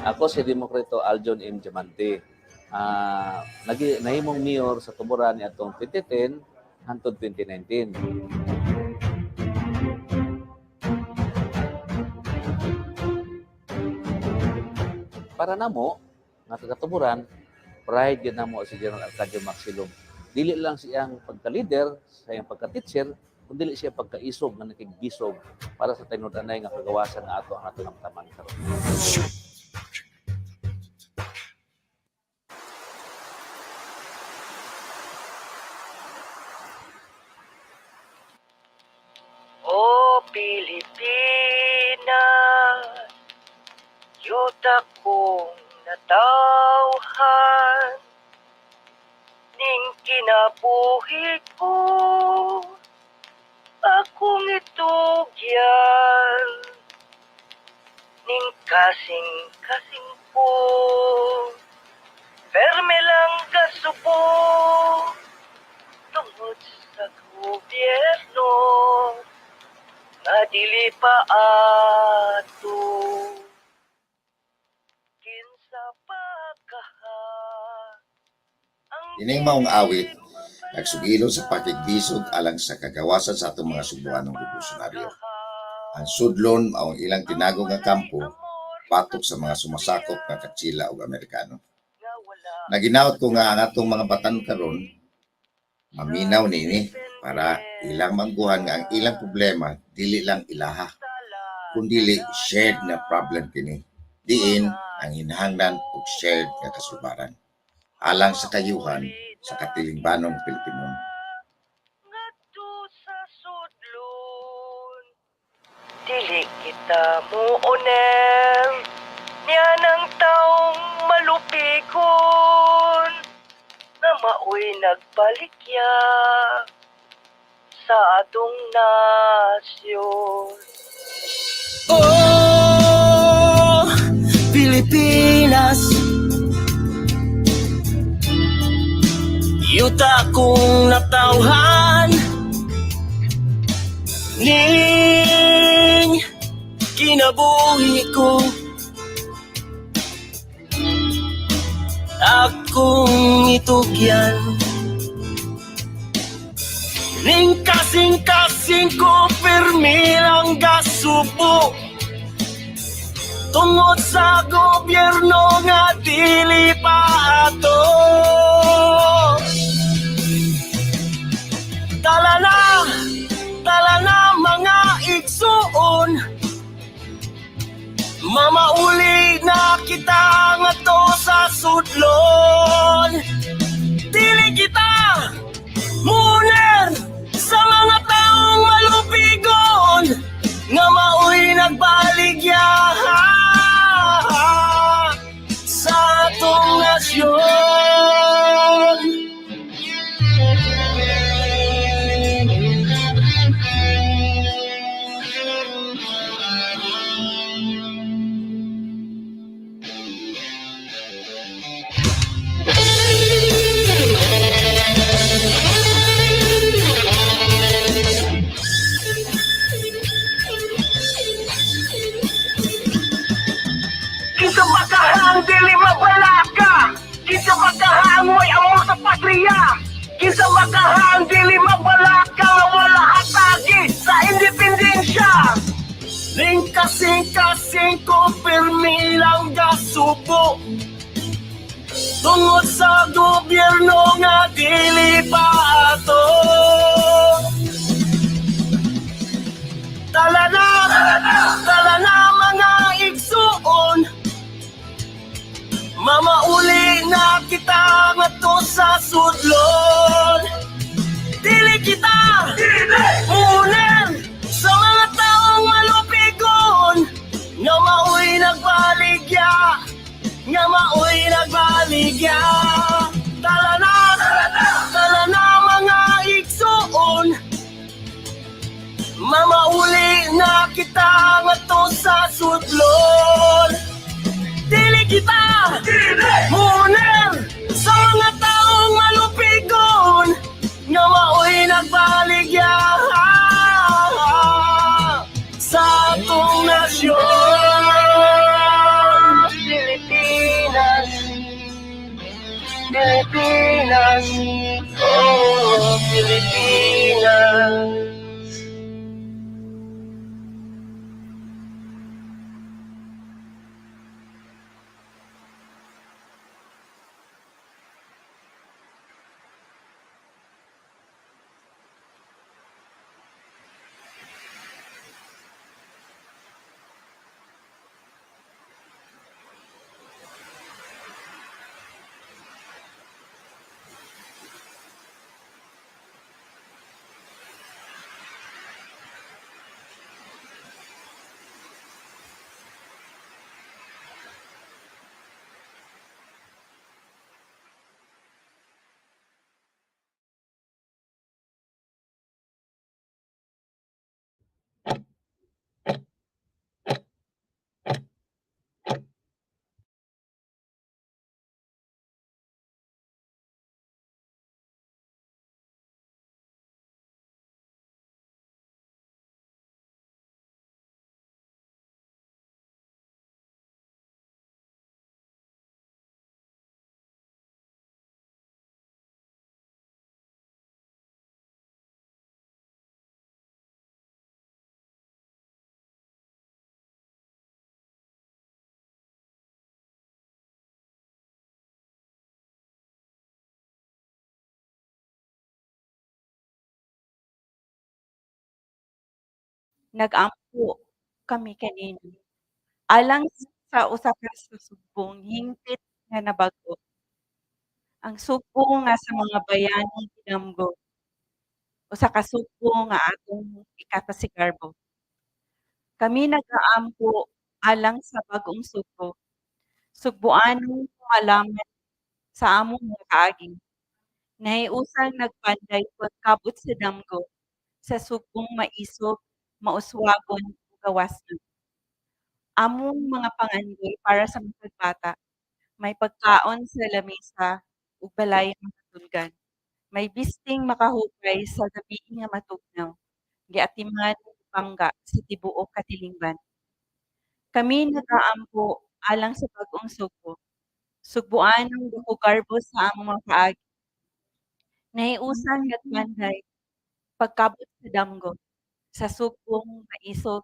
Ako si Demokrito Aljon M. Diamante. Nahimong mayor sa Tuburan ni atong 2010 hangtod 2019. Para namo nga taga-Tuburan, pride yun namo si General Arcadio Maxilom. Dili lang siyang pagka-leader, sa iyang pagka-teacher, kundi siya pagka-isog nga nakigisog para sa tinud-anay nga kagawasan nga ato ang ato ng taman karon. O Pilipinas, yuta kong natawhan, ning kinabuhi ko, akong itugyan, ning kasing-kasing po, perme lang kasubo, tungod sa gobyerno, nga dili pa ato. Kinsa pa kaha ang Ining maong awit, nagsugilo sa pakigbisog alang sa kagawasan sa atong mga Subuanong revolusyonaryo. Ang sudlon maong ilang tinago nga kampo, patok sa mga sumasakop nga Katsila ug Amerikano. Naginaot ko nga ang atong mga batan karon, maminaw nini para ilang mangguhan nga ang ilang problema dili lang ilaha, kundi shared na problem kini. Diin ang hinahanglan og shared nga kasubaran alang sa kayuhan sa katilingbanong Pilipino. ngadto sa sudlon, dili kita mo oner, niya ng taong malupikon, na maoy nagbalikya sa atong nasyon. Oh, Pilipinas, yuta kong natawhan, ning kinabuhi ko, akong itugyan, ning kasing-kasing ko, pirmi lang gasubo, tungod sa gobyerno nga dili pa ato. Tala na mga igsuon, mamauli na kita nga to sa sudlon. Dili kita muner sa mga taong malupigon, nga maoy nagbaligya sa atong nasyon. Kinsa makahang dili mabalaka, kinsa makahang way amor sa patriya, kinsa makahang dili mabalaka nga wala hatagi sa independensya. Ning kasing-kasing ko, pirmi lang gasubo, tungod sa gobyerno nga dili pa ato. Tala na mga igsuon, mamauli na kita nga to sa sudlon. Dili kita muner sa mga taong malupigon, nga maoy nagbaligya, nga maoy nagbaligya. Tala na mga igsuon, mamauli na kita nga to sa sudlon. Dili kita muner sa mga taong malupigon, nga maoy nagbaligya sa atong nasyon. Dili Nag-ampo kami kanina alang sa usa ka susugbong hingpit nga nabago. Ang sugbo nga sa mga bayani ginamgo, usa ka sugbo nga atong ikapasigarbo. Kami nag-aampo alang sa bag-ong sugbo, sugboanong pumalamat sa among mga kaagi. Nahiusang nagpanday pagkabot sa damgo, sa sugbong maisog, mauswagon ug gawasnon. Among mga pangandoy para sa matag bata, may pagkaon sa lamesa ug balay makatulgan. May bisting makahukay sa gabii nga matugnaw, giatiman ug bangga sa tibuok katilingban. Kami nag-aampo alang sa bag-ong sugbo, sugboanong gahugarbo sa among mga kaagi. Nahiusang nagpanday pagkabot sa damgo, sa sugbong maisog,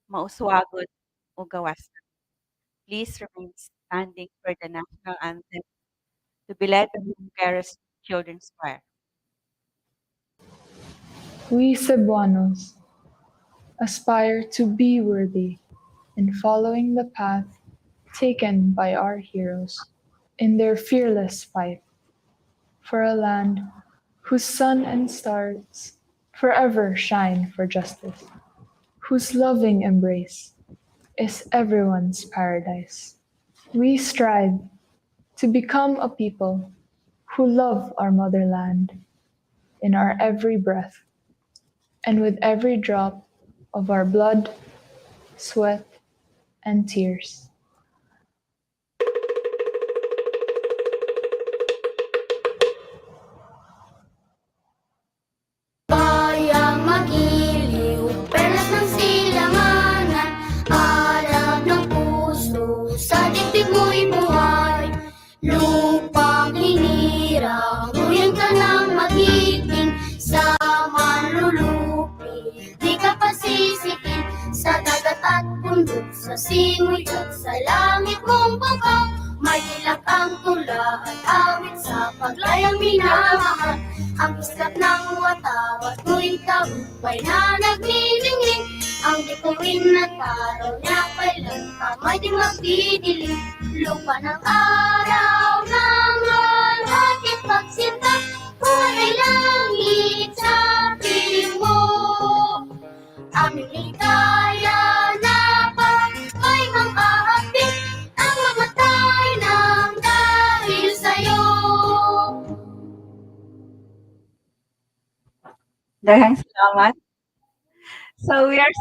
mauswagon ug gawasnon. Please remain standing for the national anthem to be led by 𝐿𝐴𝐴 Children's Choir. We Cebuanos aspire to be worthy in following the path taken by our heroes in their fearless fight for a land whose sun and stars forever shine for justice, whose loving embrace is everyone's paradise. We strive to become a people who love our motherland in our every breath and with every drop of our blood, sweat, and tears. Bayang magiliw, perlas ng silanganan, alab ng puso, sa dibdib mo'y buhay. Lupang hinirang, nguyang ka ng magiting, sa manlulupi, di ka pasisikin, sa dagat at bundok, sa simoy at sa langit mong bukang, may hilak ang tula at awit sa paglayang minamahal. Ang islap ng watawat mo'y tagumpay na nagnilingling, ang dikuin na taraw niya kailan kamay di magdidilim. Lupa ng araw ng lalaki pagsinta, buhay ay langit sa piling mo. Aming ligaya na pa'y mang-aapit, ang mamatay ng dahil sa'yo. Daghang salamat. So we are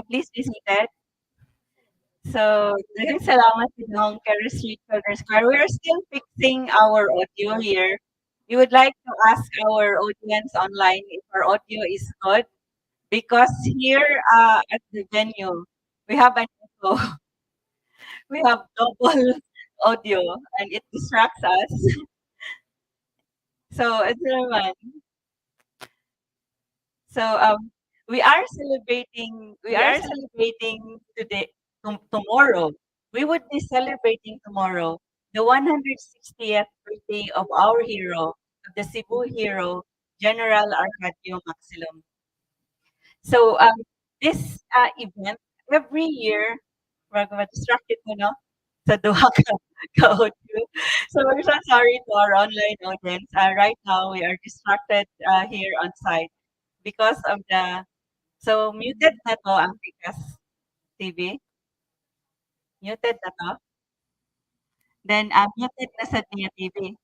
please be seated. So daghang salamat sa 𝐿𝐴𝐴 Children's Choir. We are still fixing our audio here. We would like to ask our audience online if our audio is good, because here at the venue we have an echo. We have double audio and it distracts us. So ito naman. So we are celebrating today tomorrow. We would be celebrating tomorrow the 160th birthday of our hero, of the Cebu hero, General Arcadio Maxilom. So this event every year, wag ma-distracted ko no sa duha ka-audio. So we're so sorry to our online audience. Right now we are distracted here on site because of the muted na 'to ang Tikas TV, muted na 'to. Then, muted na sa Tia TV.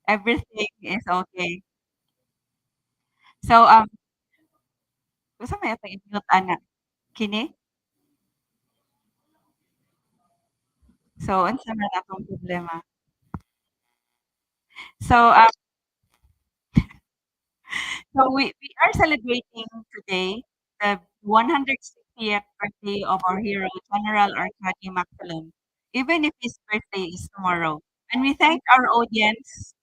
Everything is okay. So, unsa may atong i-mute ana? Kini? So, unsa man atong problema? So, we are celebrating today the 160th birthday of our hero, General Arcadio Maxilom, even if his birthday is tomorrow. And we thank our audience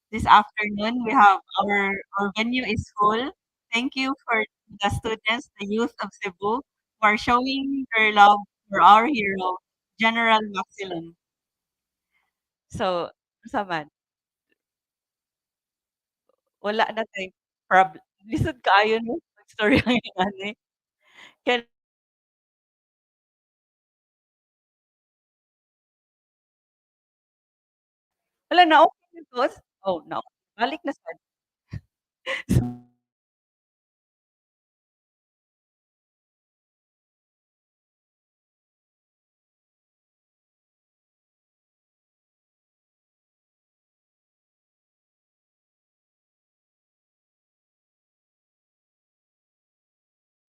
this afternoon. We have our venue is full. Thank you for the students, the youth of Cebu, who are showing their love for our hero, General Maxilon. So, sa man, wala na tay problem. Lisod kaayo no, story ang ani. Kaya wala na okay na to. Oh, no. Balik na sad.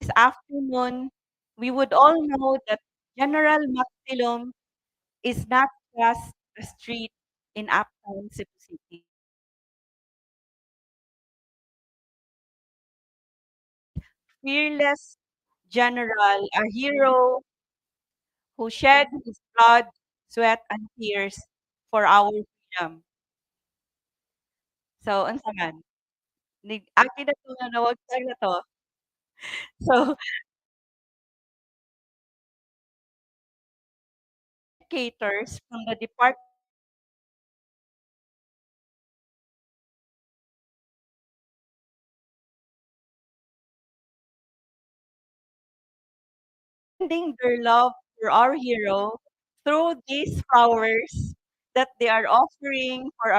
This afternoon, we would all know that General Maxilom is not just a street in uptown Cebu City. Fearless general, a hero who shed his blood, sweat, and tears for our freedom. So, unsa man? Akin na 'to nga nawagtag na 'to. So, educators from the department sending their love for our hero through these flowers that they are offering for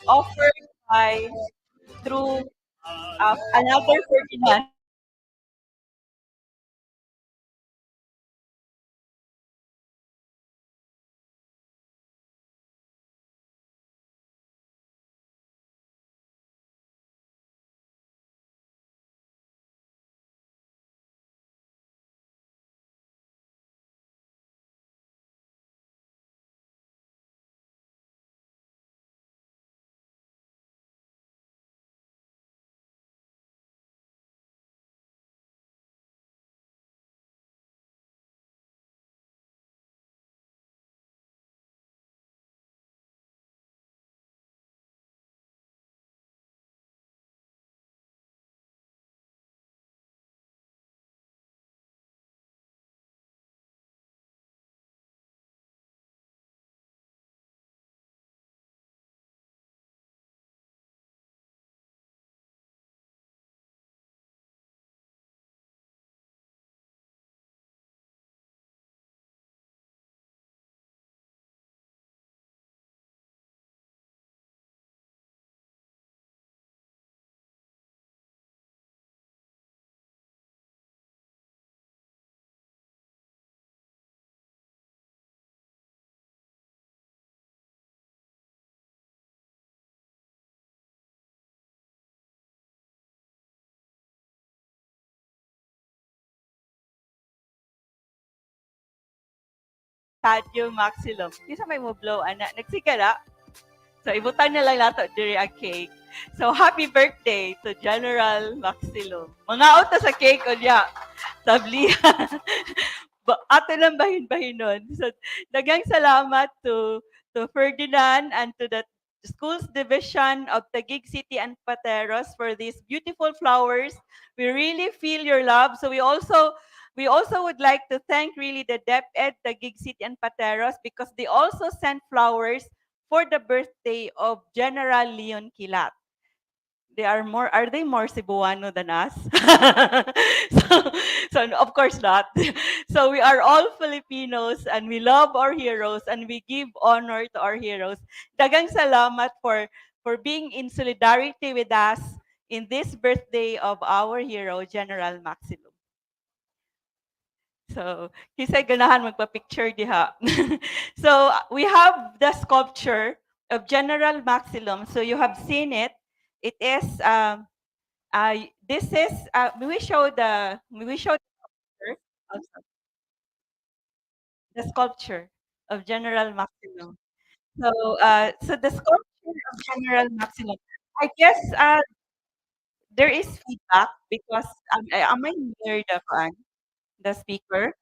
offered by through another Ferdinand. Arcadio Maxilom. Kisa may mo blow, anak. Nagsigara. So, ibutan na lang nato diri ang cake. So, happy birthday to General Maxilom. Mga auto sa cake, unya. Tablihan. Ato lang bahin-bahinon. So, dagang salamat to Ferdinand and to the Schools Division of Taguig City and Pateros for these beautiful flowers. We really feel your love. So we also would like to thank really the DepEd Taguig City and Pateros because they also sent flowers for the birthday of General Leon Kilat. Are they more Cebuano than us? So of course not. So we are all Filipinos and we love our heroes and we give honor to our heroes. Dagang salamat for being in solidarity with us in this birthday of our hero, General Maxilom. So, kisay ganahan magpa-picture diha. So, we have the sculpture of General Maxilom. So, you have seen it. It is this is we show the picture of the sculpture of General Maximum. So the sculpture of General Maximum. I guess there is feedback because am I near the speaker?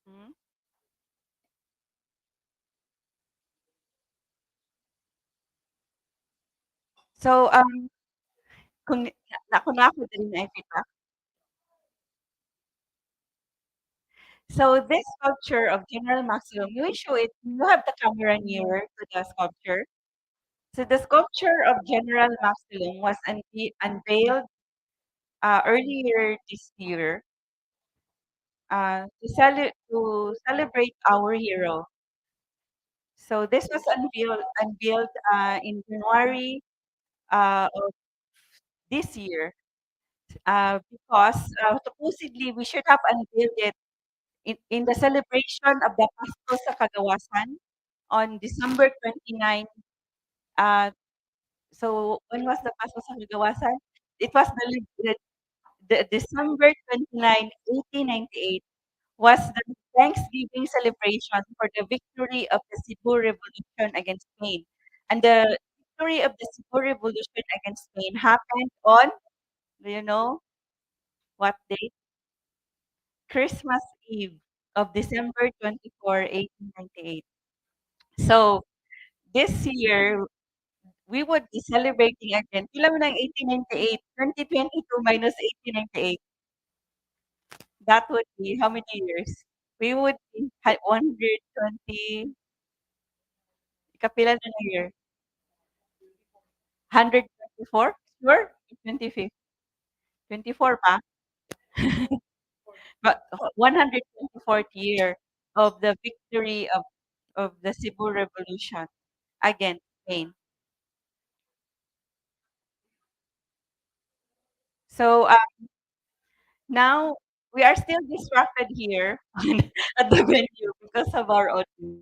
Hmm? So kung na ako din na feedback. So this sculpture of General Maximum, you will show it. You have the camera nearer to the sculpture. So the sculpture of General Maximum was unveiled earlier this year to celebrate our hero. So this was unveiled in January of this year because supposedly we should have unveiled it in the celebration of the Pasko sa Kagawasan on December 29. Uh, so when was the Pasko sa Kagawasan? It was the December 29, 1898 was the Thanksgiving celebration for the victory of the Cebu Revolution against Spain. And the victory of the Cebu Revolution against Spain happened on, do you know what date? Christmas Eve of December 24, 1898. So this year, we would be celebrating again. Kailan mo ng 1898? 2022 minus 1898. That would be how many years? We would be 120, kapila na na year? 124? Sure? 25th. 24 pa? But 124th year of the victory of the Cebu Revolution against Spain. So now we are still distracted here at the venue because of our audience.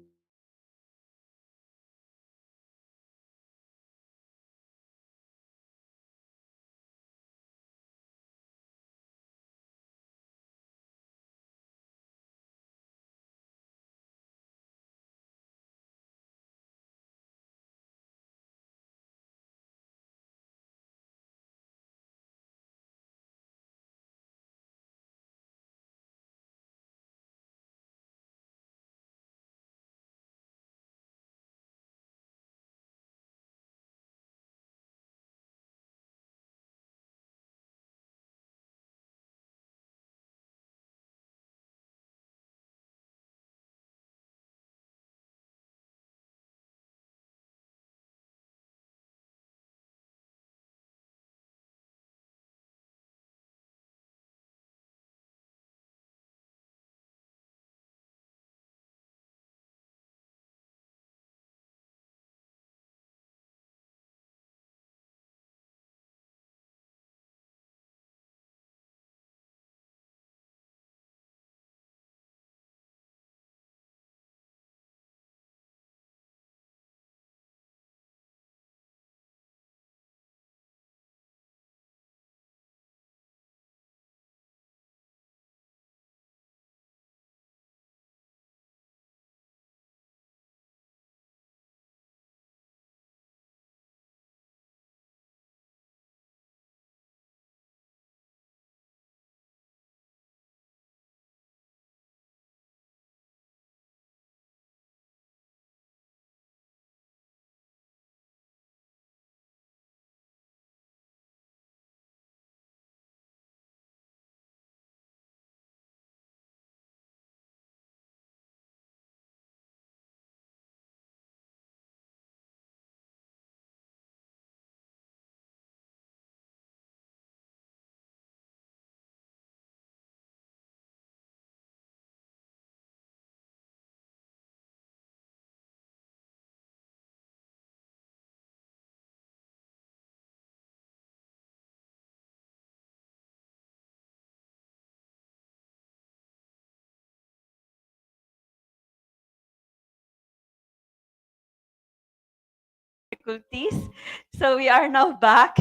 difficulties. So we are now back.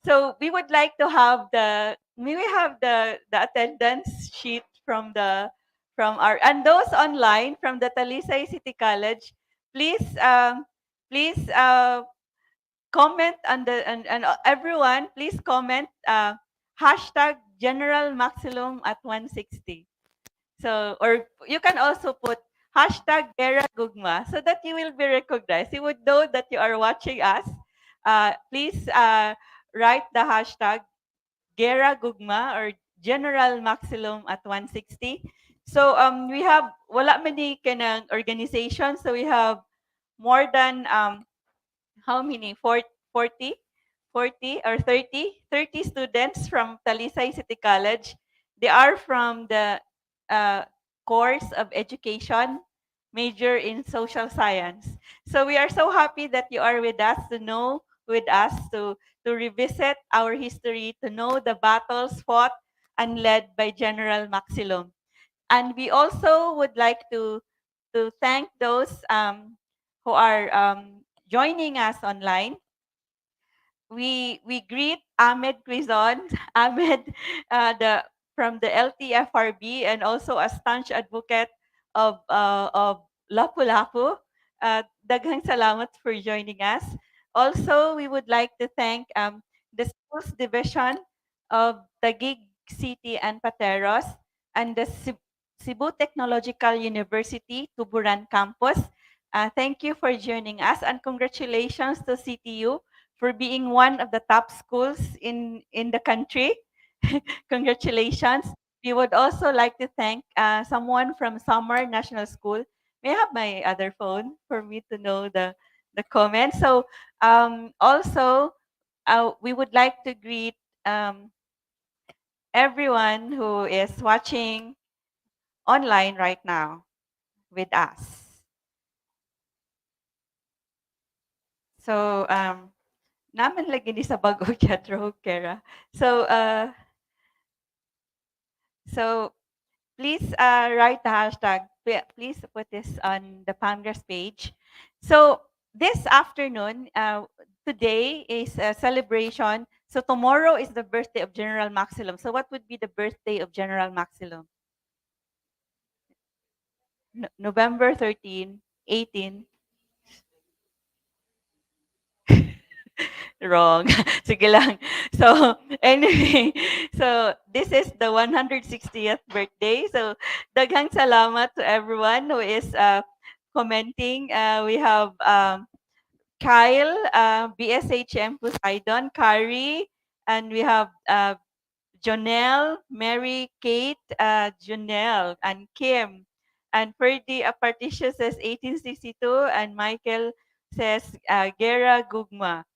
So we would like to have may we have the attendance sheet from our, and those online from the Talisay City College, please please comment on and everyone, please comment hashtag General Maxilom at 160. So, or you can also put hashtag 𝐤𝐴𝐴 so that you will be recognized. You would know that you are watching us. Please write the hashtag 𝐤𝐴𝐴 or General Maxilom at 160. So we have wala many kanang organizations. So we have more than how many? 40, 40 or 30 students from Talisay City College. They are from the uh, course of education, major in social science. So we are so happy that you are with us, to know with us, to revisit our history, to know the battles fought and led by General Maxilom. And we also would like to thank those who are joining us online. We greet Ahmed Quizon, Ahmed the from the LTFRB, and also a staunch advocate of Lapu-Lapu. Daghang salamat for joining us. Also, we would like to thank the schools division of Taguig City and Pateros, and the Cebu Technological University Tuburan campus. Thank you for joining us, and congratulations to CTU for being one of the top schools in the country. Congratulations. We would also like to thank someone from Summer National School. May I have my other phone for me to know the comments? So also, we would like to greet everyone who is watching online right now with us. So naman lagi ni sa bago Jetro Kera. So please write the hashtag. Please put this on the Congress page. So this afternoon, today is a celebration. So tomorrow is the birthday of General Maxilom. So what would be the birthday of General Maxilom? November 13, 18. Wrong. Sige lang. So, anyway, so this is the 160th birthday. So, daghang salamat to everyone who is commenting. We have Kyle, BSHM Poseidon, Kari, and we have Jonelle, Mary, Kate, Jonelle, and Kim. And Ferdy Aparticio says 1862, and Michael says Guerra Gugma.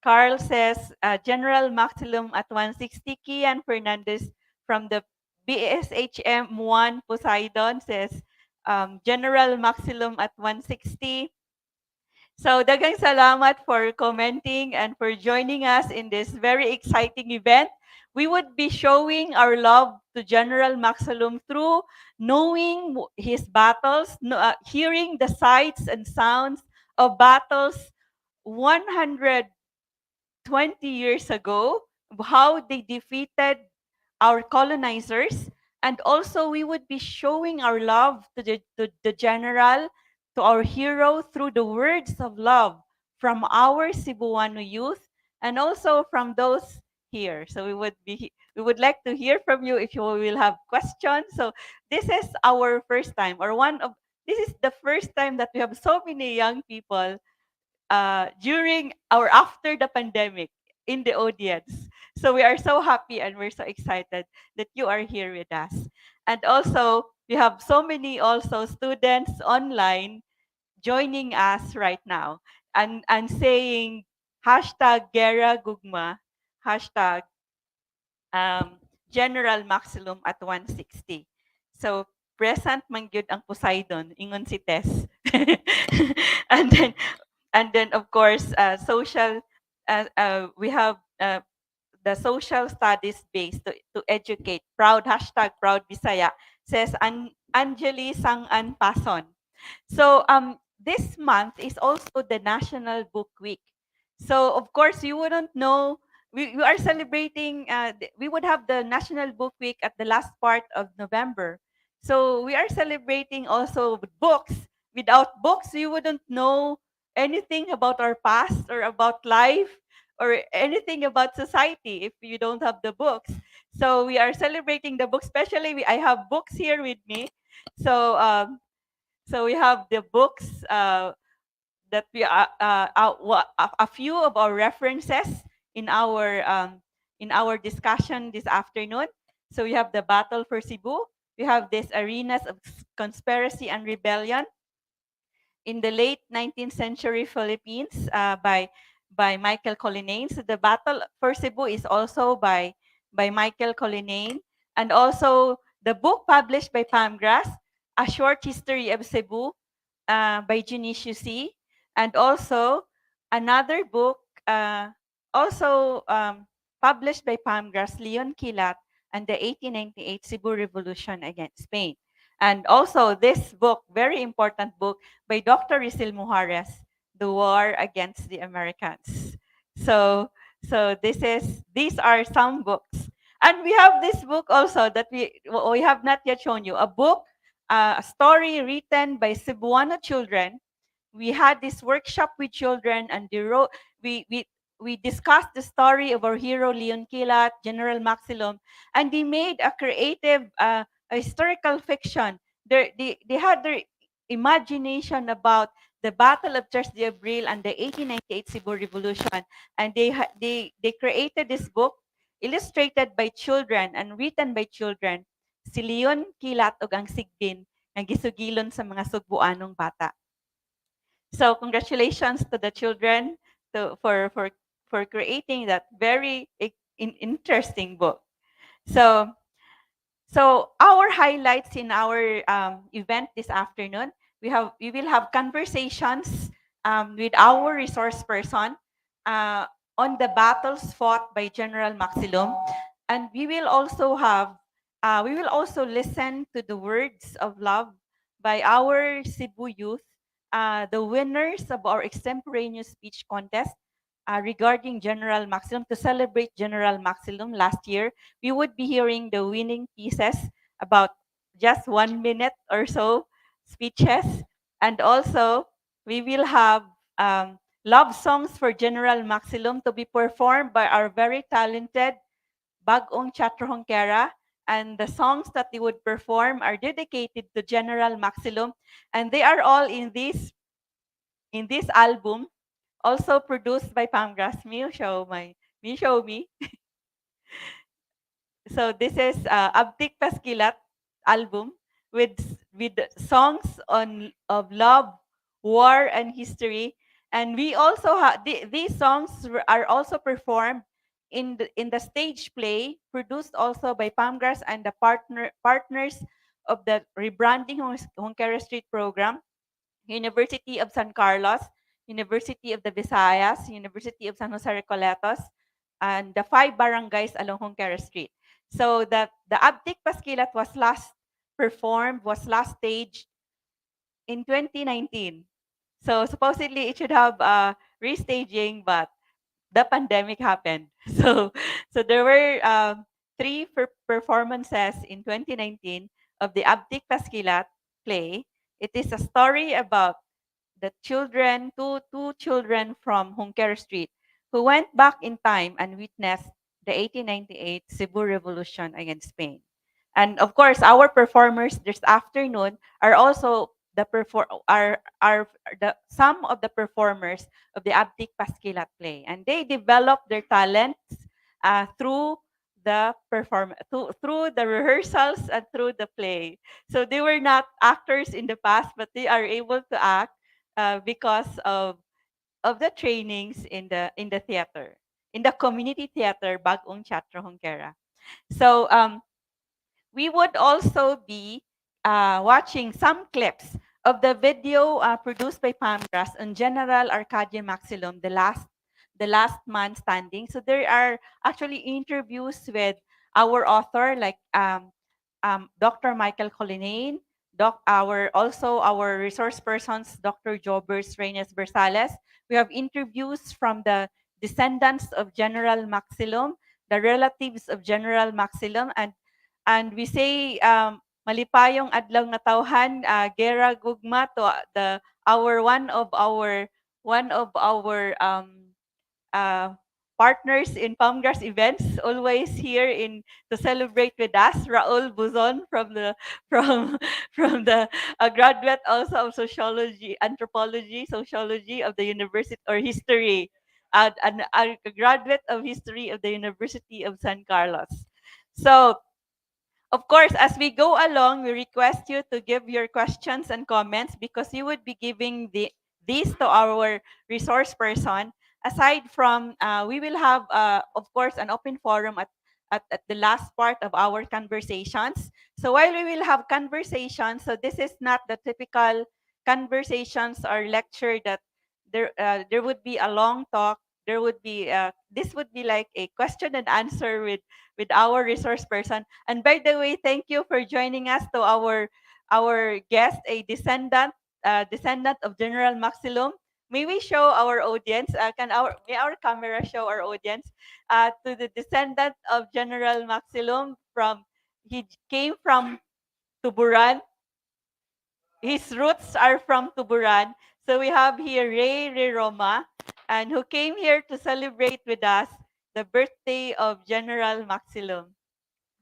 Carl says General Maxilom at 160. Kian Fernandez from the BSHM 1 Poseidon says General Maxilom at 160. So daghang salamat for commenting and for joining us in this very exciting event. We would be showing our love to General Maxilom through knowing his battles, hearing the sights and sounds of battles 120 years ago, how they defeated our colonizers, and also we would be showing our love to the general, to our hero, through the words of love from our Cebuano youth, and also from those here. So we would like to hear from you if you will have questions. So this is our first time, or this is the first time that we have so many young people during or after the pandemic in the audience. So we are so happy and we're so excited that you are here with us. And also, we have so many also students online joining us right now and saying hashtag Guerra Gugma, hashtag General Maxilom at 160. So present man gyud ang Poseidon, ingon si Tess. and then and then of course we have the social studies base to educate. Proud hashtag proud Visaya says Anjali Sangan Pason. So this month is also the National Book Week. So of course you wouldn't know. We are celebrating. We would have the National Book Week at the last part of November. So we are celebrating also with books. Without books, you wouldn't know anything about our past or about life or anything about society if you don't have the books. So we are celebrating the books. Especially, I have books here with me. So so we have the books. That we a few of our references in our discussion this afternoon. So we have the Battle for Cebu. We have these arenas of conspiracy and rebellion in the late 19th century Philippines by Michael Collinane. So the Battle for Cebu is also by Michael Collinane, and also the book published by Pamgras, A Short History of Cebu, by Junicio C. And also another book also published by Pamgras, Leon Quilat, and the 1898 Cebu Revolution against Spain. And also this book, very important book, by Dr. Rizal Mujarez, The War Against the Americans. So these are some books. And we have this book also that we have not yet shown you, a book, a story written by Cebuano children. We had this workshop with children, and we discussed the story of our hero Leon Quilat, General Maxilom, and they made a creative a historical fiction. They had their imagination about the Battle of 3 de Abril and the 1898 Cebu Revolution, and they created this book illustrated by children and written by children. Si Leon Quilat ug ang Sigdin nga gisugilon sa mga Sugboanong bata. So congratulations to the children for creating that very interesting book. So our highlights in our event this afternoon, we will have conversations with our resource person on the battles fought by General Maxilom, and we will also listen to the words of love by our Cebu youth, the winners of our extemporaneous speech contest regarding General Maxilom, to celebrate General Maxilom last year. We would be hearing the winning pieces, about just 1 minute or so speeches. And also, we will have love songs for General Maxilom to be performed by our very talented 𝐵𝐴𝐿 𝐵𝐴𝐿. And the songs that they would perform are dedicated to General Maxilom, and they are all in this album, also produced by Pamgras. Me show me. So this is 𝐵𝐴𝐿 album with songs of love, war, and history. And we also have these songs are also performed in the stage play produced also by Pamgras and the partners of the Rebranding 𝐂𝐞𝐥 Street program, University of San Carlos, University of the Visayas, University of San Jose Recoletos, and the 5 barangays along 𝐂𝐞𝐥 Street. So the 𝐵𝐴𝐿 was last staged in 2019. So supposedly it should have restaging, but the pandemic happened. So there were 3 performances in 2019 of the 𝐵𝐴𝐿 play. It is a story about the children, two children from 𝐂𝐞𝐥 Street, who went back in time and witnessed the 1898 Cebu Revolution against Spain. And of course, our performers this afternoon are also some of the performers of the 𝐵𝐴𝐿 play, and they developed their talents through through the rehearsals and through the play. So they were not actors in the past, but they are able to act because of the trainings in the theater, in the community theater 𝐵𝐴𝐿 Teatro 𝐂𝐞𝐥. So we would also be watching some clips of the video produced by Pamgras on General Arcadio Maxilom, the last man standing. So there are actually interviews with our author, like Dr. Michael Collinane, our resource persons, Dr. Jobers Reyes Bersales. We have interviews from the descendants of General Maxilom, the relatives of General Maxilom, and we say malipayong adlaw nga tawhan, gera gugma to one of our uh, partners in Palmgrass events, always here to celebrate with us. Raul Buzon from from the graduate also of sociology, anthropology, sociology of the university or history, and a graduate of history of the University of San Carlos. So of course, as we go along, we request you to give your questions and comments because you would be giving these to our resource person. Aside from, we will have, of course, an open forum at the last part of our conversations. So while we will have conversations, so this is not the typical conversations or lecture that there would be a long talk. There would be this would be like a question and answer with our resource person. And by the way, thank you for joining us to our guest, a descendant of General Maxilom. May we show our audience? May our camera show our audience to the descendant of General Maxilom he came from Tuburan. His roots are from Tuburan. So we have here Ray Roma, and who came here to celebrate with us the birthday of General Maxilom.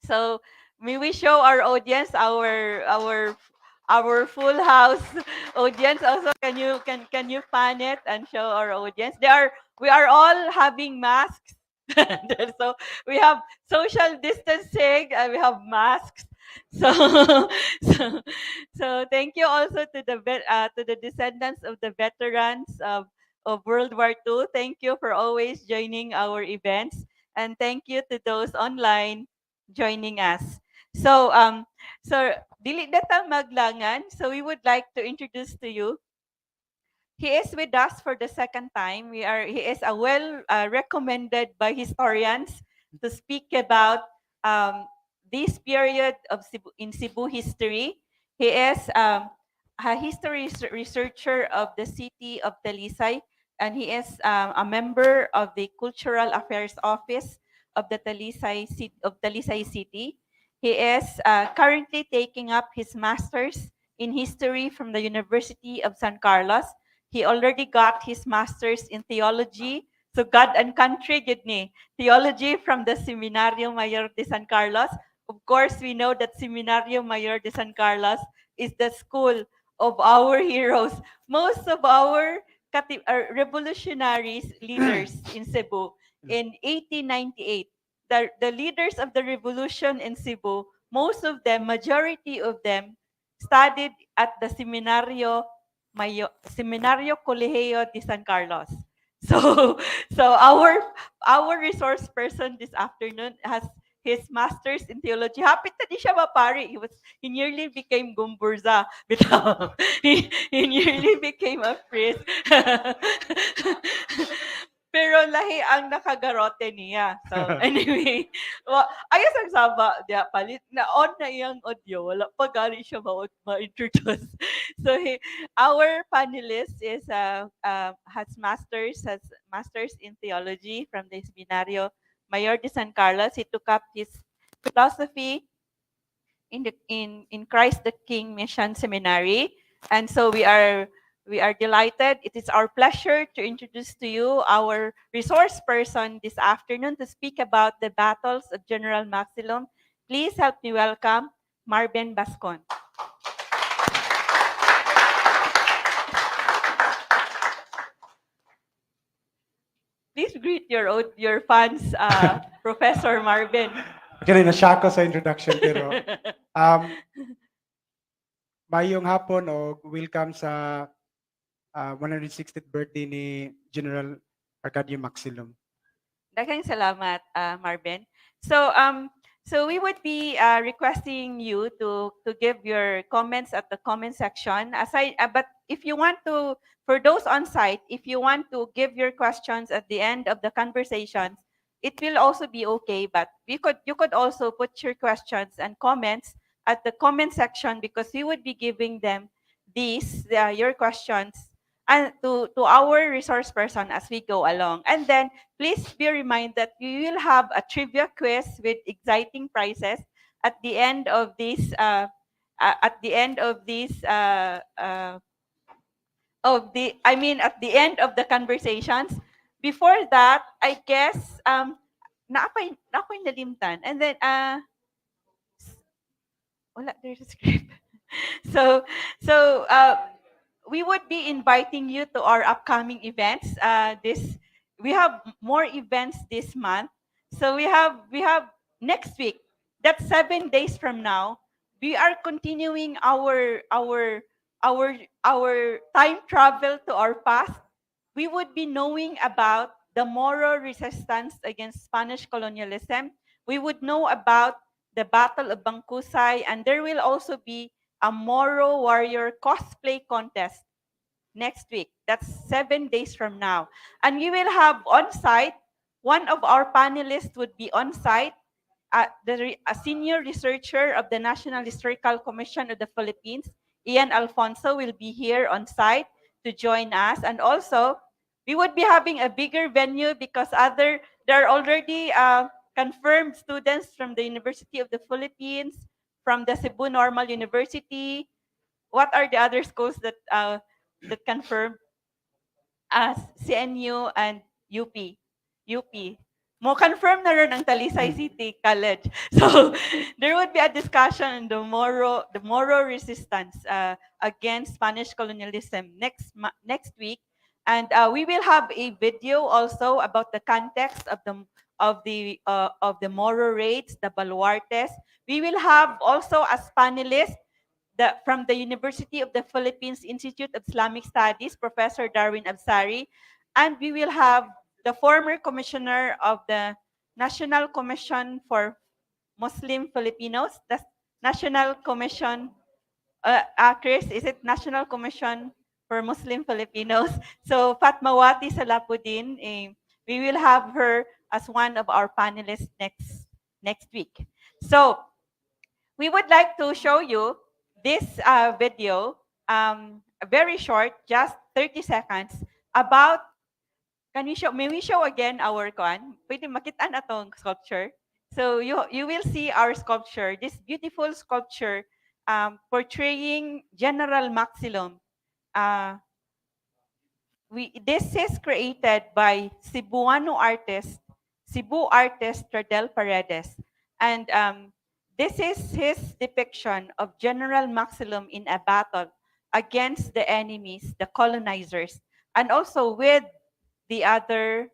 So may we show our audience our full house audience also. Can you pan it and show our audience? We are all having masks. So we have social distancing and we have masks. So so, so thank you also to the descendants of the veterans of World War II. Thank you for always joining our events, and thank you to those online joining us. So dili data maglangan. So we would like to introduce to you. He is with us for the second time. He is a well recommended by historians to speak about this period of in Cebu history. He is a history researcher of the city of Talisay, and he is a member of the Cultural Affairs Office of the Talisay City. He is currently taking up his master's in history from the University of San Carlos. He already got his master's in theology. So God and country, gid ni. Theology from the Seminario Mayor de San Carlos. Of course, we know that Seminario Mayor de San Carlos is the school of our heroes. Most of our revolutionaries leaders in Cebu in 1898, the leaders of the revolution in Cebu, most of them, majority of them, studied at the Seminario Colegio de San Carlos. So, so our resource person this afternoon has his master's in theology. Hapit na di siya mapari. He nearly became gumburza. He nearly became a priest. Pero lahi ang nakagarote niya. So anyway, ayos ang saba diya palit na on na iyang audio, wala pa gali siya ma-introduce. So our panelist has masters in theology from the Seminario Mayor de San Carlos. He took up his philosophy in Christ the King Mission Seminary, and so we are delighted. It is our pleasure to introduce to you our resource person this afternoon to speak about the battles of General Maxilom. Please help me welcome Marben Bascon. Please greet your fans, Professor Marben. Okay, na-shock ko sa introduction pero mayong hapon o welcome sa 160th birthday ni General Arcadio Maxilom. Daghang salamat, Marben. So we would be requesting you to give your comments at the comment section. But if you want to, for those on site, if you want to give your questions at the end of the conversations, it will also be okay. But you could also put your questions and comments at the comment section because we would be giving them these, your questions, and to our resource person as we go along. And then please be reminded that we will have a trivia quiz with exciting prizes at the end of this at the end of this at the end of the conversations. Before that, I guess na ako'y nalimtan. And then wala, there's a script. so so we would be inviting you to our upcoming events. We have more events this month. So we have next week. That's 7 days from now. We are continuing our time travel to our past. We would be knowing about the Moro resistance against Spanish colonialism. We would know about the Battle of Bangkusay, and there will also be a Moro warrior cosplay contest next week. That's 7 days from now. And we will have on site, one of our panelists would be on site, a senior researcher of the National Historical Commission of the Philippines, Ian Alfonso, will be here on site to join us. And also, we would be having a bigger venue because there are already confirmed students from the University of the Philippines, from the Cebu Normal University. What are the other schools that confirmed? As CNU and UP. UP. Mo confirm na rin ang Talisay City College. So there would be a discussion on the Moro resistance against Spanish colonialism next week, and we will have a video also about the context of the Moro raids, the baluartes. We will have also as panelists from the University of the Philippines Institute of Islamic Studies, Professor Darwin Absari, and we will have the former commissioner of the National Commission for Muslim Filipinos, the National Commission, Chris, is it National Commission for Muslim Filipinos? So Fatmawati Salapudin, we will have her as one of our panelists next week. So we would like to show you this video, very short, just 30 seconds, about, may we show again our pwede makita na tong sculpture. So you will see our sculpture, this beautiful sculpture portraying General Maxilom. This is created by Cebuano artist, Cebu artist Radel Paredes. And this is his depiction of General Maxilom in a battle against the enemies, the colonizers, and also with the other.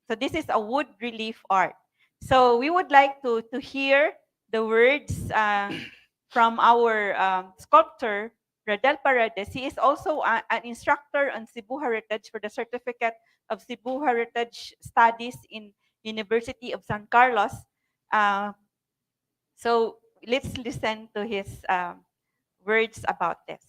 So this is a wood relief art. So we would like to hear the words from our sculptor, Radel Paredes. He is also an instructor on Cebu Heritage for the Certificate of Cebu Heritage Studies in University of San Carlos. So let's listen to his words about this.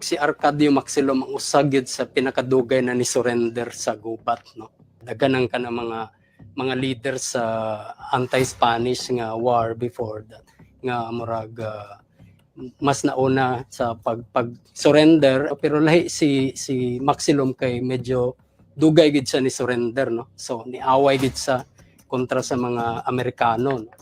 Si Arcadio Maxilom ang usagid sa pinakadugay na ni surrender sa gubat, no. Daganan ka ng mga leaders sa anti-Spanish nga war before that nga murag mas nauna sa pag-surrender, pero lahi si Maxilom kay medyo dugay gid siya ni surrender, no. So niaway gid sa kontra sa mga Amerikano, no?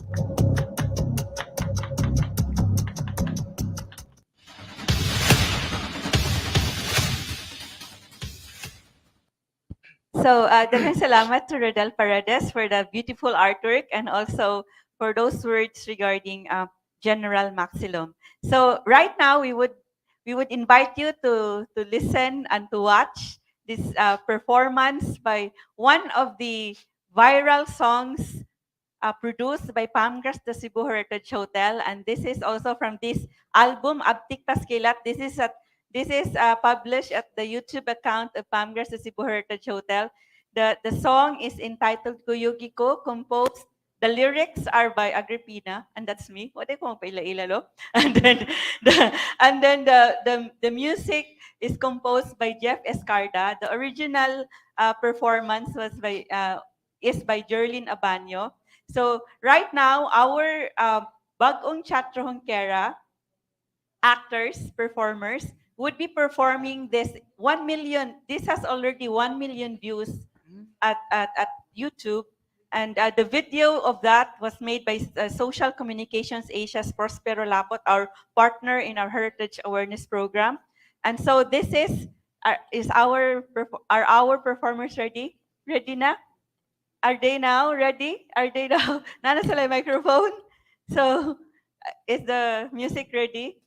So, daghang salamat to Radel Paredes for the beautiful artwork and also for those words regarding General Maxilom. So, right now we would invite you to listen and to watch this performance by one of the viral songs produced by Pamgras the Cebu Heritage Hotel, and this is also from this album Abtik Paskilat. This is published at the YouTube account of Pamgras the Cebu Heritage Hotel. The song is entitled Kuyugiko, composed The lyrics are by Agripina, and that's me. What ko magpaila-ila, lo? And then the music is composed by Jeff Escarda. The original performance was by is by Jerlyn Abanyo. So right now, our bagong Teatro Hongkera actors, performers would be performing this 1 million. This has already 1 million views at YouTube. And the video of that was made by Social Communications Asia's Prospero Lapot, our partner in our Heritage Awareness Program. And so this is our performers ready? Ready na? Are they now ready? Are they now? Nana sila yung microphone? So is the music ready?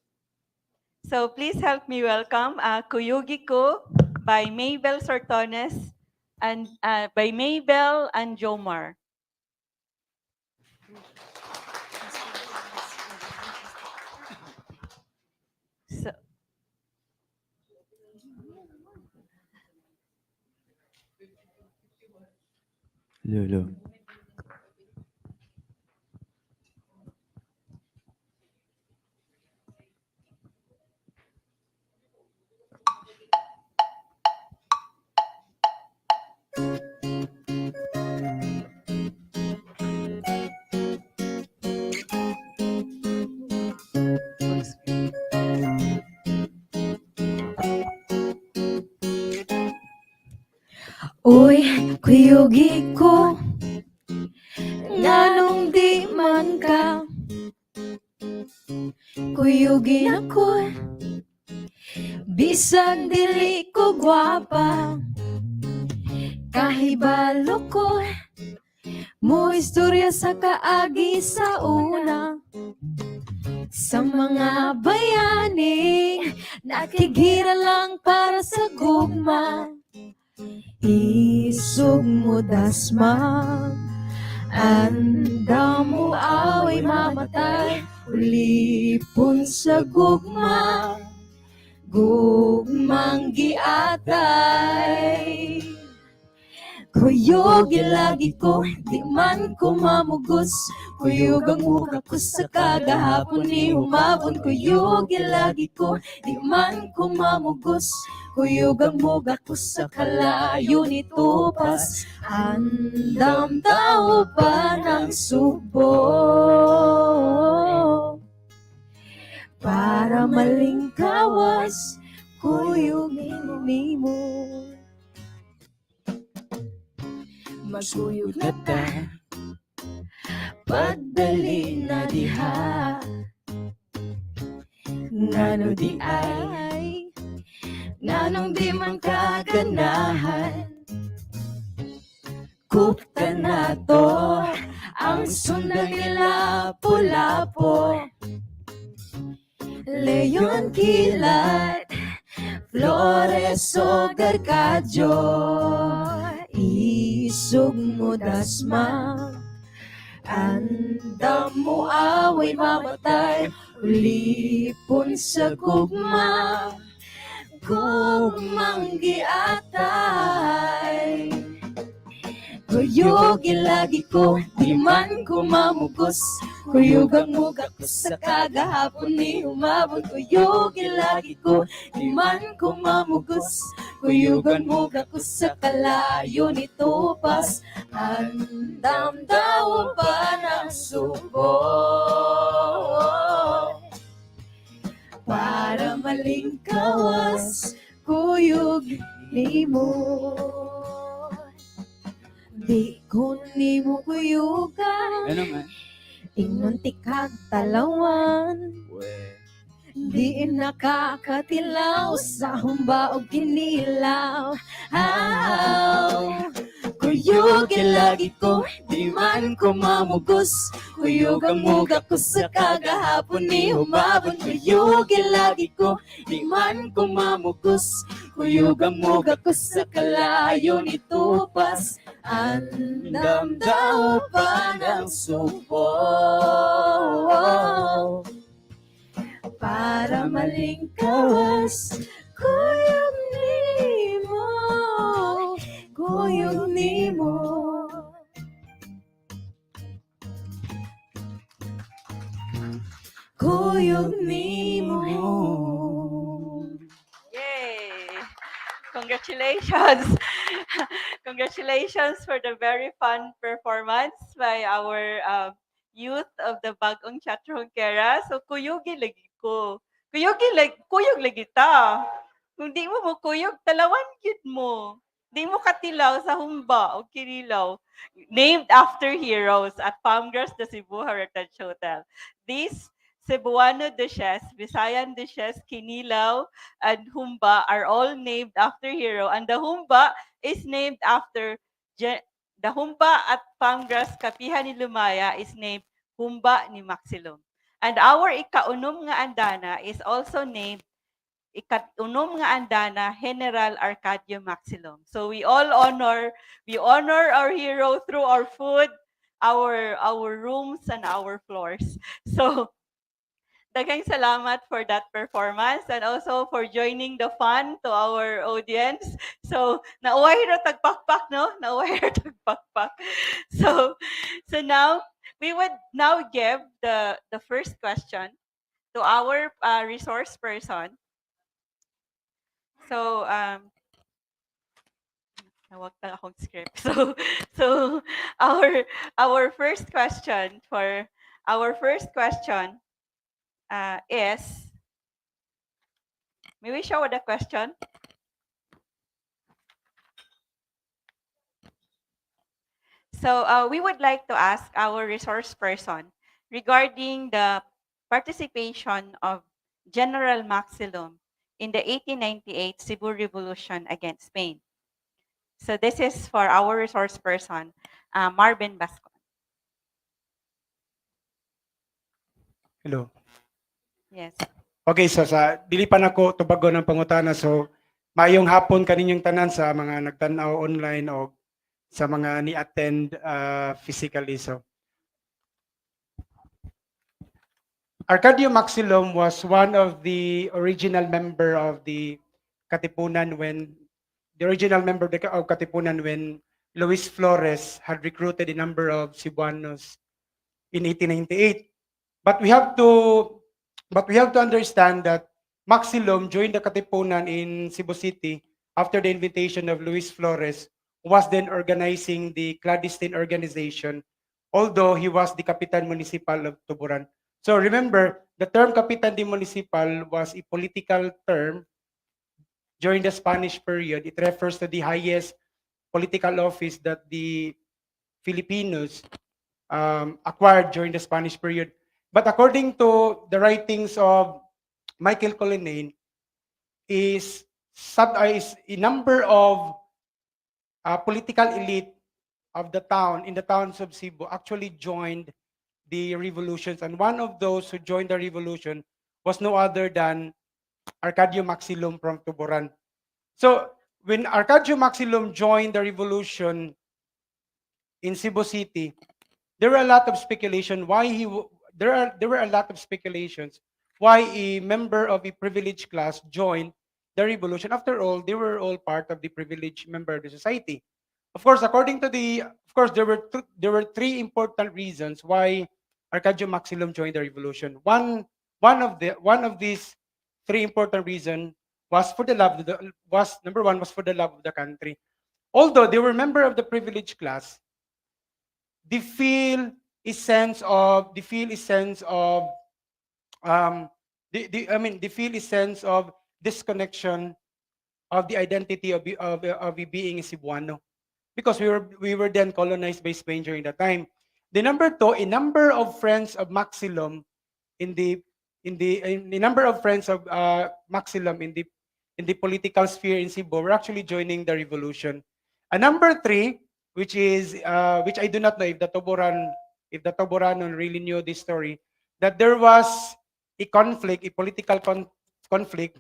So please help me welcome 𝐂𝐞𝐥𝐞𝐫𝐚𝐥 by Mabel Sortones and by Mabel and Jomar. So, Lulu. Uy, kuyugi ko, nganong di man ka kuyugin ako, bisag dili ko gwapa, kahibalo ko, mo istorya sa kaagi sa una, sa mga bayani, nakigira lang para sa gugma. Isog mo dasma, anda mo away mamatay, ulipon sa gugma, gugmang giatay. Kuyog ilagi ko, di man ko mamugos, kuyog ang mukha ko sa kagahapon ni humabon. Kuyog ilagi ko, di man ko mamugos, kuyog ang mukha ko sa kalayo ni tupas. Andam tao pa ng Sugbo, para malingkawas, kuyog mo. Magkuyog na ta, pagdali na diha, ngano di ay, nganong di man kaganahan. Kupta na to, ang sundan nila pulapo, Leon Kilat, Flores o Arcadio. Isog mo dasma, andam mo away mamatay, ulipon sa gugma, gugmang giatay. Kuyog ilagi ko, di man ko mamugos, kuyog ang mukha ko sa kagahapon ni humabon. Kuyog ilagi ko, di man ko mamugos, kuyog ang mukha ko sa kalayo ni tupas. Andam daw pa ng Sugbo, para malingkawas, kuyog ni mo. Di ko ni mo kuyugan, Ano man? ingon tikag talawan. Di nakakatilaw sa humba o kinilaw. Kuyog ilagi ko, di man ko mamugos, kuyog ang mukha ko sa kagahapon ni humabon. Kuyog ilagi ko, di man ko mamugos, kuyog ang mukha ko sa kalayo ni tupas. Andam daw pa ng Sugbo, para malingkawas, kuyog nimo, kuyog nimo. congratulations. Congratulations for the very fun performance by our youth of the Bagong Chatrong Kera. So, kuyugi lagi ko. Kuyog lagi ta. Kung di mo kuyog, talawan yun mo. Di mo katilaw sa humba o kinilaw. Named after heroes at Palmgras de Cebu Heritage Hotel. These Cebuano dishes, Visayan dishes, kinilaw, and humba are all named after hero. And the humba is named after the humba at Palmgras Kapihan ni Lumaya is named humba ni Maxilom. And our ikaunom nga andana is also named ikatunom nga andana General Arcadio Maxilom. So we honor our hero through our food, our rooms and our floors. So daghang salamat for that performance and also for joining the fun to our audience. So nauway ra tagpakpak, no? Nauway ra tagpakpak. So now we would now give the first question to our resource person. So, nawag na akong script. So our first question is, may we show the question? So we would like to ask our resource person regarding the participation of General Maxilom in the 1898 Cebu Revolution against Spain. So this is for our resource person, Marben Bascon. Hello. Yes. Okay, so sa dili pa nako tubago ng pangutana, so maayong hapon kaninyong tanan sa mga nagtan-aw online o sa mga ni-attend physically. So Arcadio Maxilom was one of the original member of the Katipunan when Luis Flores had recruited a number of Cebuanos in 1898. But we have to understand that Maxilom joined the Katipunan in Cebu City after the invitation of Luis Flores, who was then organizing the clandestine organization, although he was the Kapitan Municipal of Tuburan. So remember, the term Kapitan de Municipal was a political term during the Spanish period. It refers to the highest political office that the Filipinos acquired during the Spanish period. But according to the writings of Michael Colonnane, is a number of political elite of the town, in the towns of Cebu, actually joined the revolutions. And one of those who joined the revolution was no other than Arcadio Maxilom from Tuburan. So when Arcadio Maxilom joined the revolution in Cebu City, there were a lot of speculation why there were a lot of speculations why a member of a privileged class joined the revolution. After all, they were all part of the privileged member of the society. Of course, there were three important reasons why Arcadio Maxilom joined the revolution. One of these three important reasons was for the love of the love of the country. Although they were member of the privileged class, they feel a sense of disconnection of the identity of being a Cebuano, because we were then colonized by Spain during that time. The number two, a number of friends of Maxilom in the political sphere in Cebu were actually joining the revolution. And number three, which I do not know if the Toboranon really knew this story, that there was a political conflict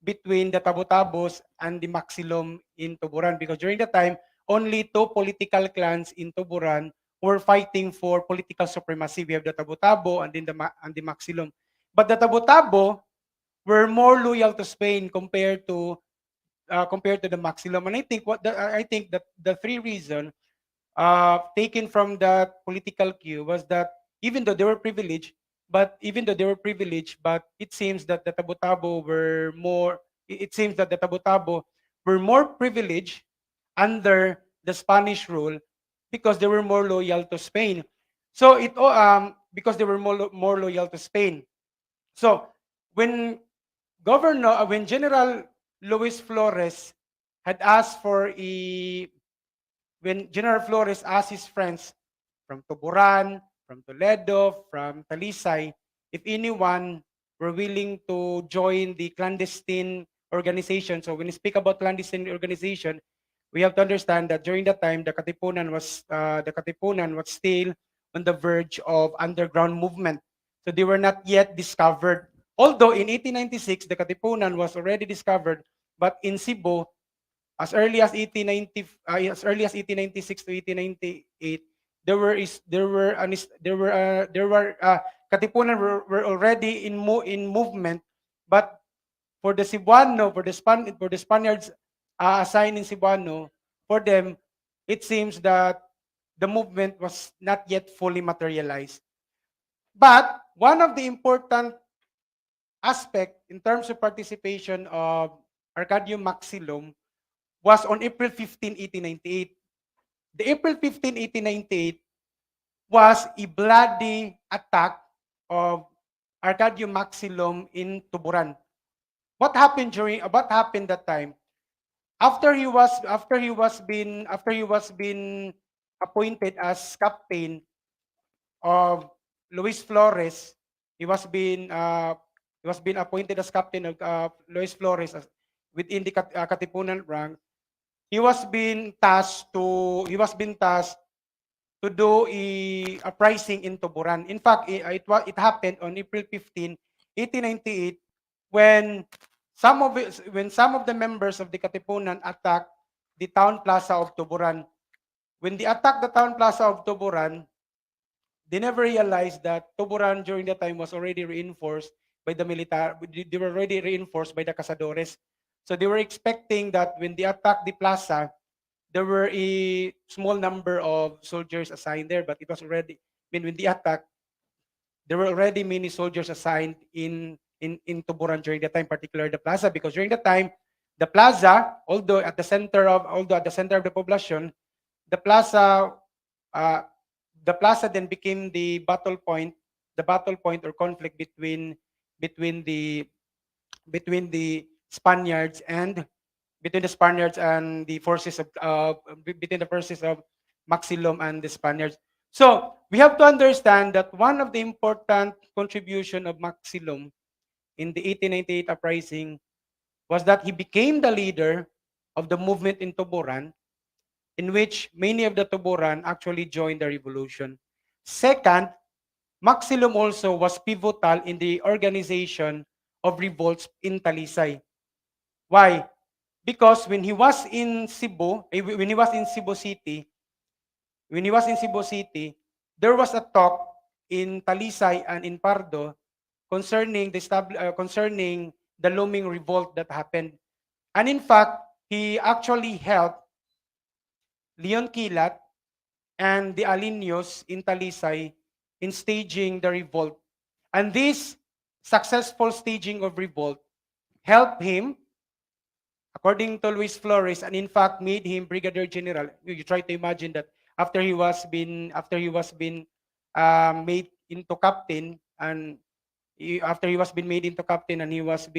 between the Tabo-Tabos and the Maxilom in Tuburan, because during the time, only two political clans in Tuburan were fighting for political supremacy. We have the Tabo-Tabo and then the Maxilom. But the Tabo-Tabo were more loyal to Spain compared to the Maxilom. And I think that the three reasons taken from that political cue was that even though they were privileged, but it seems that the Tabo-Tabo were more privileged under the Spanish rule because they were more loyal to Spain. So because they were more loyal to Spain. So when when General Luis Flores had asked for when General Flores asked his friends from Tuburan, from Toledo, from Talisay, if anyone were willing to join the clandestine organization. So when we speak about clandestine organization, we have to understand that during that time, the Katipunan was still on the verge of underground movement. So they were not yet discovered. Although in 1896, the Katipunan was already discovered, but in Cebu, as early as 1896 to 1898, Katipunan were already in movement, but for the Cebuano, for the Spaniards assigned in Cebuano, for them, it seems that the movement was not yet fully materialized. But one of the important aspect in terms of participation of Arcadio Maxilom was on April 15, 1898. The April 15, 1898 was a bloody attack of Arcadio Maxilom in Tuburan. What happened that time? After he was been appointed as captain of Luis Flores, he was been appointed as captain of Luis Flores within the Katipunan rank. He was been tasked to do a uprising in Tuburan. In fact, it happened on April 15, 1898, when some of the members of the Katipunan attacked the town plaza of Tuburan. When they attacked the town plaza of Tuburan, they never realized that Tuburan during that time was already reinforced by the military. They were already reinforced by the cazadores. So they were expecting that when they attacked the plaza, there were a small number of soldiers assigned there, but it was already, when they attacked, there were already many soldiers assigned in Tuburan during that time, particularly the plaza, because during that time, the plaza, although at the center of the population, the plaza then became the battle point or conflict between the Spaniards and the forces of between the forces of Maxilom and the Spaniards. So we have to understand that one of the important contribution of Maxilom in the 1898 uprising was that he became the leader of the movement in Tuburan, in which many of the Tuburan actually joined the revolution. Second, Maxilom also was pivotal in the organization of revolts in Talisay. Why? Because when he was in Cebu, when he was in Cebu City, there was a talk in Talisay and in Pardo concerning the looming revolt that happened. And in fact, he actually helped Leon Quilat and the Aliños in Talisay in staging the revolt. And this successful staging of revolt helped him, according to Luis Flores, and in fact made him brigadier general. You try to imagine that after he was been made into captain, and after he was been made into captain, and he was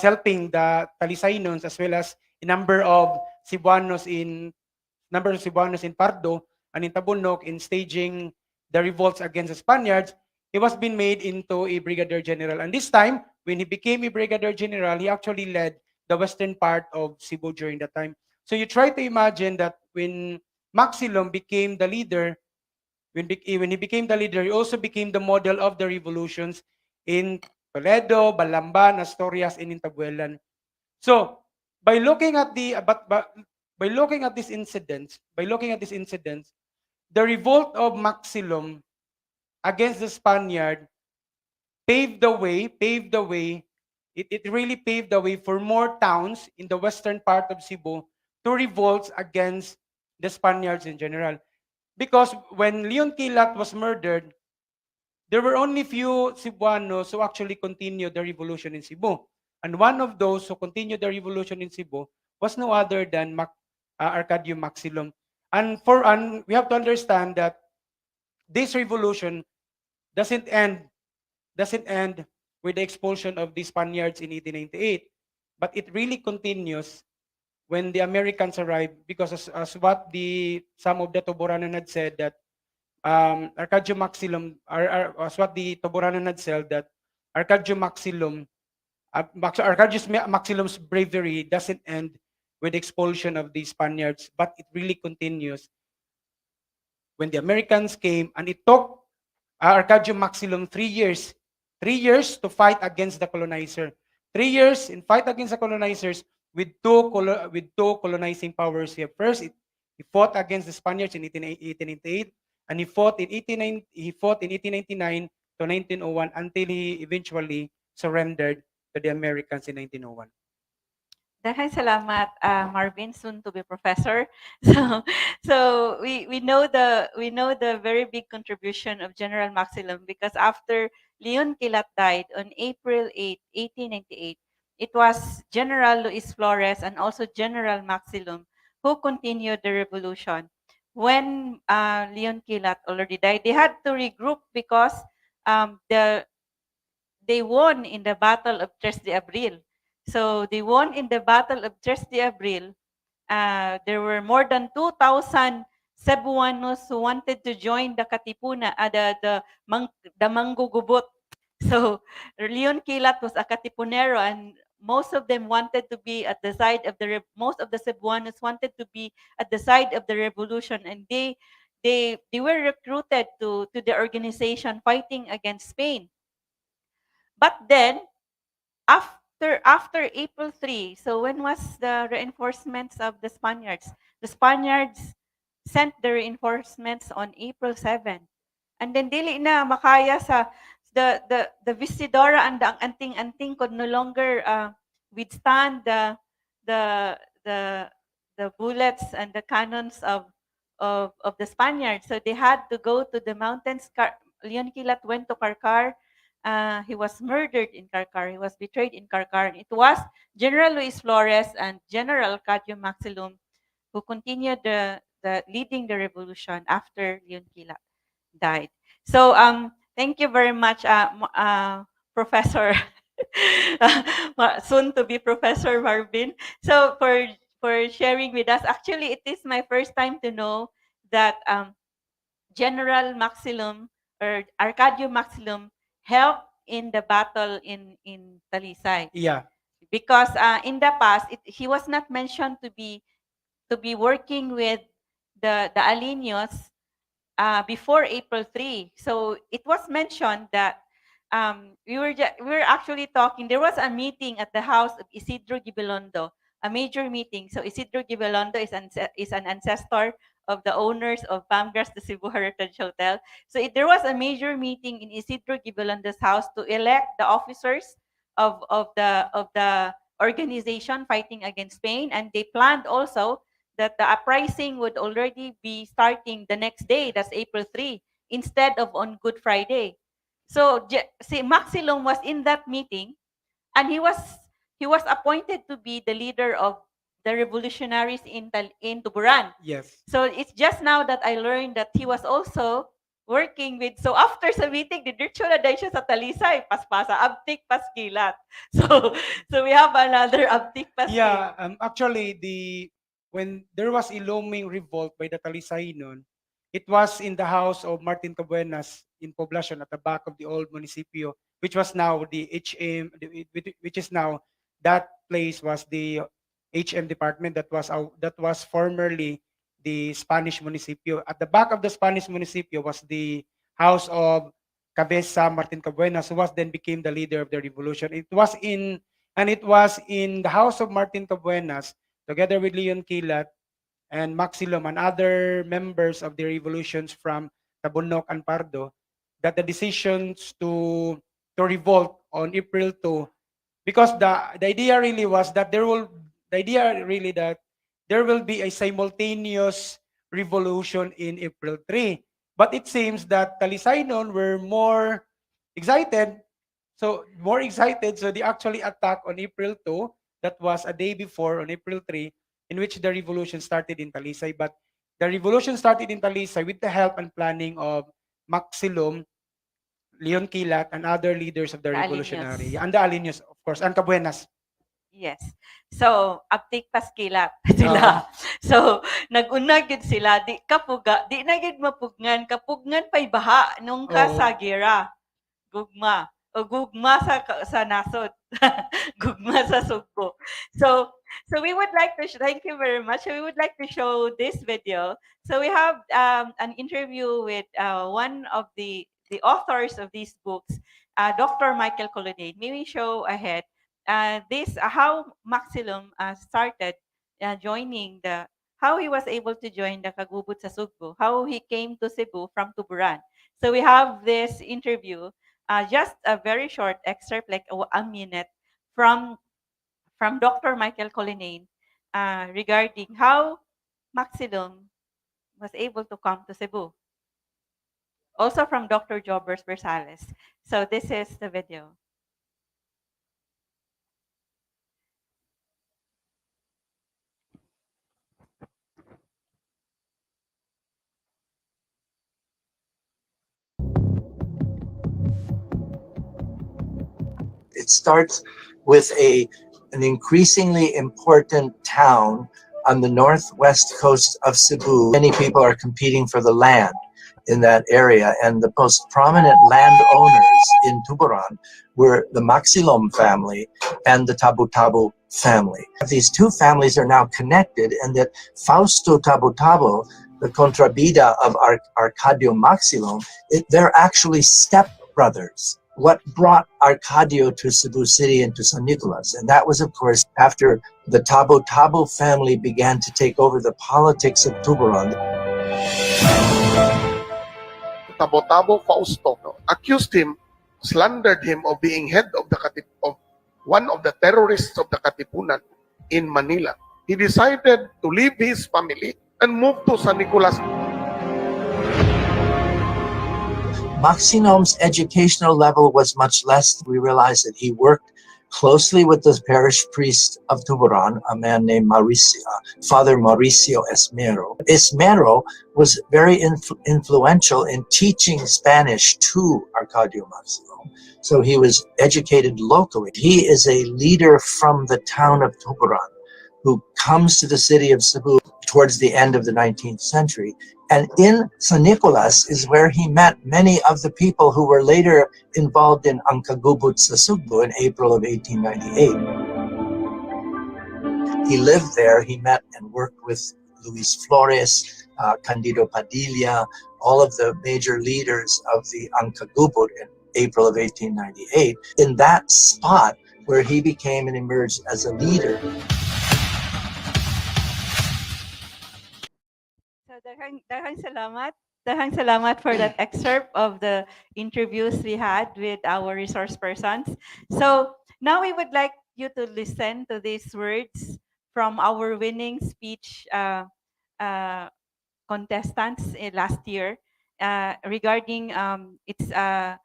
helping the Talisaynos as well as a number of Cebuanos in Pardo and in Tabunok in staging the revolts against the Spaniards. He was being made into a brigadier general. And this time, when he became a brigadier general, he actually led the western part of Cebu during that time. So you try to imagine that when Maxilom became the leader, when he became the leader, he also became the model of the revolutions in Toledo, Balamban, Asturias, and in Tabuelan. So by looking at these incidents, the revolt of Maxilom against the Spaniard paved the way. It really paved the way for more towns in the western part of Cebu to revolt against the Spaniards in general. Because when Leon Quilat was murdered, there were only few Cebuanos who actually continued the revolution in Cebu. And one of those who continued the revolution in Cebu was no other than Arcadio Maxilom. And we have to understand that this revolution doesn't end with the expulsion of the Spaniards in 1898, but it really continues when the Americans arrived, because as what some of the Toboranan had said, that Arcadio Maxilom, as what the Toboranan had said, that Arcadio Maxilom, Maxilom's bravery doesn't end with the expulsion of the Spaniards, but it really continues when the Americans came, and it took Arcadio Maxilom 3 years. 3 years to fight against the colonizer. 3 years in fight against the colonizers with two colonizing powers here. First, he fought against the Spaniards in 1888, and he fought in 1899 to 1901 until he eventually surrendered to the Americans in 1901. Daghang salamat, Marvin, soon to be professor. So we know the very big contribution of General Maxilom, because after Leon Quilat died on April 8, 1898, it was General Luis Flores and also General Maxilom who continued the revolution. When Leon Quilat already died, they had to regroup because they won in the Battle of 3 de Abril. So they won in the Battle of 3 de Abril. There were more than 2,000 Cebuanos who wanted to join the Katipuna, the Manggugubot. So Leon Quilat was a Katipunero, and most of them wanted to be at the side of most of the Cebuanos wanted to be at the side of the revolution, and they were recruited to the organization fighting against Spain. But then, after April 3, so when was the reinforcements of the Spaniards? The Spaniards sent the reinforcements on April 7. And then dili na makaya sa the Visidora and ang anting-anting could no longer withstand the bullets and the cannons of the Spaniards. So they had to go to the mountains. Leon Quilat went to Carcar. He was murdered in Carcar. He was betrayed in Carcar. And it was General Luis Flores and General Arcadio Maxilom who continued the leading the revolution after Leon Quilat died. So thank you very much, Professor, soon to be Professor Marvin. So for sharing with us. Actually, it is my first time to know that General Maxilom or Arcadio Maxilom helped in the battle in Talisay. Yeah. Because in the past, he was not mentioned to be working with the Aliños before April 3. So it was mentioned that we were actually talking. There was a meeting at the house of Isidro Gibelondo, a major meeting. So Isidro Gibelondo is an ancestor of the owners of Palmgrass, the Cebu Heritage Hotel. So there was a major meeting in Isidro Gibelondo's house to elect the officers of the organization fighting against Spain, and they planned also that the uprising would already be starting the next day, that's April 3, instead of on Good Friday. So Maxilom was in that meeting, and he was appointed to be the leader of the revolutionaries in Tuburan. Yes. So it's just now that I learned that he was also working with, so after sa meeting, diretso na dahil siya sa Talisay, paspasa, abtik paskilat. So we have another abtik paskilat. Yeah, actually, when there was a looming revolt by the Talisay noon, it was in the house of Martin Cabuenas in Poblacion at the back of the old municipio, which was now the which is now, that place was the HM department that was formerly the Spanish municipio. At the back of the Spanish municipio was the house of Cabeza Martin Cabuenas, who then became the leader of the revolution. It was in the house of Martin Cabuenas, together with Leon Quilat and Maxilom and other members of the revolutions from Tabunok and Pardo, that the decisions to revolt on April 2, because the idea really was that there will be a simultaneous revolution in April 3. But it seems that Talisay noon were more excited, So more excited, so they actually attacked on April 2. That was a day before, on April 3, in which the revolution started in Talisay. But the revolution started in Talisay with the help and planning of Maxilom, Leon Quilat, and other leaders of the The revolutionary. Aliños. And the Aliños, of course, and Cabuenas. Yes. So, aptik paskilat sila. So, nag-una gid sila, di kapuga, di na gid mapugnan, kapugnan pa'y baha nung ka sa gira. Gugma. O gugma sa nasod. Gugma sa Sugbo. So we would like to, thank you very much. So we would like to show this video. So we have an interview with one of the authors of these books, Dr. Michael Colonnade. May we show ahead this how Maxilom started joining how he was able to join the Kagubot sa Sugbo, how he came to Cebu from Tuburan. So we have this interview, just a very short excerpt, like a minute, from Dr. Michael Colonnade regarding how Maxilom was able to come to Cebu. Also from Dr. Jobers Bersales. So this is the video. It starts with an increasingly important town on the northwest coast of Cebu. Many people are competing for the land in that area, and the most prominent landowners in Tuburan were the Maxilom family and the 𝐷𝗶𝗶𝗵𝗵 family. These two families are now connected, and that Fausto 𝐷𝗶𝗶𝗵𝗵, the contrabida of Arcadio Maxilom, they're actually stepbrothers. What brought Arcadio to Cebu City and to San Nicolas, and that was, of course, after the 𝐷𝗶𝗶𝗵𝗵 family began to take over the politics of Tuburan. 𝐷𝗶𝗶𝗵 Fausto accused him, slandered him of being head of one of the terrorists of the Katipunan in Manila. He decided to leave his family and move to San Nicolas. Maxilom's educational level was much less. We realized that he worked closely with the parish priest of Tuburan, a man named Father Mauricio Esmero. Esmero was very influential in teaching Spanish to Arcadio Maxilom, so he was educated locally. He is a leader from the town of Tuburan who comes to the city of Cebu towards the end of the 19th century. And in San Nicolas is where he met many of the people who were later involved in ang Kagubot sa Sugbo in April of 1898. He lived there, he met and worked with Luis Flores, Candido Padilla, all of the major leaders of the ang Kagubot in April of 1898, in that spot where he became and emerged as a leader. So daghang salamat for that excerpt of the interviews we had with our resource persons. So now we would like you to listen to these words from our winning speech contestants last year regarding it's a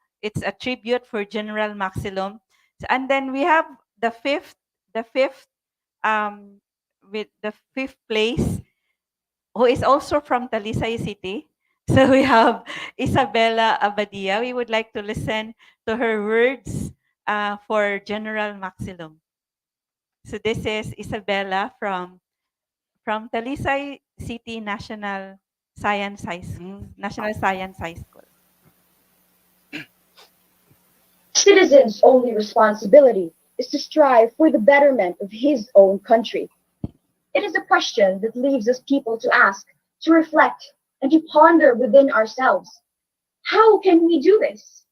tribute for General Maxilom. And then we have the fifth with the fifth place, who is also from Talisay City. So we have Isabella Abadia. We would like to listen to her words for General Maxilom. So this is Isabella from Talisay City National Science High School. National Science High School. Citizens' only responsibility is to strive for the betterment of his own country. It is a question that leaves us people to ask, to reflect, and to ponder within ourselves. How can we do this?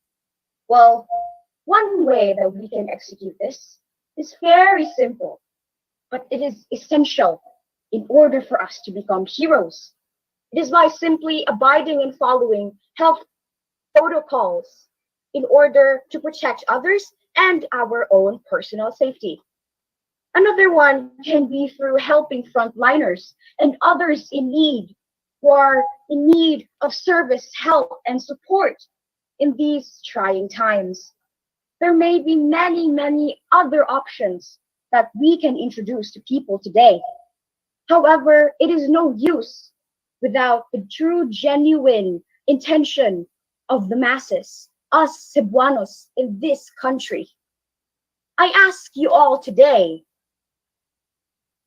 Well, one way that we can execute this is very simple, but it is essential in order for us to become heroes. It is by simply abiding and following health protocols in order to protect others and our own personal safety. Another one can be through helping frontliners and others in need, who are in need of service, help, and support in these trying times. There may be many, many other options that we can introduce to people today. However, it is no use without the true, genuine intention of the masses, us Cebuanos in this country. I ask you all today,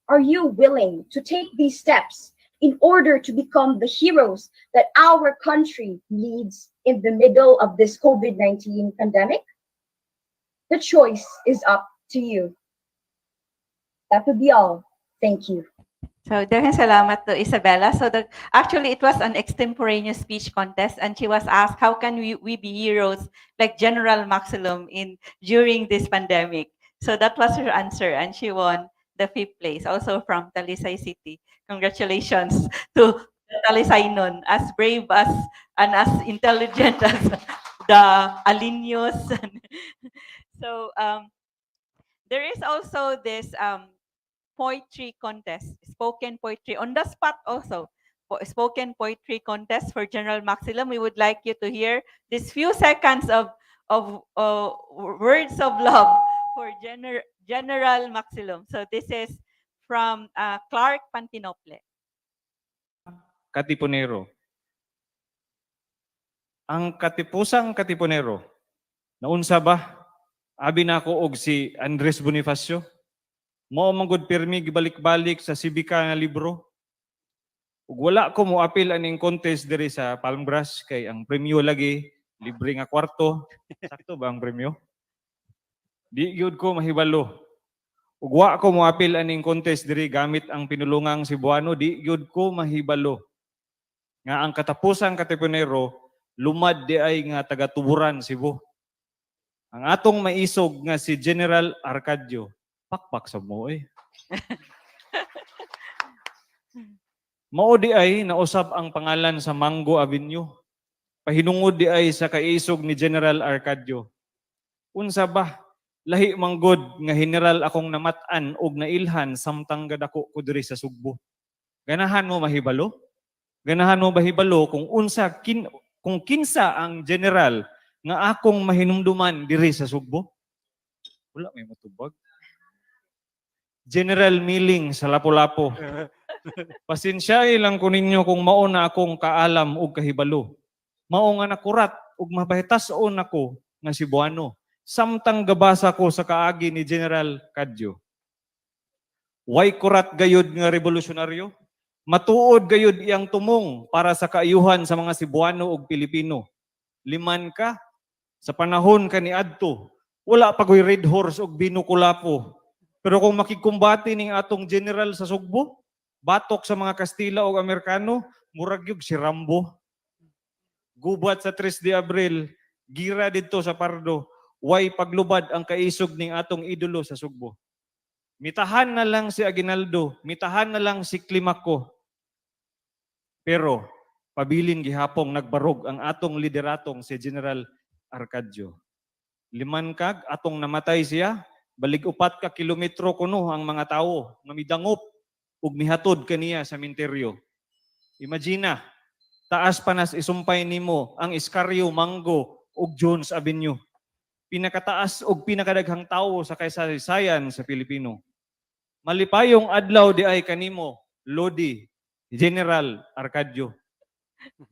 are you willing to take these steps in order to become the heroes that our country needs in the middle of this COVID-19 pandemic? The choice is up to you. That would be all. Thank you. So, daghang salamat to Isabella. So, actually, it was an extemporaneous speech contest, and she was asked, how can we be heroes like General Maxilom during this pandemic? So, that was her answer, and she won the 5th place, also from Talisay City. Congratulations to Talisay nun, as brave as and as intelligent as the Aliños. So, there is also this poetry contest, spoken poetry on the spot also. Spoken poetry contest for General Maxilom. We would like you to hear these few seconds of words of love for General Maxilom. So this is from Clark Pantinople. Katipunero. Ang katipusang katipunero, naunsa ba? Abi na ako og si Andres Bonifacio. Mao manggod pirmi gibalik-balik sa sibika nga libro. Ug wala ko mo apil aning contest diri sa Palmgras kay ang premyo lagi libre nga kwarto. Sakto ba ang premyo? Di gyud ko mahibalo. Ug wa ko mo apil aning contest diri gamit ang pinulungang Cebuano, di gyud ko mahibalo. Nga ang katapusang katipunero lumad di ay nga taga-tuburan Cebu. Ang atong maisog nga si General Arcadio pakpak sa mo eh. Mao di ay nausab ang pangalan sa Mango Avenue. Pahinungod di ay sa kaisog ni General Arcadio. Unsa ba? Lahi manggod nga general akong namatan og nailhan samtang gadako ko diri sa Sugbo. Ganahan mo mahibalo? Ganahan mo mahibalo kung kung kinsa ang general nga akong mahinumduman diri sa Sugbo? Wala may matubag. General Milling sa Lapu-Lapu. Pasensya lang ko ninyo kung mao na akong kaalam og kahibalo. Mao nga nakurat ug mabahitas-on ako nga Cebuano. Samtang gabasa ko sa kaagi ni General Kadyo. Way kurat gayud nga revolusyonaryo. Matuod gayud iyang tumong para sa kaayuhan sa mga Cebuano ug Pilipino. Liman ka sa panahon kaniadto. Wala pa ko'y red horse ug binukulapo. Pero kung makikumbati ning atong general sa Sugbo, batok sa mga Kastila o Amerikano, murag yung si Rambo. Gubat sa 3 de Abril, gira dito sa Pardo, way paglubad ang kaisog ning atong idolo sa Sugbo. Mitahan na lang si Aguinaldo, mitahan na lang si Climaco. Pero, pabilin gihapong nagbarog ang atong lideratong si General Arcadio. Liman kag, atong namatay siya, balig 4 ka kilometro kuno ang mga tao nga midangop ug mihatod kaniya sa minteryo. Imagina, taas pa nas isumpay nimo ang Iscario, Mango ug Jones Avenue. Pinakataas ug pinakadaghang tawo sa kasaysayan sa Pilipino. Malipayong adlaw di ay kanimo, Lodi, General Arcadio.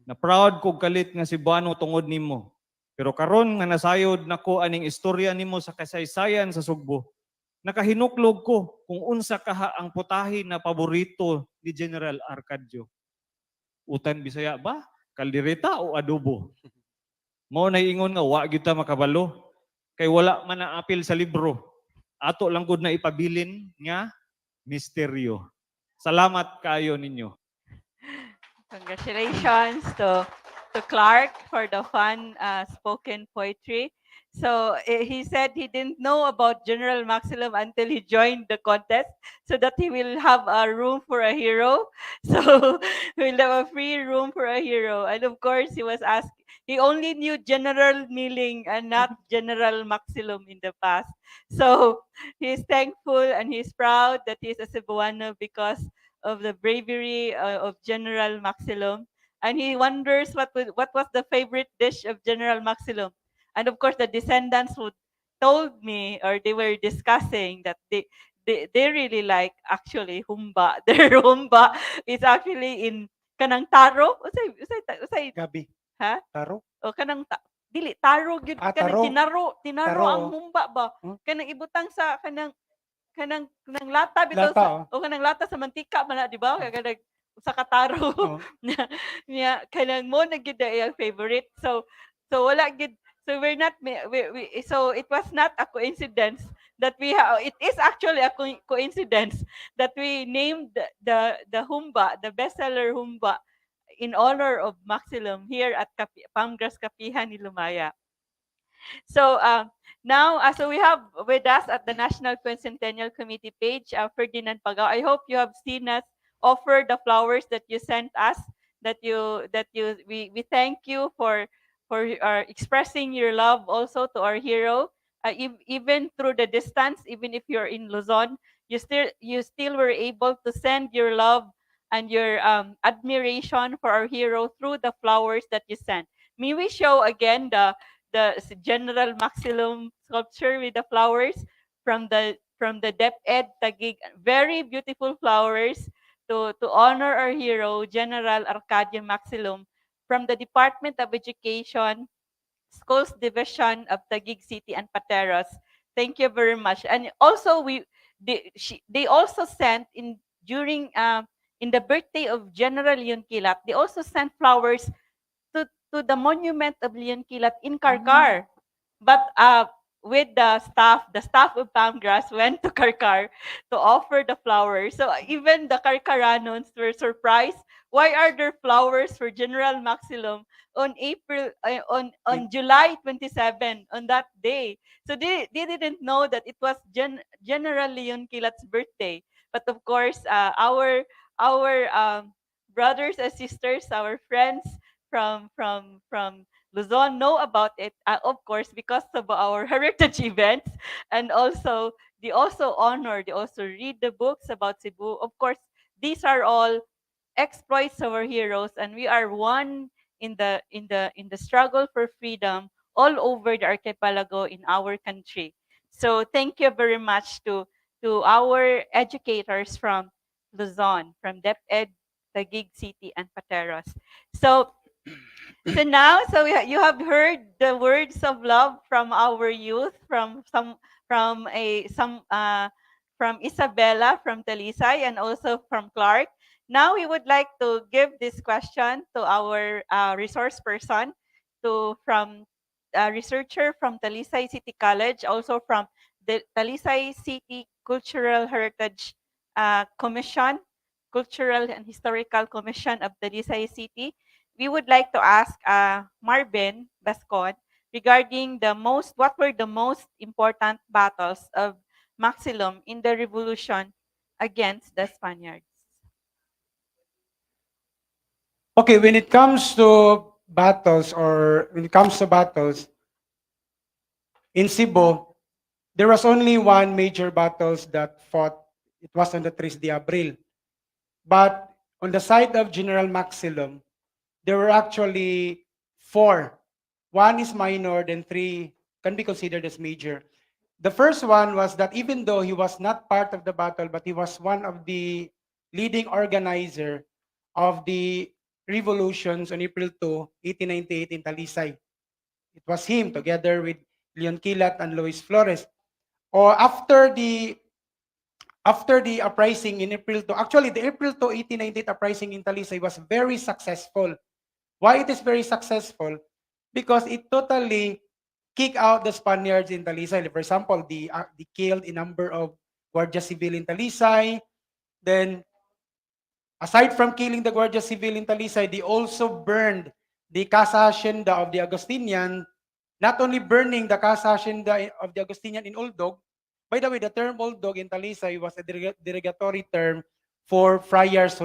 Na proud kog kalit nga Cebuano tungod nimo. Pero karon nga nasayod nako aning istorya nimo sa kasaysayan sa Sugbo, nakahinuklog ko kung unsa kaha ang putahe na paborito ni General Arcadio. Utan Bisaya ba? Kaldereta o adobo? Mao na ingon nga wa gyud ta makabalo kay wala man na apil sa libro. Ato lang gud na ipabilin nga misteryo. Salamat kaayo ninyo. Congratulations to Clark for the fun spoken poetry. So he said he didn't know about General Maxilom until he joined the contest so that he will have a room for a hero. So we'll have a free room for a hero. And of course, he was asked, he only knew General Milling and not General Maxilom in the past. So he's thankful and he's proud that he's a Cebuano because of the bravery of General Maxilom. And he wonders what was the favorite dish of General Maxilom. And of course, the descendants would told me, or they were discussing that they really like actually humba. Their humba is actually in kanang taro. Usay Gabi. ha? Taro? O kanang dili taro gyud kanang Taro. tinaro ang Taro. humba ba? Kanang ibutang sa kanang lata bitaw Lata, sa o kanang lata sa mantika man na, di ba? Kanang sa kataro niya kanang mo na gyud ang favorite. So wala gyud, so we're not so it was not a coincidence that it is actually a coincidence that we named the humba, the bestseller humba, in honor of Maxilom here at Palmgrass Kapihan ni Lumaya. So now, so we have with us at the National Quincentennial Committee page, Ferdinand Pagao. I hope you have seen us offer the flowers that you sent us. We thank you for expressing your love also to our hero, even through the distance, even if you're in Luzon, you still were able to send your love and your admiration for our hero through the flowers that you sent. May we show again the General Maxilom sculpture with the flowers from the DepEd Taguig. Very beautiful flowers to honor our hero, General Arcadio Maxilom, from the Department of Education, Schools Division of Taguig City and Pateros. Thank you very much. And also they also sent during in the birthday of General 𝐿𝐿𝐿𝐿𝐿𝐿𝐿𝐿𝐿, they also sent flowers to the monument of 𝐿𝐿𝐿𝐿𝐿𝐿 in Karkar. But with the staff of Palmgrass went to Karkar to offer the flowers. So even the Karkaranons were surprised. Why are there flowers for General Maxilom on July 27 on that day? So they didn't know that it was General 𝐿𝐿𝐿𝐿𝐿𝐿's birthday. But of course, our brothers and sisters, our friends from Luzon know about it, of course, because of our heritage events, and also they also read the books about Cebu. Of course, these are all exploits of our heroes, and we are one in the struggle for freedom all over the archipelago in our country. So thank you very much to our educators from Luzon, from DepEd, Taguig City, and Pateros. So now, you have heard the words of love from our youth, from Isabella, from Talisay, and also from Clark. Now we would like to give this question to our resource person, from a researcher from Talisay City College, also from the Talisay City Cultural Heritage Commission, Cultural and Historical Commission of Talisay City. We would like to ask Marben Bascon regarding what were the most important battles of Maxilom in the revolution against the Spaniards. Okay, when it comes to battles, in Cebu, there was only one major battles that fought. It was on the 3 de Abril. But on the side of General Maxilom, there were actually 4. One is minor, then 3 can be considered as major. The first one was that even though he was not part of the battle, but he was one of the leading organizer of the revolutions on April 2, 1898 in Talisay. It was him together with Leon Quilat and Luis Flores. Or after the uprising in April 2, actually the April 2, 1898 uprising in Talisay was very successful. Why it is very successful? Because it totally kicked out the Spaniards in Talisay. For example, they killed a number of Guardia Civil in Talisay. Then, aside from killing the Guardia Civil in Talisay, they also burned the Casa Hacienda of the Agustinian. Not only burning the Casa Hacienda of the Agustinian in Oldog, by the way, the term Oldog in Talisay was a derogatory term for friars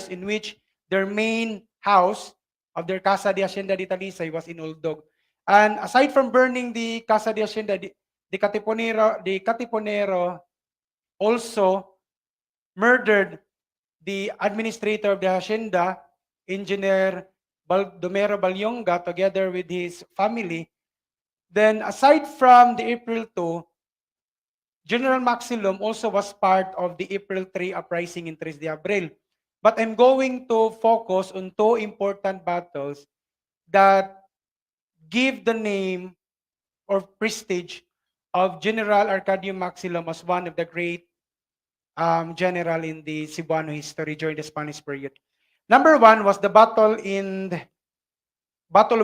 in which their main house of their Casa de Hacienda de Talisay was in Oldog. And aside from burning the Casa de Hacienda, the Katipunero also murdered the administrator of the Hacienda, Engineer Baldomero Balyonga, together with his family. Then aside from the April 2, General Maxilom also was part of the April 3 uprising in 3 de Abril. But I'm going to focus on two important battles that give the name or prestige of General Arcadio Maxilom as one of the great general in the Cebuano history during the Spanish period. Number one was the Battle of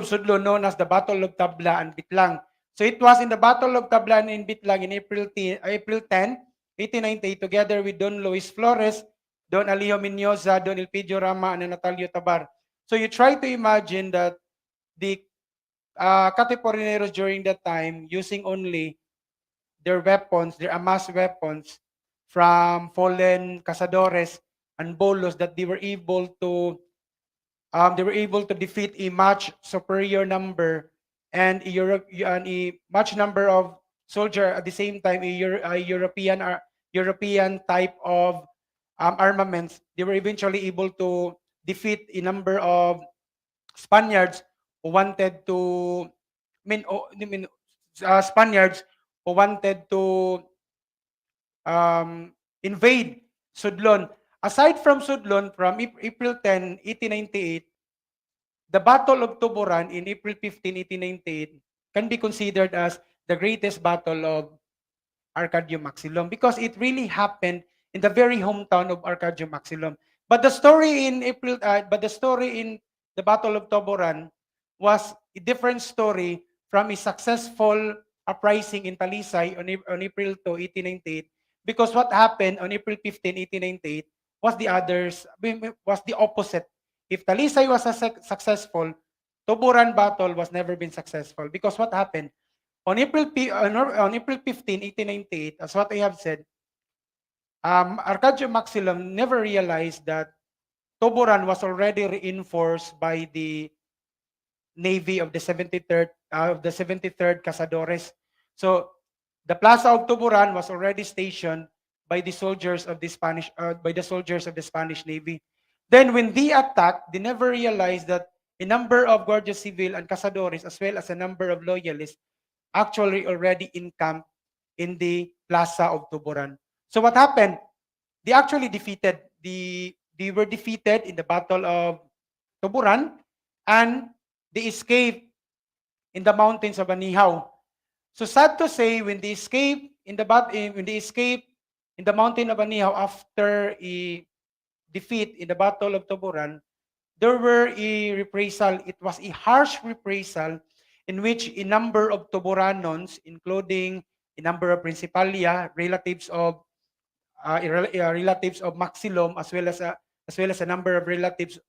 Sudlo, known as the Battle of Tabla and Bitlang. So it was in the Battle of Tabla and Bitlang in April 10, 1898, together with Don Luis Flores, Don Alijo Mendoza, Don Elpidio Rama, and Natalio Tabar. So you try to imagine that the Katipuneros during that time, using only their weapons, their amassed weapons from fallen cazadores and bolos, that they were able to defeat a much superior number and a much number of soldier at the same time, a European type of armaments. They were eventually able to defeat a number of Spaniards who wanted to, Spaniards who wanted to invade Sudlon. Aside from Sudlon, from April 10, 1898, the Battle of Tuburan in April 15, 1898 can be considered as the greatest battle of Arcadio Maxilom because it really happened in the very hometown of Arcadio Maxilom. But the story in the Battle of Tuburan was a different story from a successful uprising in Talisay on April 2, 1898, because what happened on April 15, 1898 was the opposite. If Talisay was successful, Tuburan battle was never been successful, because what happened on April 15, 1898, as what I have said, Arcadio Maxilom never realized that Tuburan was already reinforced by the navy of the 73rd Cazadores. So the Plaza of Tuburan was already stationed by the soldiers of the Spanish Navy. Then when they attacked, they never realized that a number of Guardia Civil and Cazadores, as well as a number of loyalists, actually already encamped in the Plaza of Tuburan. So what happened? They actually defeated. They were defeated in the Battle of Tuburan, and they escaped in the mountains of Anihaw. So sad to say, when they escaped in the mountain of Anihaw after a defeat in the Battle of Tuburan, there were a reprisal. It was a harsh reprisal in which a number of Tuburanons, including a number of Principalia, relatives of Maxilom, as well as a number of relatives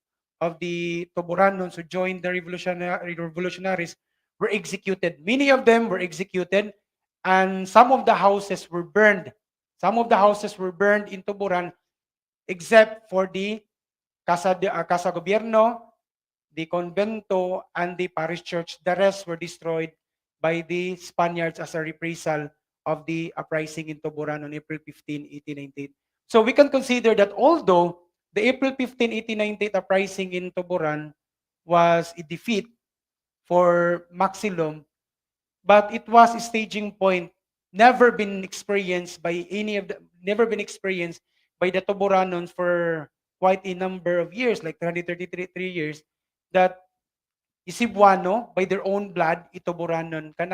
of the Tuburanons who joined the revolutionaries, were executed. Many of them were executed, and some of the houses were burned. Some of the houses were burned in Tuburan, except for the Casa Gobierno, the Convento, and the parish church. The rest were destroyed by the Spaniards as a reprisal of the uprising in Tuburan on April 15, 1898. So we can consider that although the April 15, 1898 uprising in Tuburan was a defeat for Maxilom, but it was a staging point never been experienced by the Tuburanons for quite a number of years, like 333 years, that Cebuano, by their own blood, Ituburanon, can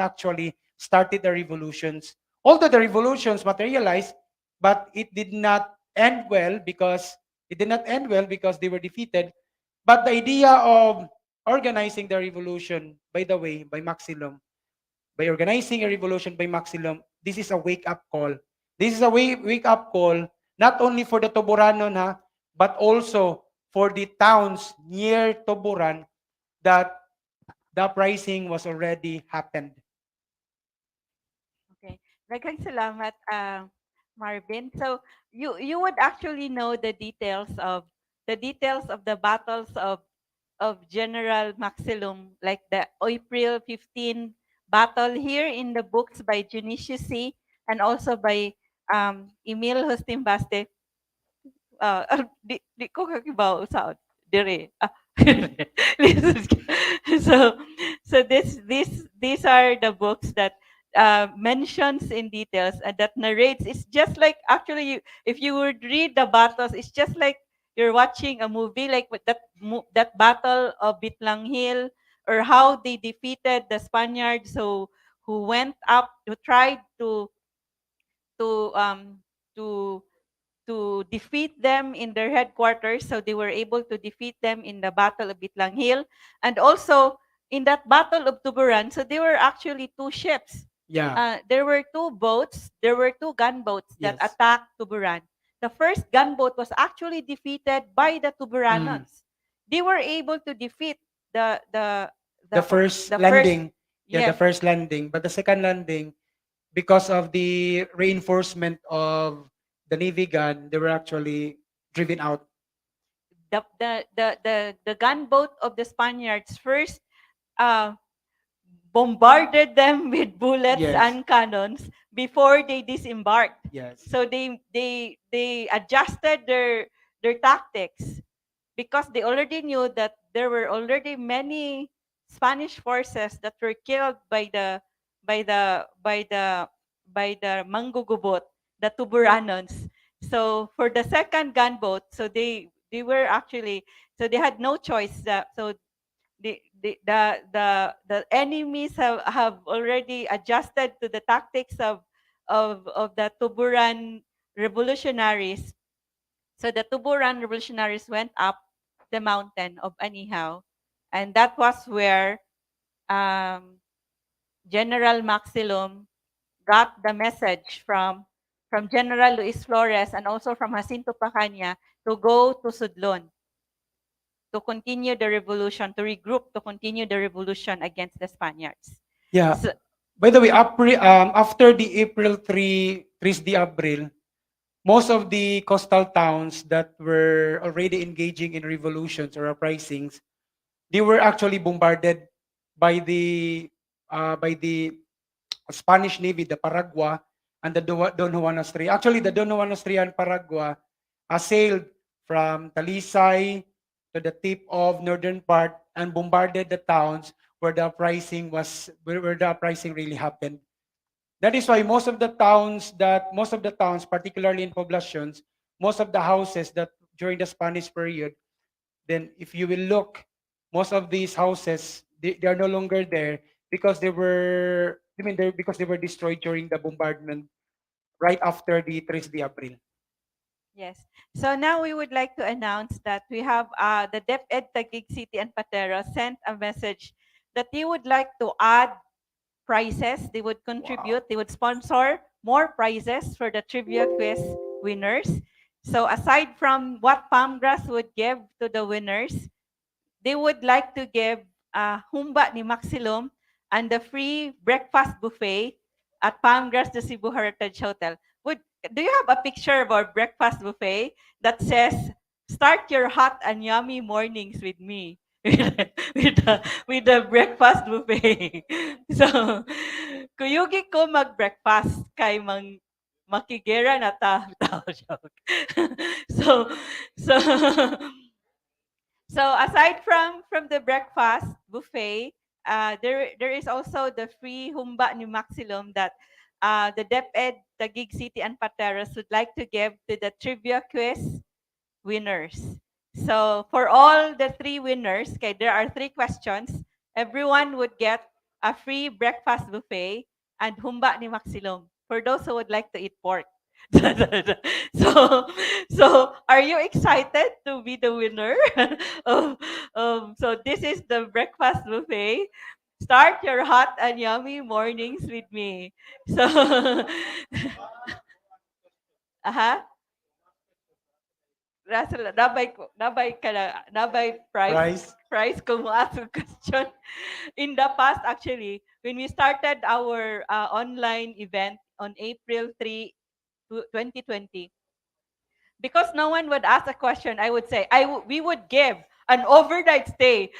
actually started the revolutions. Although the revolutions materialized, but it did not end well because they were defeated. But the idea of organizing the revolution, by the way, by Maxilom, by organizing a revolution by Maxilom, this is a wake-up call. This is a wake-up call not only for the Tuburanon, but also for the towns near Tuburan, that the uprising was already happened. Okay. Daghang salamat, Marvin. So you would actually know the details of the battles of General Maxilom, like the April 15 battle here in the books by Junicio C. and also by Emil Hostin Baste. Di ko kakibaw sa dire. so these are the books that mentions in details and that narrates. It's just like actually if you would read the battles, it's just like you're watching a movie, like with that battle of Bitlang Hill, or how they defeated the Spaniards who went up, who tried to um to to defeat them in their headquarters. So they were able to defeat them in the Battle of Bitlang Hill. And also in that Battle of Tuburan, so there were actually two ships. Yeah. There were two boats, there were two gunboats that Yes. attacked Tuburan. The first gunboat was actually defeated by the Tuburanons. They were able to defeat The first the landing. Yeah, the yes, first landing. But the second landing, because of the reinforcement of the Navy gun, they were actually driven out. the gunboat of the Spaniards first uh, bombarded them with bullets Yes. and cannons before they disembarked. Yes. So they adjusted their tactics because they already knew that there were already many Spanish forces that were killed by the Manggugubot, the Tuburanons. So for the second gunboat, so they were actually, so they had no choice. So the enemies have already adjusted to the tactics of the Tuburan revolutionaries. So the Tuburan revolutionaries went up the mountain of Anihaw, and that was where General Maxilom got the message from General Luis Flores and also from Jacinto Pacaña to go to Sudlon to continue the revolution, to regroup to continue the revolution against the Spaniards. Yeah. So, By the way, after the April 3 de Abril, most of the coastal towns that were already engaging in revolutions or uprisings, they were actually bombarded by the Spanish Navy, the Paragua and the Don Juan Austria. Actually, the Don Juan Austria and Paragua sailed from Talisay to the tip of northern part and bombarded the towns where the uprising really happened. That is why most of the towns, particularly in poblations, most of the houses that during the Spanish period, then if you will look, most of these houses they are no longer there because because they were destroyed during the bombardment right after the 3 de Abril. yes. So now we would like to announce that we have the DepEd Taguig City and Patero sent a message that they would like to add prizes. They would contribute, they would sponsor more prizes for the trivia quiz winners. So aside from what Palmgrass would give to the winners, they would like to give humba ni Maxilom and the free breakfast buffet at Palmgrass de Cebu Heritage Hotel. Do you have a picture of our breakfast buffet that says, "Start your hot and yummy mornings with me"? with the breakfast buffet. So, kuyugi ko mag-breakfast kay makigera na ta. Joke. so, so, so aside from the breakfast buffet, there is also the free humba ni Maxilom that the DepEd, Taguig City and Pateros would like to give to the trivia quiz winners. So for all the three winners, okay, there are three questions. Everyone would get a free breakfast buffet and humba ni Maxilom for those who would like to eat pork. so so are you excited to be the winner so this is the breakfast buffet. Start your hot and yummy mornings with me. So Russell, nabay price kung moatong question. In the past, actually, when we started our online event on April 3, 2020, because no one would ask a question, I would say, we would give an overnight stay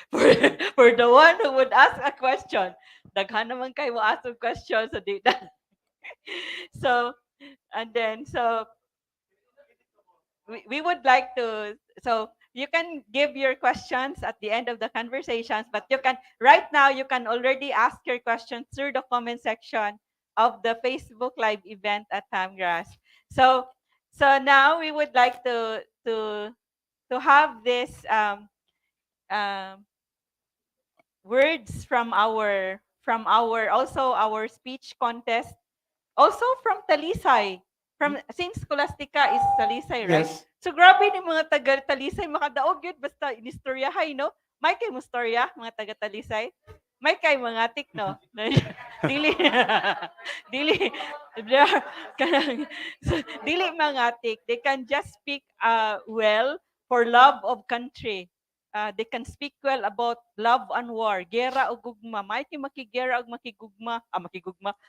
for the one who would ask a question. Daghan naman kayo mo ask a question, so di na. So, and then, so, we would like to, so you can give your questions at the end of the conversations, but you can right now you can already ask your questions through the comment section of the Facebook Live event at Tamgrass. So now we would like to have this words from our also our speech contest, also from Talisay. From since Scholastica is Talisay, right? Yes. So grabe ni mga taga Talisay makadaog yun basta inistoryahay, no? May kay mo storya mga taga Talisay. May kay mga tik, no? dili dili kanang dili mga tik. They can just speak well for love of country. They can speak well about love and war, gera o gugma. May kay makigera og makigugma,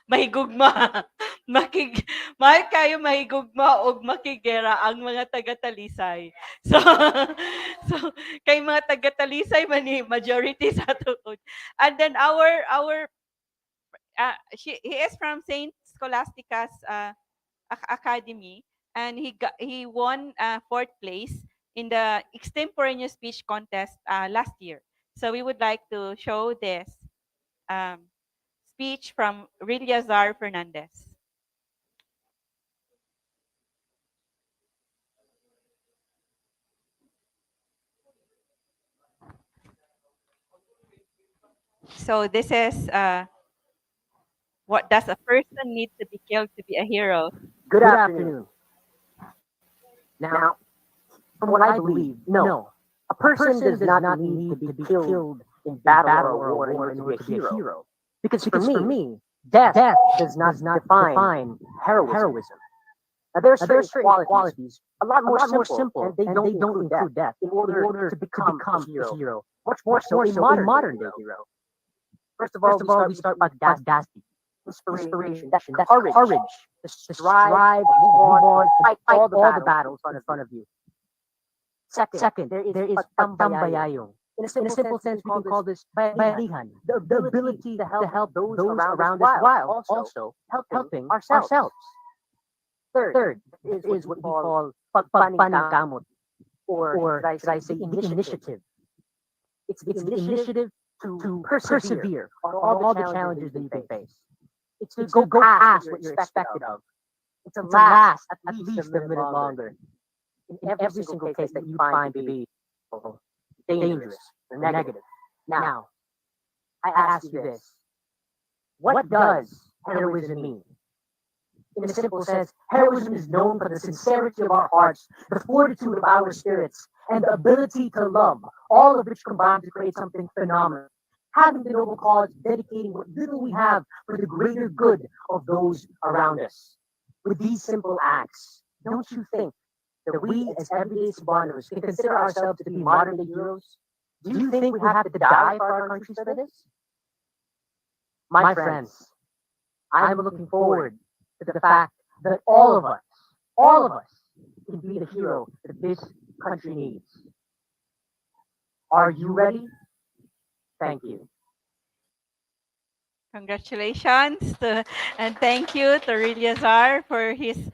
mahigugma. May kayo mahigugma og makigera ang mga taga Talisay. So kay mga taga Talisay man ni majority sa tuod. And then he is from Saint Scholastica's Academy, and he won 4th place in the extemporaneous speech contest last year. So we would like to show this speech from Rilliazar Fernandez. So this is what does a person need to be killed to be a hero? Good afternoon. Now, from what I believe, no. A person does not need to be killed in battle or war in order to be a hero. Because for me, death does not define heroism. Now, there are certain qualities, a lot more simple, and they don't include death in order to become a hero. Much more so a modern-day hero. First of all, we start with audacity, inspiration, that's courage, to strive, move on, fight all the battles in front of you. Second, there is tambayayong. In a simple sense, we can call this bayanihan, the ability to help those around us while also helping ourselves. Third is what we call pagpaningkamot, or should I say initiative. It's the initiative to persevere on all the challenges that you can face. It's to go past what you're expected of. It's to last at least a minute longer. In every single case that you find to be dangerous or negative. Now, I ask you this. What does heroism mean? In a simple sense, heroism is known for the sincerity of our hearts, the fortitude of our spirits, and the ability to love, all of which combine to create something phenomenal. Having the noble cause, dedicating what little we have for the greater good of those around us. With these simple acts, don't you think that we as everyday Cebuanos can consider ourselves to be modern-day heroes? Do you think we have to die for our countries for this? My friends, I'm looking forward to the fact that all of us can be the hero that this country needs. Are you ready? Thank you. Congratulations and thank you to Rilliazar for his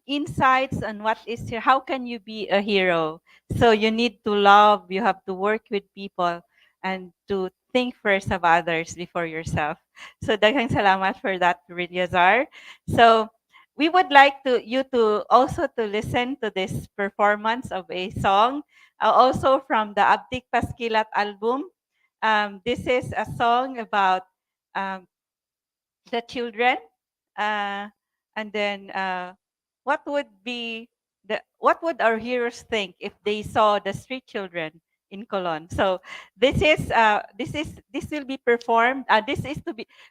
insights on how can you be a hero. So you need to love, you have to work with people, and to think first of others before yourself. So daghang salamat for that, Rilliazar. So we would like you to also to listen to this performance of a song, also from the Abtik Paskilat album. This is a song about the children, and then what would our heroes think if they saw the street children in Colon? So this will be performed.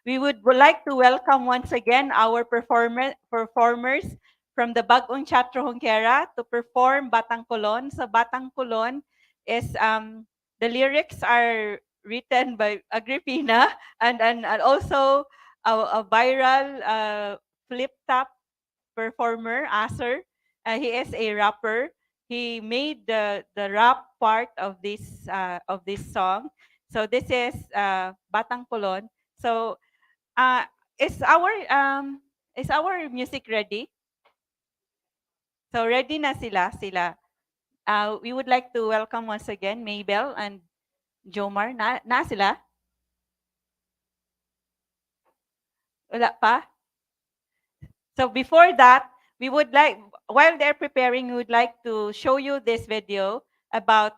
We would like to welcome once again our performers from the Bagong Teatro Junquera to perform Batang Colon. So Batang Colon is the lyrics are written by Agripina, and also a viral flip top performer, Acer. He is a rapper. He made the rap part of this song. So this is Batang Colon. So is our music ready? So ready na sila. We would like to welcome once again Maybell and Jomar. Na sila? Wala pa? So before that, we would like, while they're preparing, we would like to show you this video about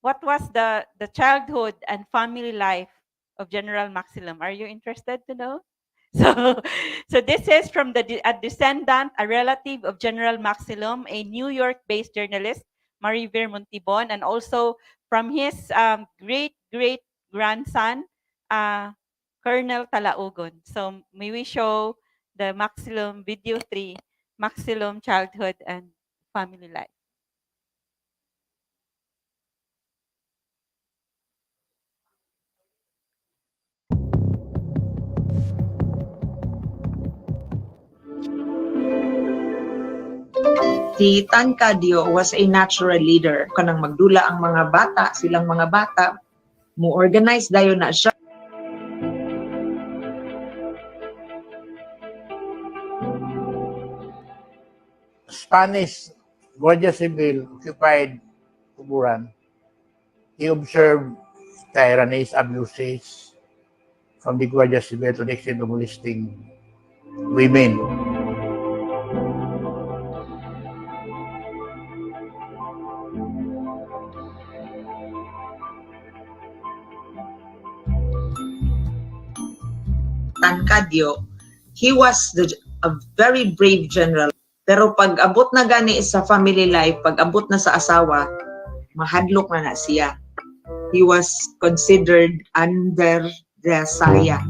what was the childhood and family life of General Maxilom. Are you interested to know? So this is from a descendant, a relative of General Maxilom, a New York-based journalist, Maribel Montibon, and also from his great-great-grandson, Colonel Talaugon. So may we show the Maxilom Video 3, Maxilom Childhood and Family Life. Si Arcadio was a natural leader. Kanang magdula ang mga bata, silang mga bata, mo organize dayon na siya. Spanish Guardia Civil occupied Tuburan. He observed tyrannies, abuses from the Guardia Civil to the extent of molesting women. Arcadio, he was a very brave general. Pero pag abot na gani sa family life, pag abot na sa asawa, mahadlok na siya. He was considered under the saya.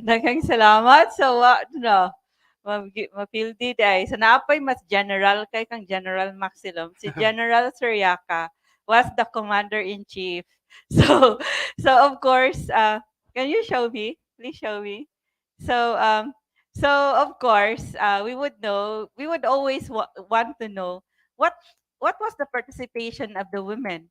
Daghang salamat. So, mapildi day. So, naapay mas general kay kang General Maxilom. Si General Suriaca was the commander-in-chief. So of course, can you show me? Please show me. So of course, we would always want to know what was the participation of the women,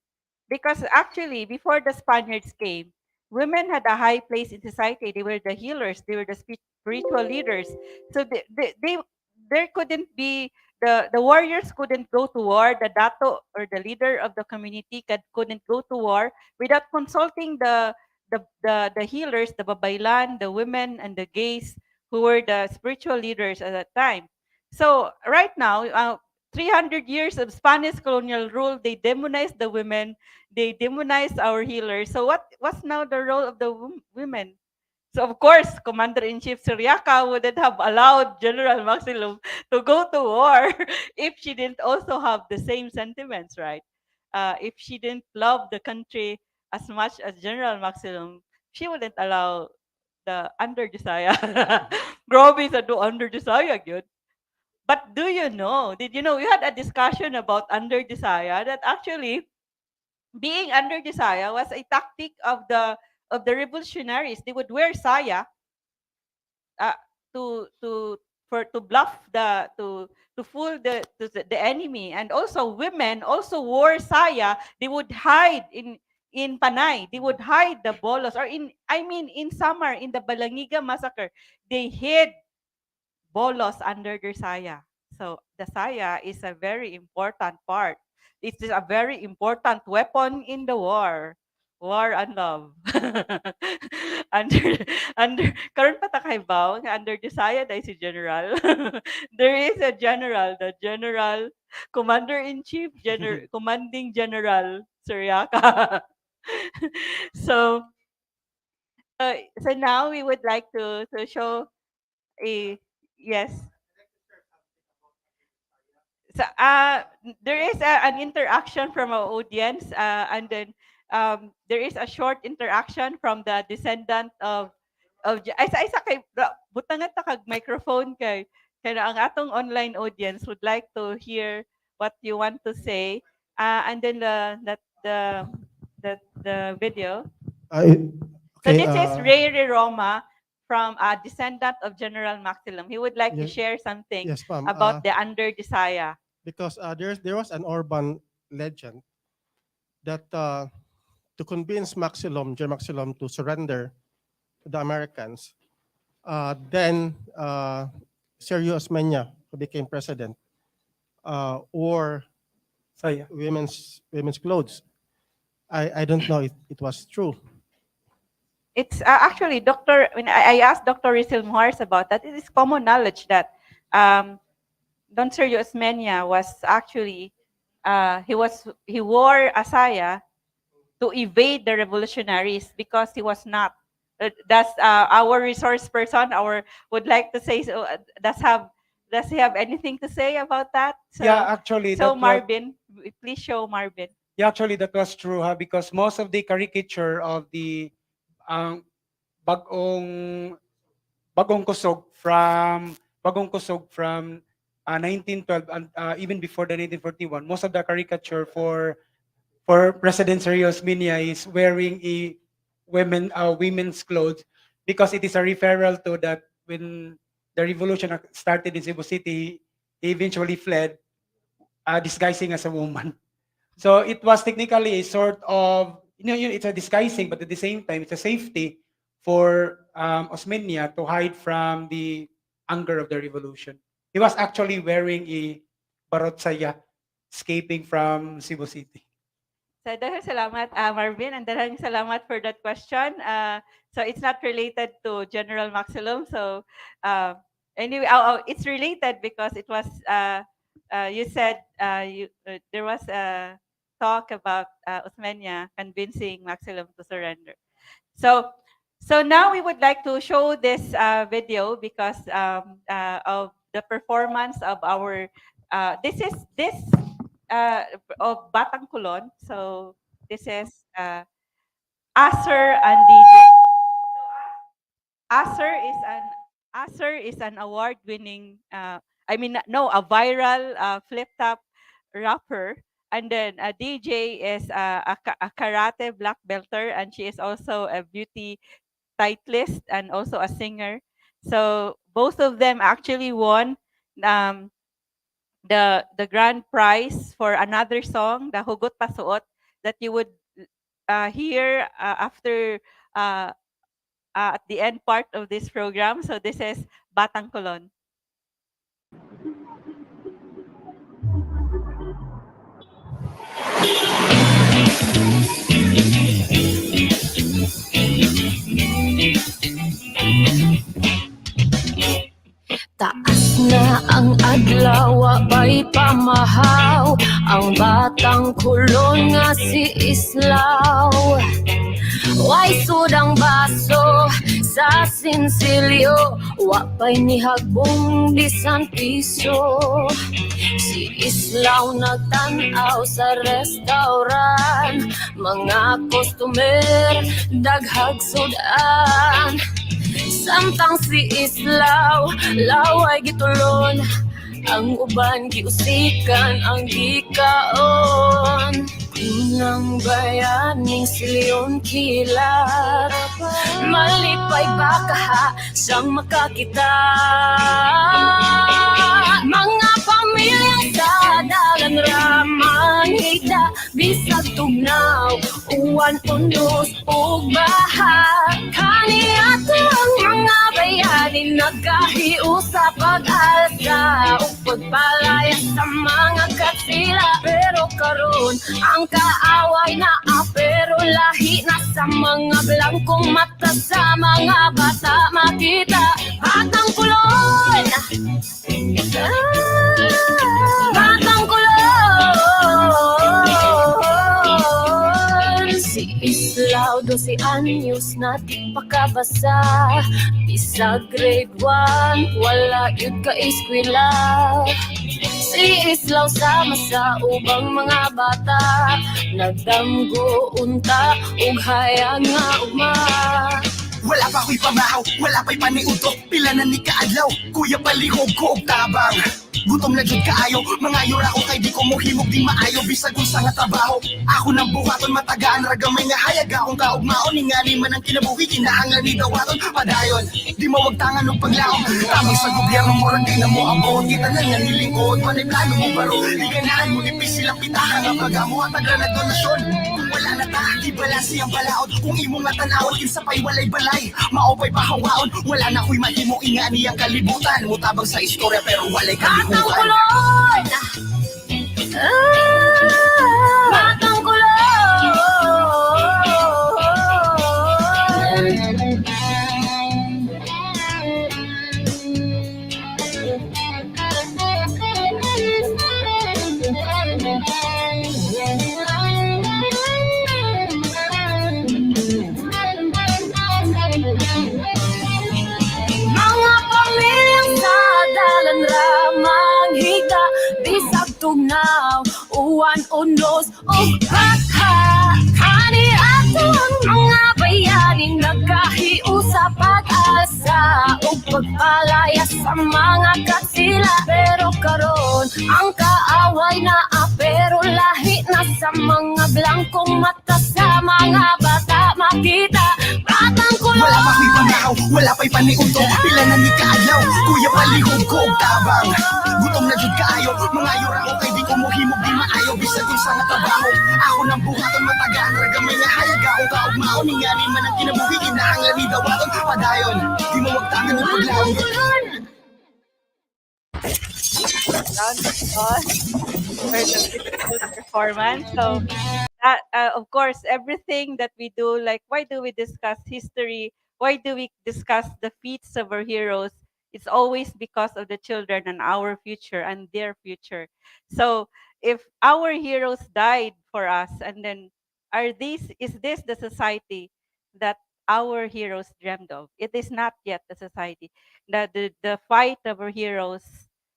because actually before the Spaniards came, women had a high place in society. They were the healers. They were the spiritual leaders. So there couldn't be the warriors couldn't go to war. The dato or the leader of the community couldn't go to war without consulting the healers, the babaylan, the women, and the gays who were the spiritual leaders at that time. So right now, 300 years of Spanish colonial rule, they demonized the women, they demonized our healers. So what's now the role of the women? So of course, Commander-in-Chief Suriaca wouldn't have allowed General Maxilom to go to war if she didn't also have the same sentiments, right? If she didn't love the country as much as General Maxilom, she wouldn't allow the under Visaya. Grabe sa do under Visaya yun. But do you know, did you know, we had a discussion about under Visaya that actually being under Visaya was a tactic of the revolutionaries. They would wear saya to bluff to fool the enemy, and also women also wore saya. They would hide in Panay. They would hide the bolos, or in Samar, in the Balangiga massacre, they hid bolos under their saya. So the saya is a very important part. It is a very important weapon in the war. War and love. under karon pa ta kay Bao, under the saya dai si general. There is a general, the general commander-in-chief, commanding general Suriaca. So now we would like to show a yes. So there is an interaction from our audience, and then there is a short interaction from the descendant of ay sa kay butangan ta kag microphone kay ang atong online audience would like to hear what you want to say, and then the video. Okay, So this is Ray Roma, from a descendant of General Maxilom. He would like to share something yes, ma'am. about the under Visaya. Because there was an urban legend that to convince General Maxilom to surrender to the Americans, then Sergio Osmeña, who became president, wore women's clothes. I don't know if it was true. It's actually, Dr. When I asked Dr. Rizal Muars about that, it is common knowledge that Don Sergio Osmeña was actually, he wore a saya to evade the revolutionaries because he was not. Does our resource person would like to say so? Does he have anything to say about that? So, Yeah, actually. So Marben, please show Marben. Yeah, actually that was true, because most of the caricature of the bagong kusog from 1912 and even before the 1941, most of the caricature for President Sergio Osmeña is wearing a women's clothes, because it is a referral to that when the revolution started in Cebu City, he eventually fled, disguising as a woman. So it was technically a sort of, it's a disguising, but at the same time, it's a safety for Osmeña to hide from the anger of the revolution. He was actually wearing a barot saya, escaping from Cebu City. So dahil salamat, Marben, and dahil salamat for that question. So it's not related to General Maxilom. So anyway, it's related because it was, you said there was a talk about Osmeña convincing Maxilom to surrender. So now we would like to show this video because of the performance of our, this of Batang Kulon. So this is Acer and DJ. Acer is an award-winning, a viral flip-top rapper. And then DJ is a karate black belter, and she is also a beauty stylist and also a singer. So both of them actually won the grand prize for another song, the Hugot Pasuot, that you would hear after at the end part of this program. So this is Batang Kulon. Taas na ang adlaw, bay pamahaw, ang batang kulon nga si Islaw. Way sudang baso sa sinsilyo, wapay ni hagbong bisan piso. Si Islaw nagtanaw sa restauran, mga customer daghag sudan. Samtang si Islaw, laway gitulon, ang uban giusikan ang gikaon. Unang bayaning silyon kilat, malipay baka ha siyang makakita. Mga pamilya sa dalan raman, higda, bisag tugnaw, uwan unos ug baha. Kaniadto ang mga bayanin nagkahiu sa pag-alsa ug pagpalayas sa mga katsila. Pero karon ang kaaway na pero lahi na sa mga blangkong mata, sa mga bata makita. Batang kulon, batang kulon. Si Islaw 12 anyos na di pakabasa, isa grade 1, wala yun ka eskwela. Si Islaw sama sa ubang mga bata, nagdamgo unta ug hayang nga ugma. Wala pa ko'y pamahaw, wala pa'y paniuto, pila na ni kaadlaw, kuya palihog ko og tabang. Gutom na jud kaayo, mangayo ra ko kay di ko mohimog di maayo, bisag unsa nga trabaho. Ako nang buhaton matagaan ra gamay nga hayag akong kaugmaon, ningali man ang kinabuhi kinahanglan ni dawaton padayon. Di mawagtangan og paglaom, kami sa gobyerno murag di na mo abot, kita na nga nilingkod, manay plano mo baro, di ganahan mo ipis silang pitaka nga pagamo at taga na donasyon. Kung wala wala na ta, di balansi ang balaod. Kung imong nga tanawon, kinsapay walay balay, maopay pahawaon. Wala na ko'y mahimo ingani ang kalibutan. Mutabang sa istorya pero walay kalibutan. Batang kulon. Mga pamilyang sa dalan ramang higa, bisag tugnaw, uwan unos, o baka. Kani ato ang mga bayaning nagkahiusa pag-asa o pagpalaya sa mga katsila. Pero karon ang kaaway na pero lahi na sa mga blangkong mata, sa mga bata makita. Batang kulong, wala pa ko'y panahaw, wala pa'y paniuto. Pila na ni kaadlaw, kuya palihog ko og tabang. Gutom na jud kaayo, mga yura ko kay di ko mohimog di maayo. Bisag kung sa natabaho, ako nang buhaton matagaan. Ragamay nga hayaga o kaugmao, ninganin man ang kinabuhi. Kinahanglan ni dawaton, padayon di mo wagtagan ng paglaon. For the beautiful performance. So, of course, everything that we do, like why do we discuss history? Why do we discuss the feats of our heroes? It's always because of the children and our future and their future. So, if our heroes died for us, and then is this the society that our heroes dreamed of? It is not yet the society. The fight of our heroes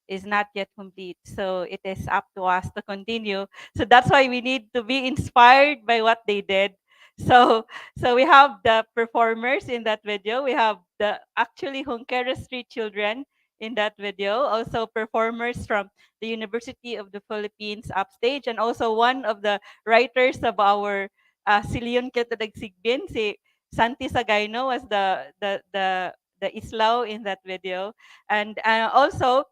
is not yet complete. So it is up to us to continue. So that's why we need to be inspired by what they did. So we have the performers in that video. We have the actually 𝐂𝐞𝐥 Street children in that video. Also performers from the University of the Philippines upstage, and also one of the writers of our 𝐂𝐞𝐥𝐿, si Santi Sagayno was the Islaw in that video. And also,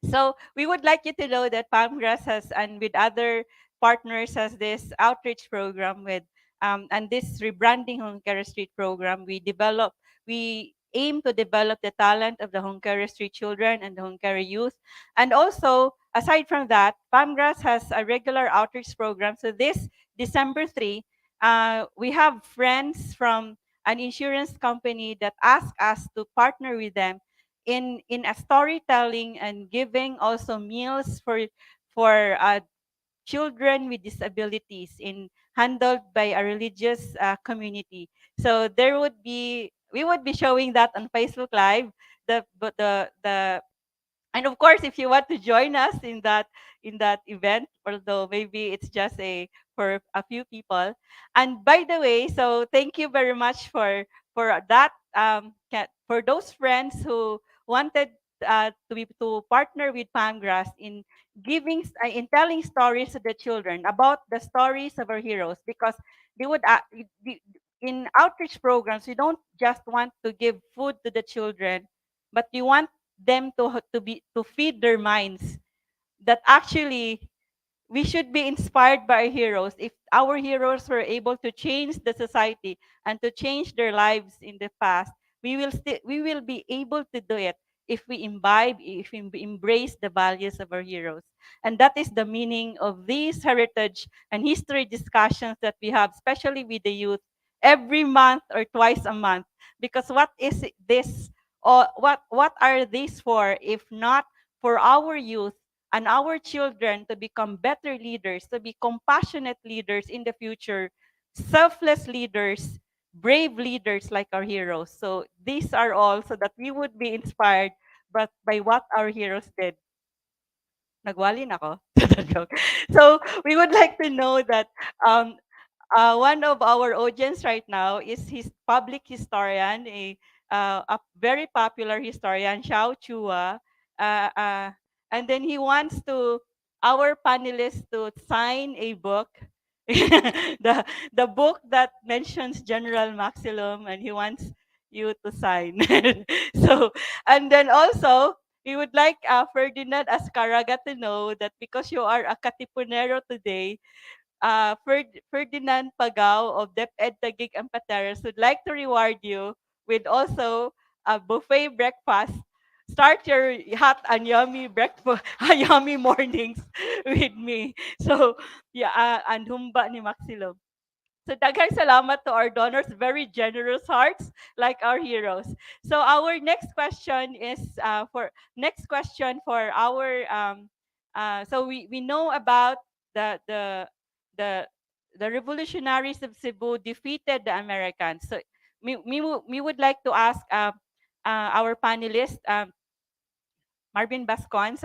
so we would like you to know that Palmgrass has, and with other partners, has this outreach program with, and this rebranding 𝐂𝐞𝐥 Street program. We aim to develop the talent of the 𝐂𝐞𝐥 Street children and the 𝐂𝐞𝐥 youth. And also, aside from that, Palmgrass has a regular outreach program. So this December 3, we have friends from an insurance company that ask us to partner with them in a storytelling and giving also meals for children with disabilities handled by a religious community. So we would be showing that on Facebook Live. The And of course, if you want to join us in that event, although maybe it's just for a few people. And by the way, so thank you very much for that. For those friends who wanted to partner with Palmgrass in in telling stories to the children about the stories of our heroes, because they would in outreach programs, we don't just want to give food to the children, but we want them to feed their minds that actually we should be inspired by our heroes. If our heroes were able to change the society and to change their lives in the past, we will be able to do it if we embrace the values of our heroes. And that is the meaning of these heritage and history discussions that we have, especially with the youth, every month or twice a month. Because what is this, or what are these for, if not for our youth and our children to become better leaders, to be compassionate leaders in the future, selfless leaders, brave leaders like our heroes. So these are all so that we would be inspired by what our heroes did. Nagwali na ako. So we would like to know that one of our audience right now is his public historian, a very popular historian, 𝐵𝐴𝐿, and then he wants our panelists to sign a book, the book that mentions General Maxilom, and he wants you to sign. So, and then also, we would like Ferdinand Azcaraga to know that because you are a Katipunero today, Ferdinand Pagao of DepEd Taguig and Pateros would like to reward you with also a buffet breakfast. Start your hot and yummy breakfast, yummy mornings with me. So, yeah, and humba ni Maxilom. So daghang salamat to our donors, very generous hearts like our heroes. So our next question is for our so we know about the the the the revolutionaries of Cebu defeated the Americans. So we would like to ask our panelists, Marben Bascon,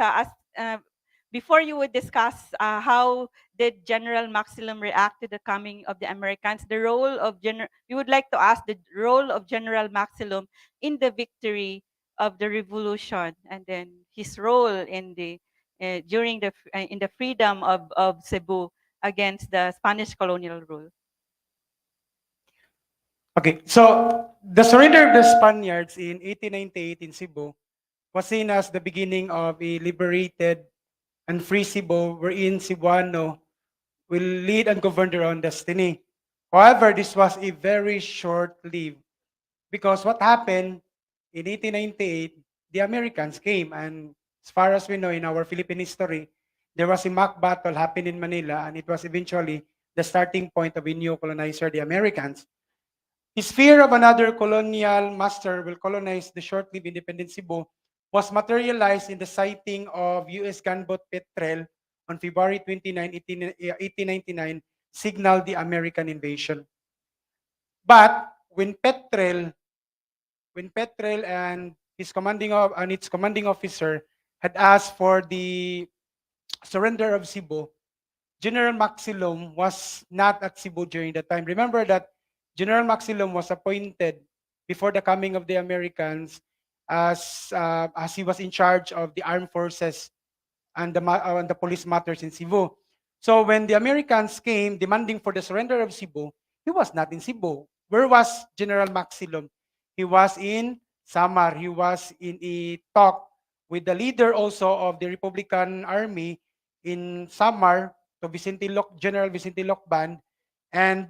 before you would discuss how did General Maxilom react to the coming of the Americans, we would like to ask the role of General Maxilom in the victory of the revolution, and then his role in the during the in the freedom of Cebu against the Spanish colonial rule. Okay, so the surrender of the Spaniards in 1898 in Cebu was seen as the beginning of a liberated and free Cebu, wherein Cebuano will lead and govern their own destiny. However, this was a very short-lived, because what happened in 1898, the Americans came, and as far as we know in our Philippine history, there was a mock battle happened in Manila, and it was eventually the starting point of a new colonizer, the Americans. His fear of another colonial master will colonize the short-lived independent Cebu was materialized in the sighting of U.S. gunboat Petrel on February 29, 1899, signaled the American invasion. But when Petrel and its commanding officer had asked for the surrender of Cebu, General Maxilom was not at Cebu during that time. Remember that General Maxilom was appointed before the coming of the Americans as he was in charge of the armed forces and the police matters in Cebu. So when the Americans came demanding for the surrender of Cebu, he was not in Cebu. Where was General Maxilom? He was in Samar. He was in a talk with the leader also of the Republican Army in Samar, to General Vicente Locban, and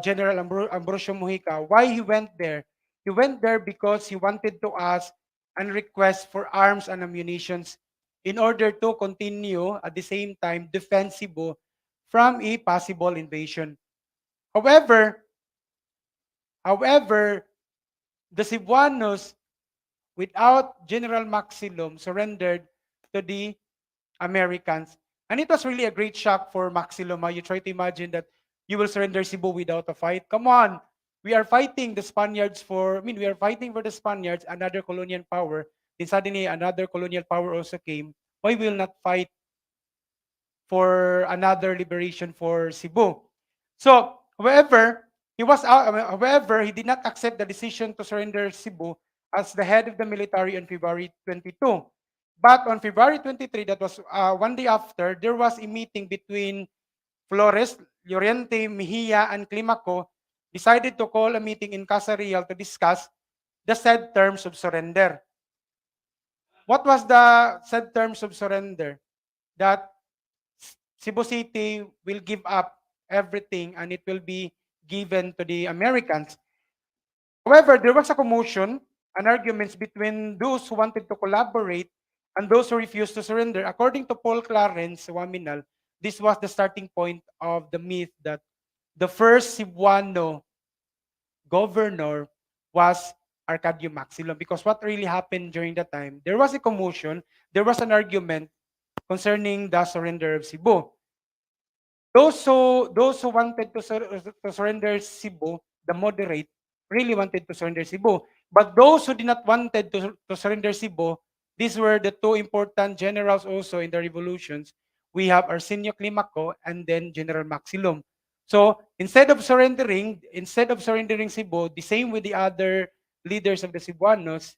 General Ambrosio Mujica. Why he went there? He went there because he wanted to ask and request for arms and ammunitions in order to continue at the same time defend Cebu from a possible invasion. However, the Cebuanos, without General Maxilom, surrendered to the Americans. And it was really a great shock for Maxilom. You try to imagine that you will surrender Cebu without a fight. Come on, we are fighting the Spaniards we are fighting for the Spaniards, another colonial power. Then suddenly another colonial power also came. Why will not fight for another liberation for Cebu? So, however, he did not accept the decision to surrender Cebu as the head of the military on February 22. But on February 23, that was one day after, there was a meeting between Flores, Llorente, Mejia, and Climaco, decided to call a meeting in Casa Real to discuss the said terms of surrender. What was the said terms of surrender? That Cebu City will give up everything and it will be given to the Americans. However, there was a commotion and arguments between those who wanted to collaborate and those who refused to surrender. According to Paul Clarence Waminal, this was the starting point of the myth that the first Cebuano governor was Arcadio Maxilom. Because what really happened during that time, there was a commotion, there was an argument concerning the surrender of Cebu. Those who wanted to surrender Cebu, the moderate, really wanted to surrender Cebu. But those who did not wanted to surrender Cebu, these were the two important generals also in the revolutions. We have Arsenio Climaco and then General Maxilom. So instead of surrendering Cebu, the same with the other leaders of the Cebuanos,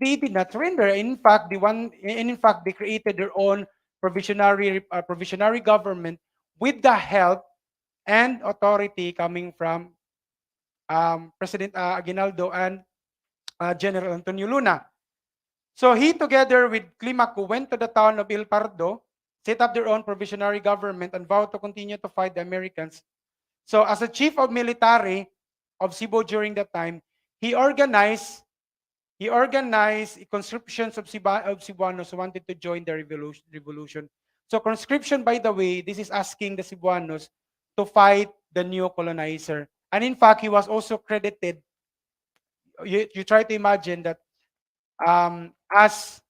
they did not surrender. In fact, they created their own provisionary government with the help and authority coming from President Aguinaldo and General Antonio Luna. So he, together with Climaco, went to the town of El Pardo, set up their own provisionary government and vowed to continue to fight the Americans. So as a chief of military of Cebu during that time, he organized conscriptions of Cebuanos who wanted to join the revolution. So conscription, by the way, this is asking the Cebuanos to fight the new colonizer. And in fact, he was also credited. You try to imagine that as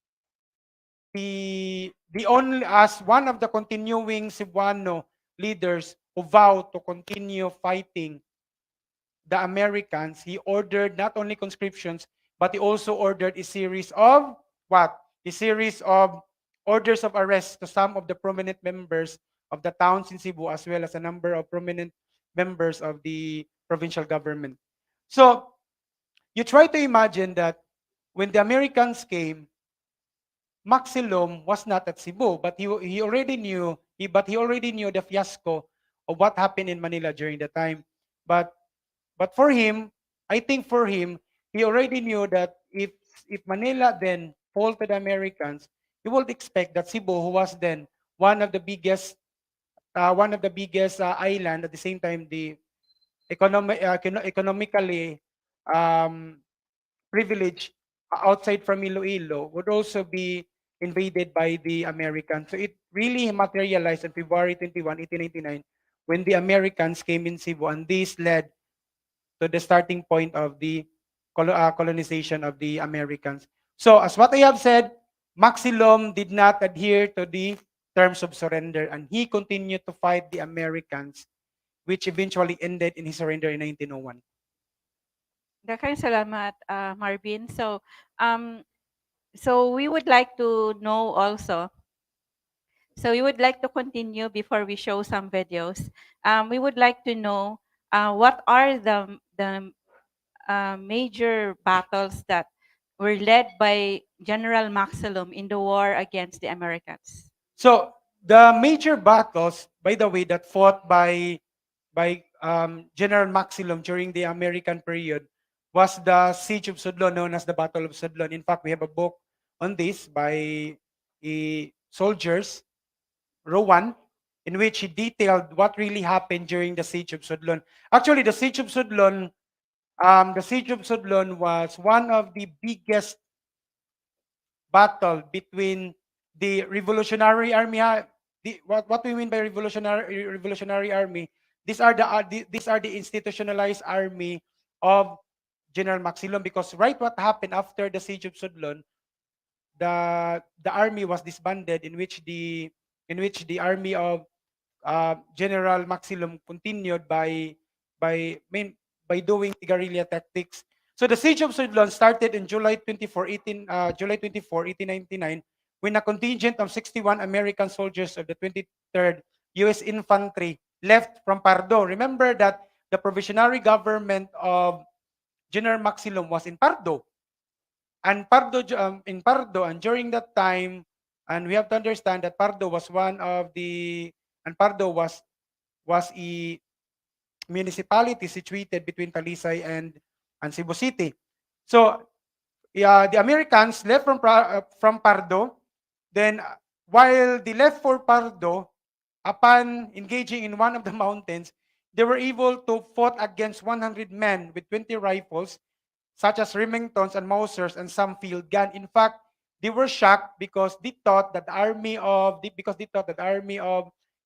as one of the continuing Cebuano leaders who vowed to continue fighting the Americans, he ordered not only conscriptions, but he also ordered a series of what? A series of orders of arrest to some of the prominent members of the towns in Cebu, as well as a number of prominent members of the provincial government. So you try to imagine that when the Americans came, Maxilom was not at Cebu, but he already knew the fiasco of what happened in Manila during the time. But for him, I think for him, he already knew that if Manila then fall to the Americans, he would expect that Cebu, who was then one of the biggest island, at the same time the economically privileged outside from Iloilo, would also be invaded by the Americans. So it really materialized on February 21, 1899, when the Americans came in Cebu, and this led to the starting point of the colonization of the Americans. So as what I have said, Maxilom did not adhere to the terms of surrender, and he continued to fight the Americans, which eventually ended in his surrender in 1901. Daghang salamat, Marvin. So we would like to know also. So we would like to continue before we show some videos. We would like to know what are the major battles that were led by General Maxilom in the war against the Americans. So the major battles, by the way, that fought by General Maxilom during the American period was the Siege of Sudlon, known as the Battle of Sudlon. In fact, we have a book on this by soldiers, Rowan, in which he detailed what really happened during the Siege of Sudlon. Actually, the Siege of Sudlon was one of the biggest battle between the Revolutionary Army. What we mean by Revolutionary Army? These are the institutionalized army of General Maxilom, because what happened after the Siege of Sudlon, the army was disbanded, in which the army of General Maxilom continued by doing guerrilla tactics. So the Siege of Sudlon started in July 24, 1899, when a contingent of 61 American soldiers of the 23rd U.S. Infantry left from Pardo. Remember that the provisionary government of General Maxilom was in Pardo. And and during that time, and we have to understand that Pardo was a municipality situated between Talisay and Cebu City. So the Americans left from Pardo. Then while they left for Pardo, upon engaging in one of the mountains, they were able to fight against 100 men with 20 rifles, such as Remingtons and Mausers and some field gun. In fact, they were shocked because they thought that the army of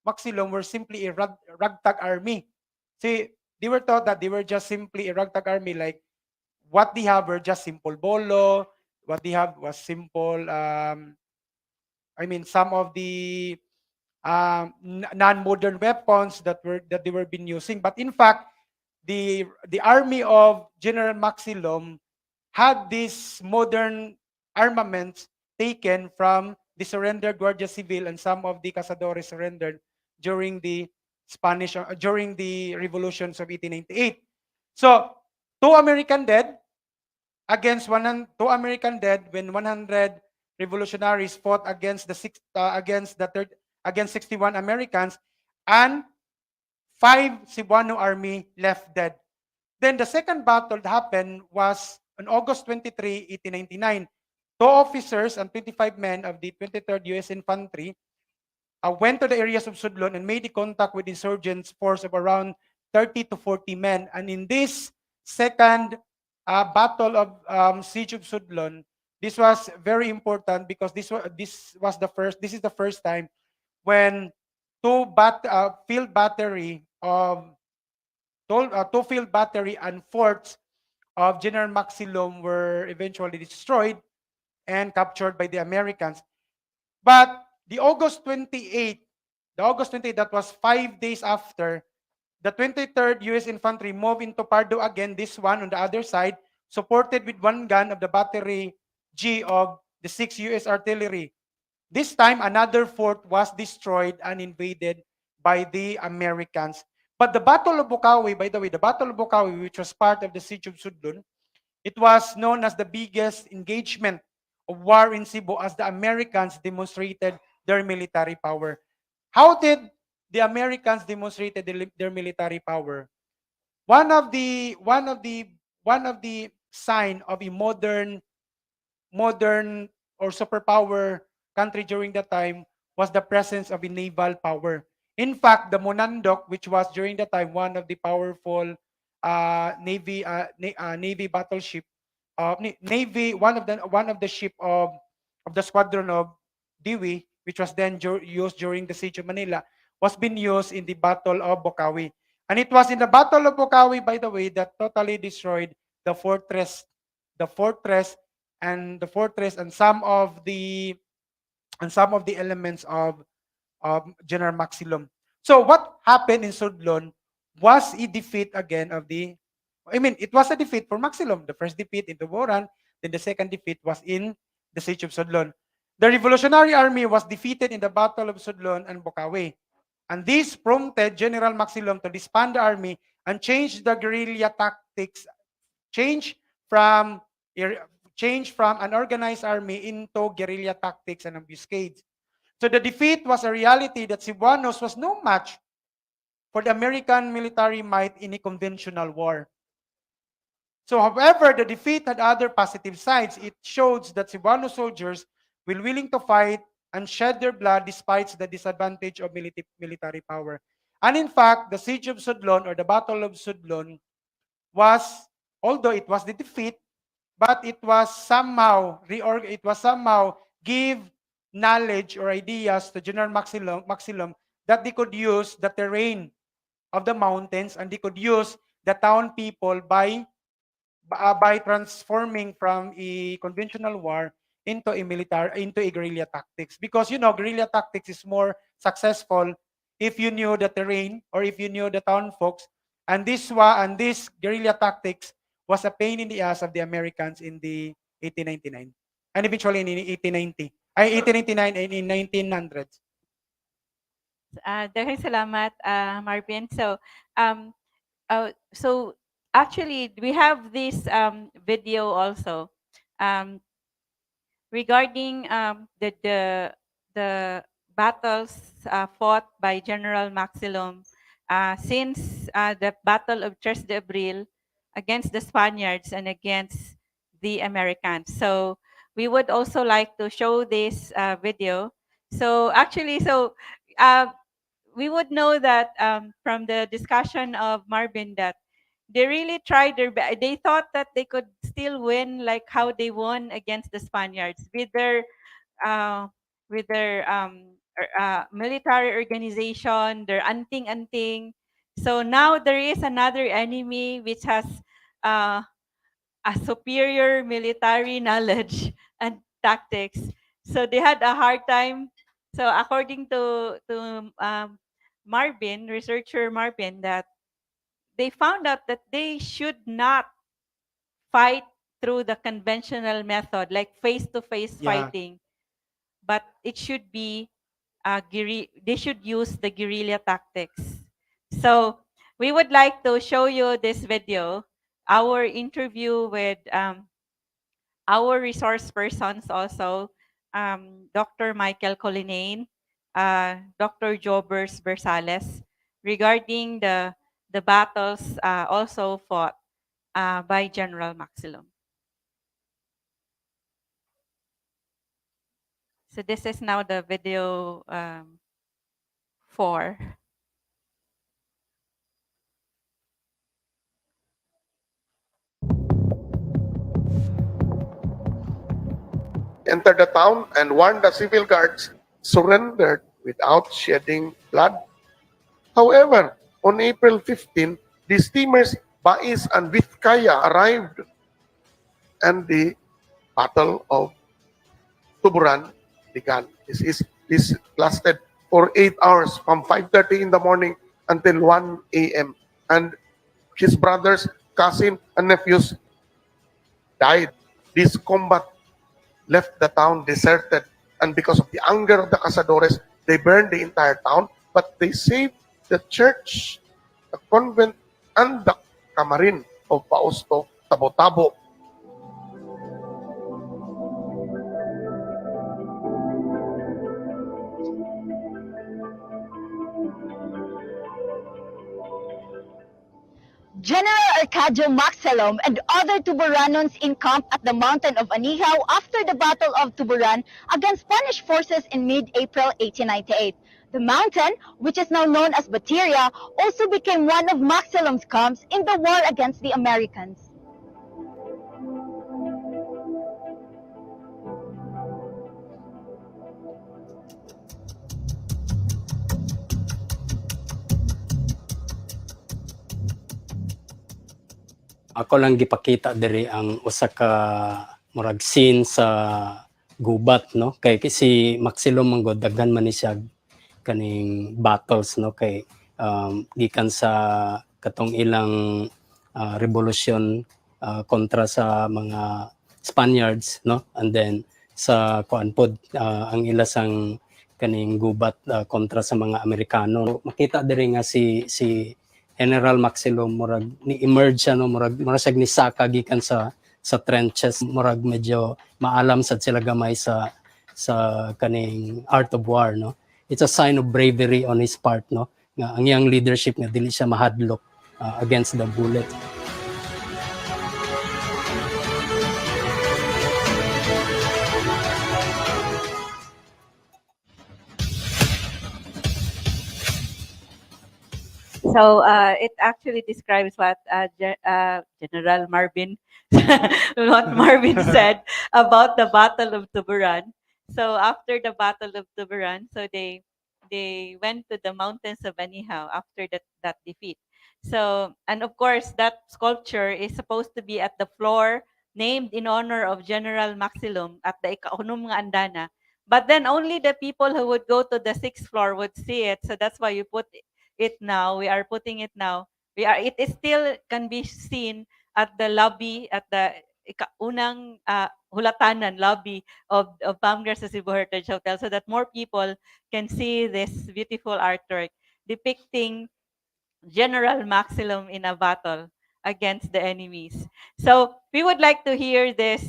Maxilom were simply a ragtag army. See, they were thought that they were just simply a ragtag army, like what they have were just simple bolo, what they have was simple, some of the non-modern weapons that they were been using. But in fact, the army of General Maxilom had these modern armaments taken from the surrendered Guardia Civil, and some of the cazadores surrendered during the revolutions of 1898. So 2 American dead when 100 revolutionaries fought against 61 Americans, and 5 Cebuano army left dead. Then the second battle that happened was on August 23, 1899. 2 officers and 25 men of the 23rd U.S. Infantry went to the areas of Sudlon and made the contact with insurgents force of around 30 to 40 men. And in this second battle of siege of Sudlon, this was very important because this is the first time when field battery of two field battery and forts of General Maxilom were eventually destroyed and captured by the Americans. But the August 28th, that was 5 days after, the 23rd U.S. Infantry moved into Pardo again, this one on the other side, supported with one gun of the Battery G of the 6th U.S. Artillery. This time, another fort was destroyed and invaded by the Americans. But the Battle of Bocaue, by the way, the Battle of Bocaue, which was part of the Siege of Sudlon, it was known as the biggest engagement of war in Cebu as the Americans demonstrated their military power. How did the Americans demonstrated their military power? One of the sign of a modern or superpower country during that time was the presence of a naval power. In fact, the Monandok, which was during that time one of the powerful navy battleship, navy one of the ship of the squadron of Dewey, which was then used during the siege of Manila, was being used in the Battle of Bocaue. And it was in the Battle of Bocaue, by the way, that totally destroyed the fortress and some of the elements of General Maxilom. So what happened in Sudlon was a defeat again it was a defeat for Maxilom. The first defeat in Tuburan, then the second defeat was in the siege of Sudlon. The Revolutionary Army was defeated in the Battle of Sudlon and Bocaue. And this prompted General Maxilom to disband the army and change the guerrilla tactics, change from an organized army into guerrilla tactics and ambuscades. So the defeat was a reality that Cebuanos was no match for the American military might in a conventional war. So however, the defeat had other positive sides. It shows that Cebuano soldiers were willing to fight and shed their blood despite the disadvantage of military power. And in fact, the siege of Sudlon or the Battle of Sudlon was, although it was the defeat, but it was somehow give knowledge or ideas to General Maxilom that they could use the terrain of the mountains and they could use the town people by transforming from a conventional war into a guerrilla tactics, because guerrilla tactics is more successful if you knew the terrain or if you knew the town folks, and this guerrilla tactics was a pain in the ass of the Americans in the 1899 and eventually in 1899 and in 1900s. Daghang salamat, Marben. So actually, we have this video also regarding the battles fought by General Maxilom since the Battle of 3 de Abril against the Spaniards and against the Americans. So we would also like to show this video. So actually, we would know that from the discussion of Marben that they really tried their best. They thought that they could still win like how they won against the Spaniards with their military organization, their anting-anting. So now there is another enemy which has a superior military knowledge and tactics. So they had a hard time. So according to Marben, researcher Marben, that they found out that they should not fight through the conventional method, like face-to-face fighting, but it should be they should use the guerrilla tactics. So we would like to show you this video, our interview with our resource persons also, Dr. Michael Colinain, Dr. Jobers Bersales, regarding the battles also fought by General Maxilom. So this is now the video 4. Entered the town and warned the civil guards, surrendered without shedding blood. However, on April 15, the steamers Bais and Vizcaya arrived, and the Battle of Tuburan began. This lasted for 8 hours from 5:30 in the morning until 1 a.m. And his brothers, cousin, and nephews died. This combat left the town deserted, and because of the anger of the cazadores, they burned the entire town, but they saved the church, the convent, and the kamarin of Pausto, Tabo-Tabo. General Arcadio Maxilom and other Tuburanons encamped at the mountain of Anihaw after the Battle of Tuburan against Spanish forces in mid-April 1898. The mountain, which is now known as Bateria, also became one of Maxilom's camps in the war against the Americans. Ako lang gipakita diri ang usa ka murag scene sa gubat, no, kay si Maxilom manggod daghan man ni siya kaning battles, no, kay gikan sa katong ilang revolusyon kontra sa mga Spaniards, no, and then sa kuan pod ang ilasang kaning gubat kontra sa mga Amerikano. Makita diri nga si General Maxilom murag ni emerge siya, no, murag siya ni saka gikan sa trenches, murag medyo maalam sad sila gamay sa kaning art of war, no. It's a sign of bravery on his part, no, nga ang iyang leadership nga dili siya mahadlok against the bullet. So it actually describes what General Marben said about the Battle of Tuburan. So after the Battle of Tuburan, so they went to the mountains of Anihaw after that defeat. So, and of course that sculpture is supposed to be at the floor named in honor of General Maxilom at the ika-unong nga andana. But then only the people who would go to the 6th floor would see it. So that's why you put it now. We are putting it now. It is still can be seen at the lobby, at the unang hulatanan lobby of Pamgar sa Cebu Heritage Hotel, so that more people can see this beautiful artwork depicting General Maxilom in a battle against the enemies. So we would like to hear this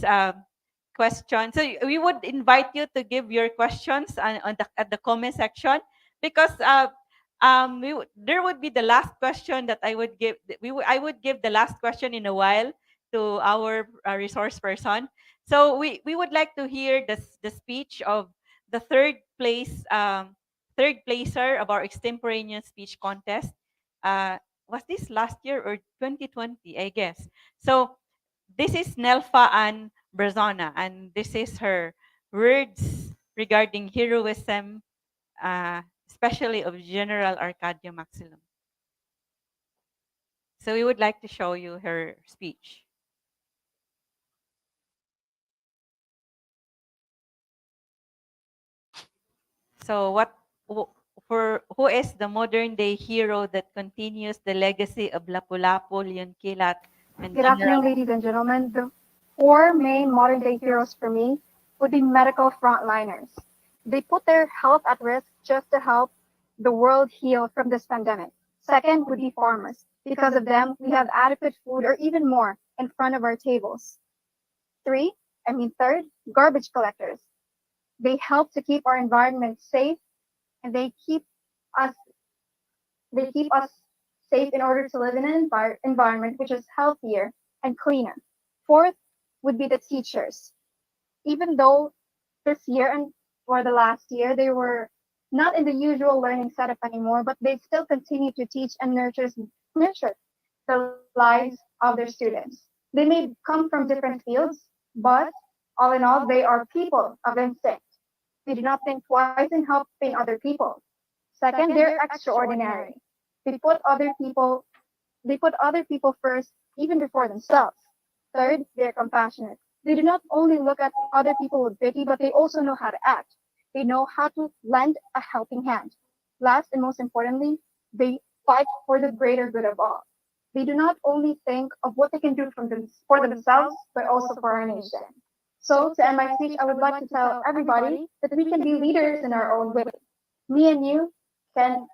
question. So we would invite you to give your questions at the comment section, because there would be the last question that I would give. I would give the last question in a while to our resource person. So we would like to hear the speech of the third placer of our extemporaneous speech contest. Was this last year or 2020? I guess. So this is Nelfa Ann Brazona, and this is her words regarding heroism, especially of General Arcadio Maxilom. So we would like to show you her speech. So who is the modern day hero that continues the legacy of Lapu-Lapu, 𝐿𝐴𝐿 and Good afternoon, ladies and gentlemen. The 4 main modern day heroes for me would be medical frontliners. They put their health at risk just to help the world heal from this pandemic. Second would be farmers. Because of them, we have adequate food or even more in front of our tables. Third, garbage collectors. They help to keep our environment safe, and they keep us safe in order to live in an environment which is healthier and cleaner. Fourth would be the teachers. Even though this year or the last year they were not in the usual learning setup anymore, but they still continue to teach and nurture the lives of their students. They may come from different fields, but all in all, they are people of instinct. They do not think twice in helping other people. Second, they're extraordinary. They put other people they put other people first, even before themselves. Third, they're compassionate. They do not only look at other people with pity, but they also know how to act. They know how to lend a helping hand. Last and most importantly, they fight for the greater good of all. They do not only think of what they can do for themselves, but also for our nation. So, to end my speech, I would like to tell everybody that we can be leaders in our own way. Me and you can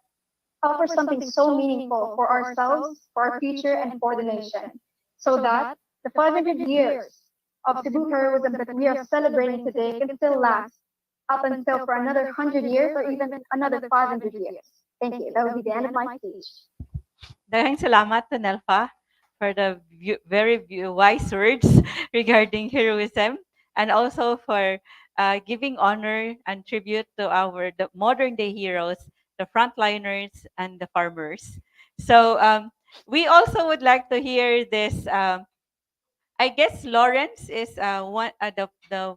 offer something so meaningful for ourselves, for our future, and for the nation, so that the 500 years of Cebu heroism that we are celebrating today can still last up until for another 100 years or even another 500 years. Thank you. That will be the end of my speech. Daghang salamat to Nelfa for the very wise words regarding heroism, and also for giving honor and tribute to the modern day heroes, the frontliners and the farmers. So we also would like to hear this. I guess Lawrence is one the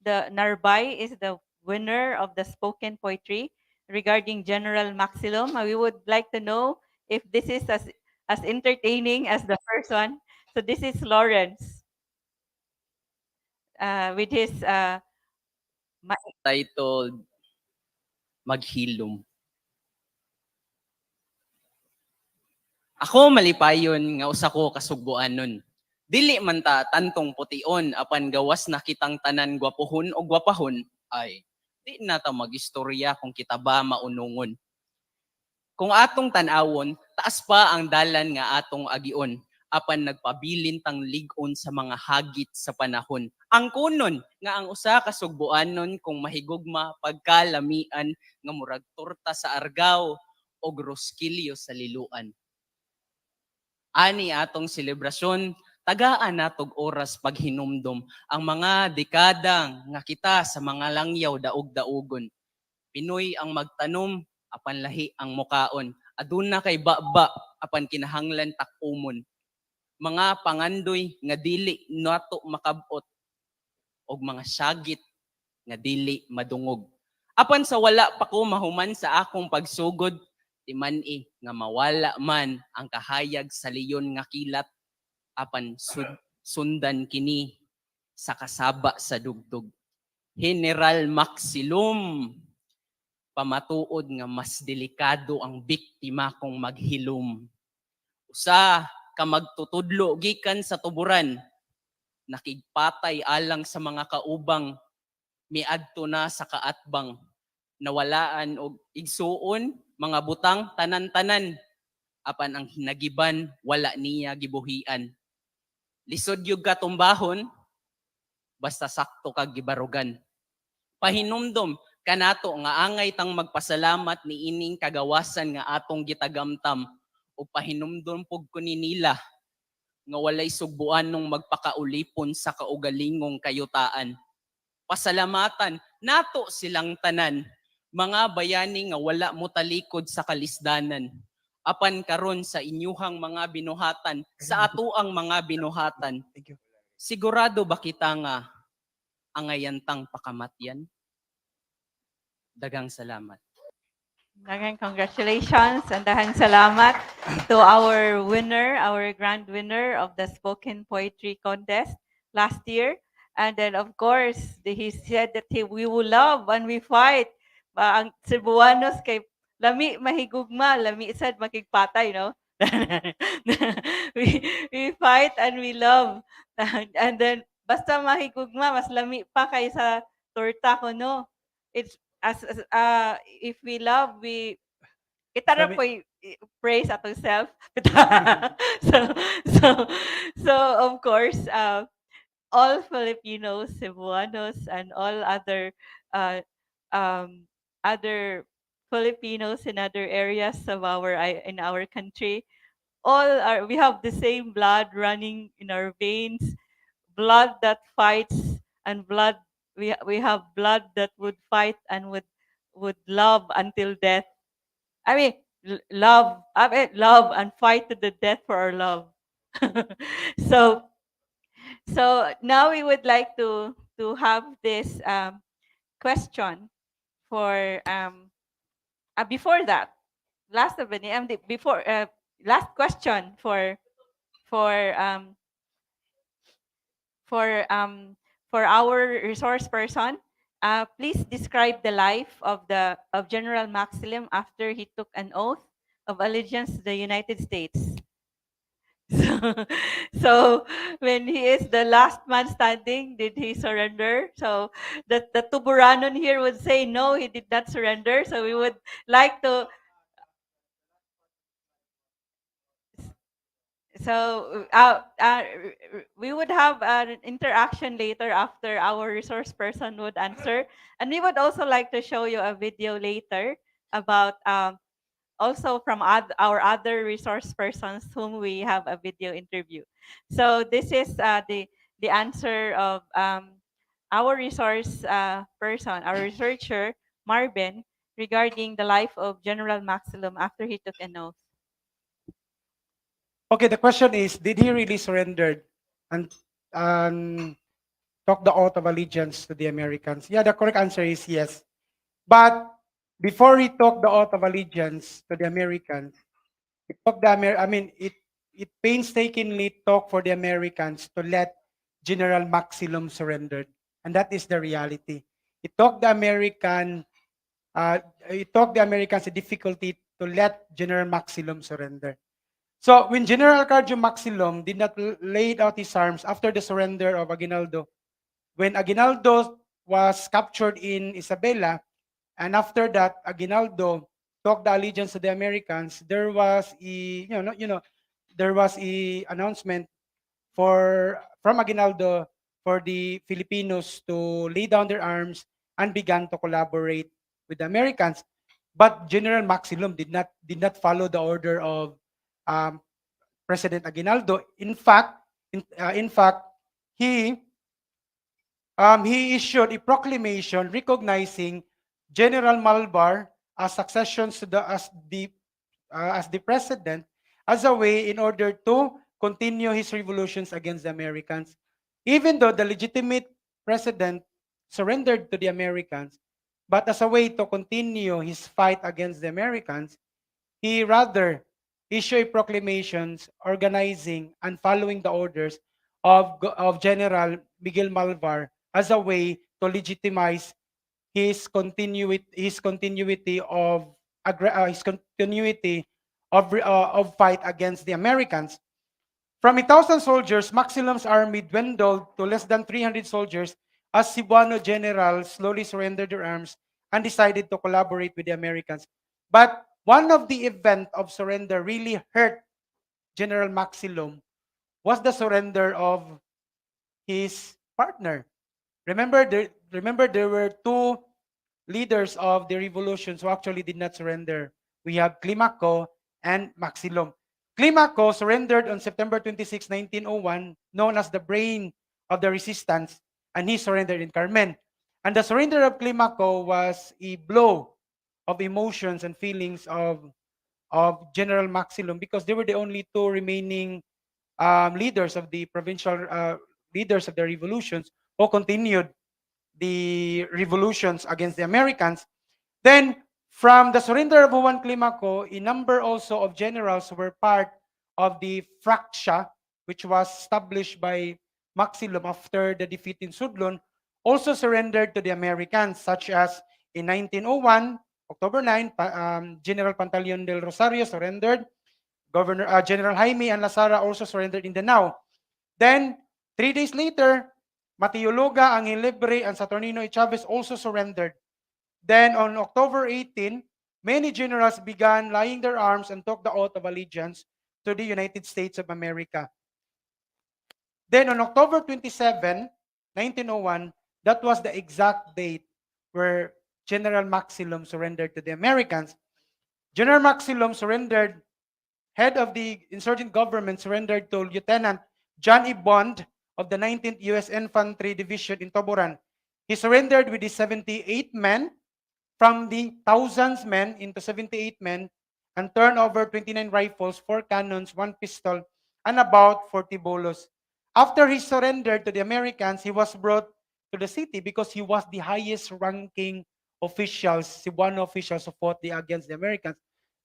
Narbay is the winner of the spoken poetry regarding General Maxilom. We would like to know if this is as entertaining as the first one. So this is Lawrence with his titled Maghilom. Ako malipayon nga usa ko kasugbuanon. Dili man ta tantong pution apan gawas na kitang tanan gwapohon o gwapahon ay di na ta magistorya kung kita ba maunungon. Kung atong tan-awon, taas pa ang dalan nga atong agion apan nagpabilin tang lig-on sa mga hagit sa panahon. Ang kunon nga ang usa ka sugbuanon kung mahigugma pagkalamian nga murag torta sa argaw o roskilyo sa liluan. Ani atong selebrasyon, tagaan natog oras paghinumdom ang mga dekada nga kita sa mga langyaw daog-daogon. Pinoy ang magtanom, apan lahi ang mukaon. Aduna kay baba, apan kinahanglan takumon. Mga pangandoy nga dili nato makabot og mga sagit nga dili madungog. Apan sa wala pa ko mahuman sa akong pagsugod, timani nga mawala man ang kahayag sa leyon nga kilat, apan sundan kini sa kasaba sa dugtog. General Maxilom, pamatuod nga mas delikado ang biktima kung maghilom. Usa ka magtutudlo gikan sa tuburan, nakigpatay alang sa mga kaubang, miadto na sa kaatbang, nawalaan og igsuon, mga butang tanan-tanan, apan ang hinagiban wala niya gibuhian. Lisod yung katumbahon, basta sakto kag gibarugan. Pahinumdom kanato nga angay tang magpasalamat ni ining kagawasan nga atong gitagamtam o pahinumdom pug kunin nila nga walay sugbuan nung magpakaulipon sa kaugalingong kayutaan. Pasalamatan nato silang tanan, mga bayani nga wala mo talikod sa kalisdanan. Apan karon sa inyuhang mga binuhatan, sa atoang mga binuhatan, sigurado ba kita nga angayantang pakamatyan? Dagang salamat. Daghang congratulations and daghang salamat to our winner, our grand winner of the spoken poetry contest last year. And then of course, he said that we will love and we fight. Ang Cebuanos kay lami mahigugma, lami sad makigpatay, no? we fight and we love. And then basta mahigugma, mas lami pa kaysa torta ko, no? It's if we love, kita na po praise at ourselves. so, so, so of course, all Filipinos, Cebuanos, and all other Filipinos in other areas of in our country, we have the same blood running in our veins, blood that fights, and blood we have blood that would fight and would love until death. I mean, love. I mean, love and fight to the death for our love. so, so now we would like to have this question for before that, last of any before last question for um for um for our resource person. Please describe the life of General Maxilom after he took an oath of allegiance to the United States. So, so when he is the last man standing, did he surrender? So the Tuburanon here would say no, he did not surrender. So we would like to. So we would have an interaction later after our resource person would answer, and we would also like to show you a video later about also from our other resource persons whom we have a video interview. So this is the answer of our resource person, our researcher Marben, regarding the life of General Maxilom after he took an oath. Okay, the question is, did he really surrender and took the oath of allegiance to the Americans? Yeah, the correct answer is yes. But before he took the oath of allegiance to the Americans, it took it painstakingly took for the Americans to let General Maxilom surrender, and that is the reality. It took the Americans a difficulty to let General Maxilom surrender. So when General Arcadio Maxilom did not lay out his arms after the surrender of Aguinaldo, when Aguinaldo was captured in Isabela, and after that Aguinaldo took the allegiance to the Americans, there was there was a announcement from Aguinaldo for the Filipinos to lay down their arms and began to collaborate with the Americans. But General Maxilom did not follow the order of President Aguinaldo. In fact, he issued a proclamation recognizing General Malvar as as the president, as a way in order to continue his revolutions against the Americans. Even though the legitimate president surrendered to the Americans, but as a way to continue his fight against the Americans, he rather issued proclamations organizing and following the orders of General Miguel Malvar as a way to legitimize his continuity of fight against the Americans. From 1,000 soldiers, Maxilom's army dwindled to less than 300 soldiers as Cebuano generals slowly surrendered their arms and decided to collaborate with the Americans. But one of the events of surrender really hurt General Maxilom was the surrender of his partner. Remember there were two leaders of the revolutions who actually did not surrender. We have 𝐂𝐞𝐥𝐶 and Maxilom. 𝐂𝐞𝐥𝐶 surrendered on September 26, 1901, known as the brain of the resistance, and he surrendered in Carmen. And the surrender of 𝐂𝐞𝐥𝐶 was a blow of emotions and feelings of General Maxilom, because they were the only two remaining leaders of the provincial leaders of the revolutions who continued the revolutions against the Americans. Then, from the surrender of Juan 𝐂𝐞𝐥𝐶, a number also of generals were part of the fractia, which was established by Maxilom after the defeat in Sudlon, also surrendered to the Americans, such as in 1901, October 9, General Pantaleon del Rosario surrendered. General Jaime and Lasara also surrendered in Danao. Then, 3 days later, Matiyologa, Angel Libre, and Saturnino y Chavez also surrendered. Then, on October 18, many generals began laying their arms and took the oath of allegiance to the United States of America. Then, on October 27, 1901, that was the exact date where General Maxilom surrendered to the Americans. General Maxilom surrendered, head of the insurgent government, surrendered to Lieutenant John E. Bond of the 19th U.S. Infantry Division in Toboran. He surrendered with his 78 men, from the thousands men into 78 men and turned over 29 rifles, 4 cannons, 1 pistol, and about 40 bolos. After he surrendered to the Americans, he was brought to the city because he was the highest ranking officials, Cebuano officials who fought against the Americans.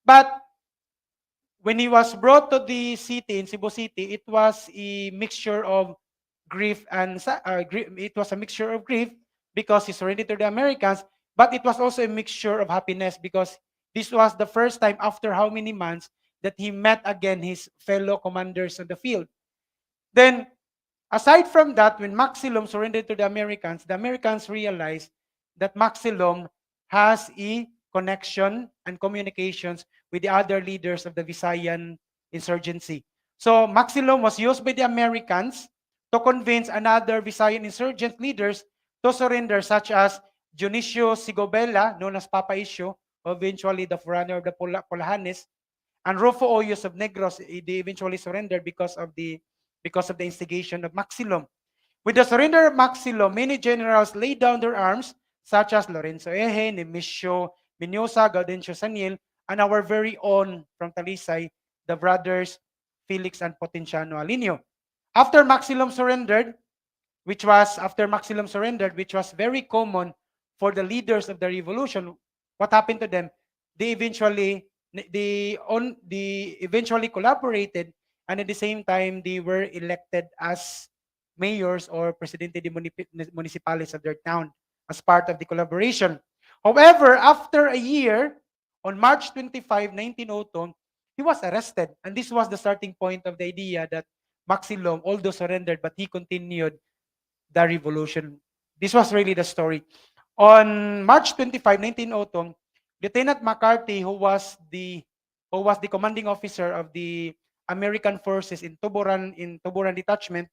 But when he was brought to the city, in Cebu City, it was a mixture of grief and it was a mixture of grief because he surrendered to the Americans, but it was also a mixture of happiness because this was the first time after how many months that he met again his fellow commanders on the field. Then, aside from that, when Maxilom surrendered to the Americans realized that Maxilom has a connection and communications with the other leaders of the Visayan insurgency. So Maxilom was used by the Americans to convince another Visayan insurgent leaders to surrender, such as Dionisio Sigobela, known as Papa Isyo, eventually the forerunner of the Polahanes, and Rufo Hoyos of Negros. They eventually surrendered because of the instigation of Maxilom. With the surrender of Maxilom, many generals laid down their arms, such as Lorenzo Eje, Nemesio Mendoza, Gaudencio Sanil, and our very own from Talisay, the brothers Felix and Potenciano Alinio. After Maxilom surrendered, which was very common for the leaders of the revolution, what happened to them? They eventually collaborated, and at the same time they were elected as mayors or presidente de municipales of their town as part of the collaboration. However, after a year, on March 25, 1902, he was arrested, and this was the starting point of the idea that Maxilom, although surrendered, but he continued the revolution. This was really the story. On March 25, 1902, Lieutenant McCarthy, who was the commanding officer of the American forces in Tuburan detachment,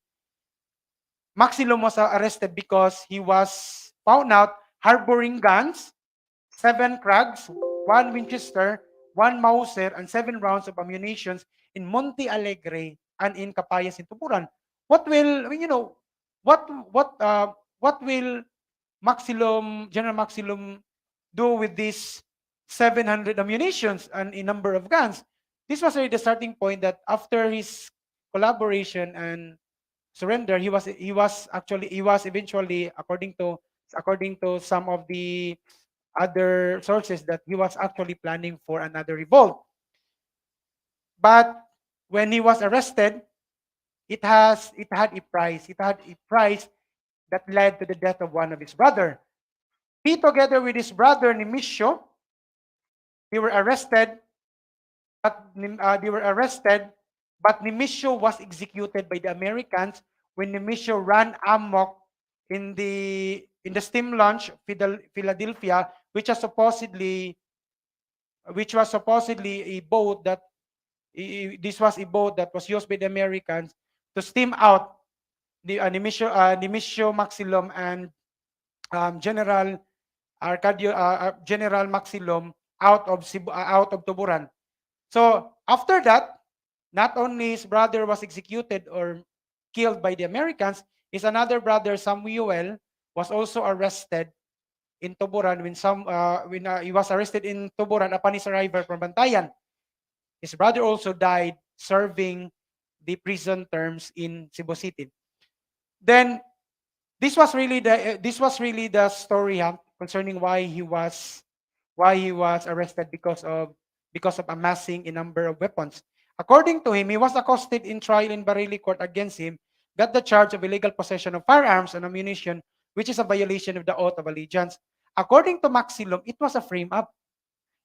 Maxilom was arrested because he was found out harboring guns, 7 Krags, 1 Winchester, 1 Mauser, and 7 rounds of ammunition in Monte Alegre and in Capayas in Tuburan. What will General Maxilom do with these 700 ammunitions and a number of guns? This was really the starting point that after his collaboration and surrender, he was eventually, according to some of the other sources, that he was actually planning for another revolt. But when he was arrested, it had a price. It had a price that led to the death of one of his brother. He, together with his brother Nemesio, they were arrested, but Nemesio was executed by the Americans when Nemesio ran amok in the steam launch Philadelphia, which was supposedly a boat that was used by the Americans to steam out the Nemesio Maxilom and General Maxilom out of Tuburan. So after that, not only his brother was executed or killed by the Americans, his another brother Samuel was also arrested in Tuburan when he was arrested in Tuburan upon his arrival from Bantayan. His brother also died serving the prison terms in Cebu City. Then this was really the story concerning why he was arrested, because of amassing a number of weapons. According to him, he was accosted in trial in Barili Court against him, got the charge of illegal possession of firearms and ammunition, which is a violation of the oath of allegiance. According to Maxilom, it was a frame-up.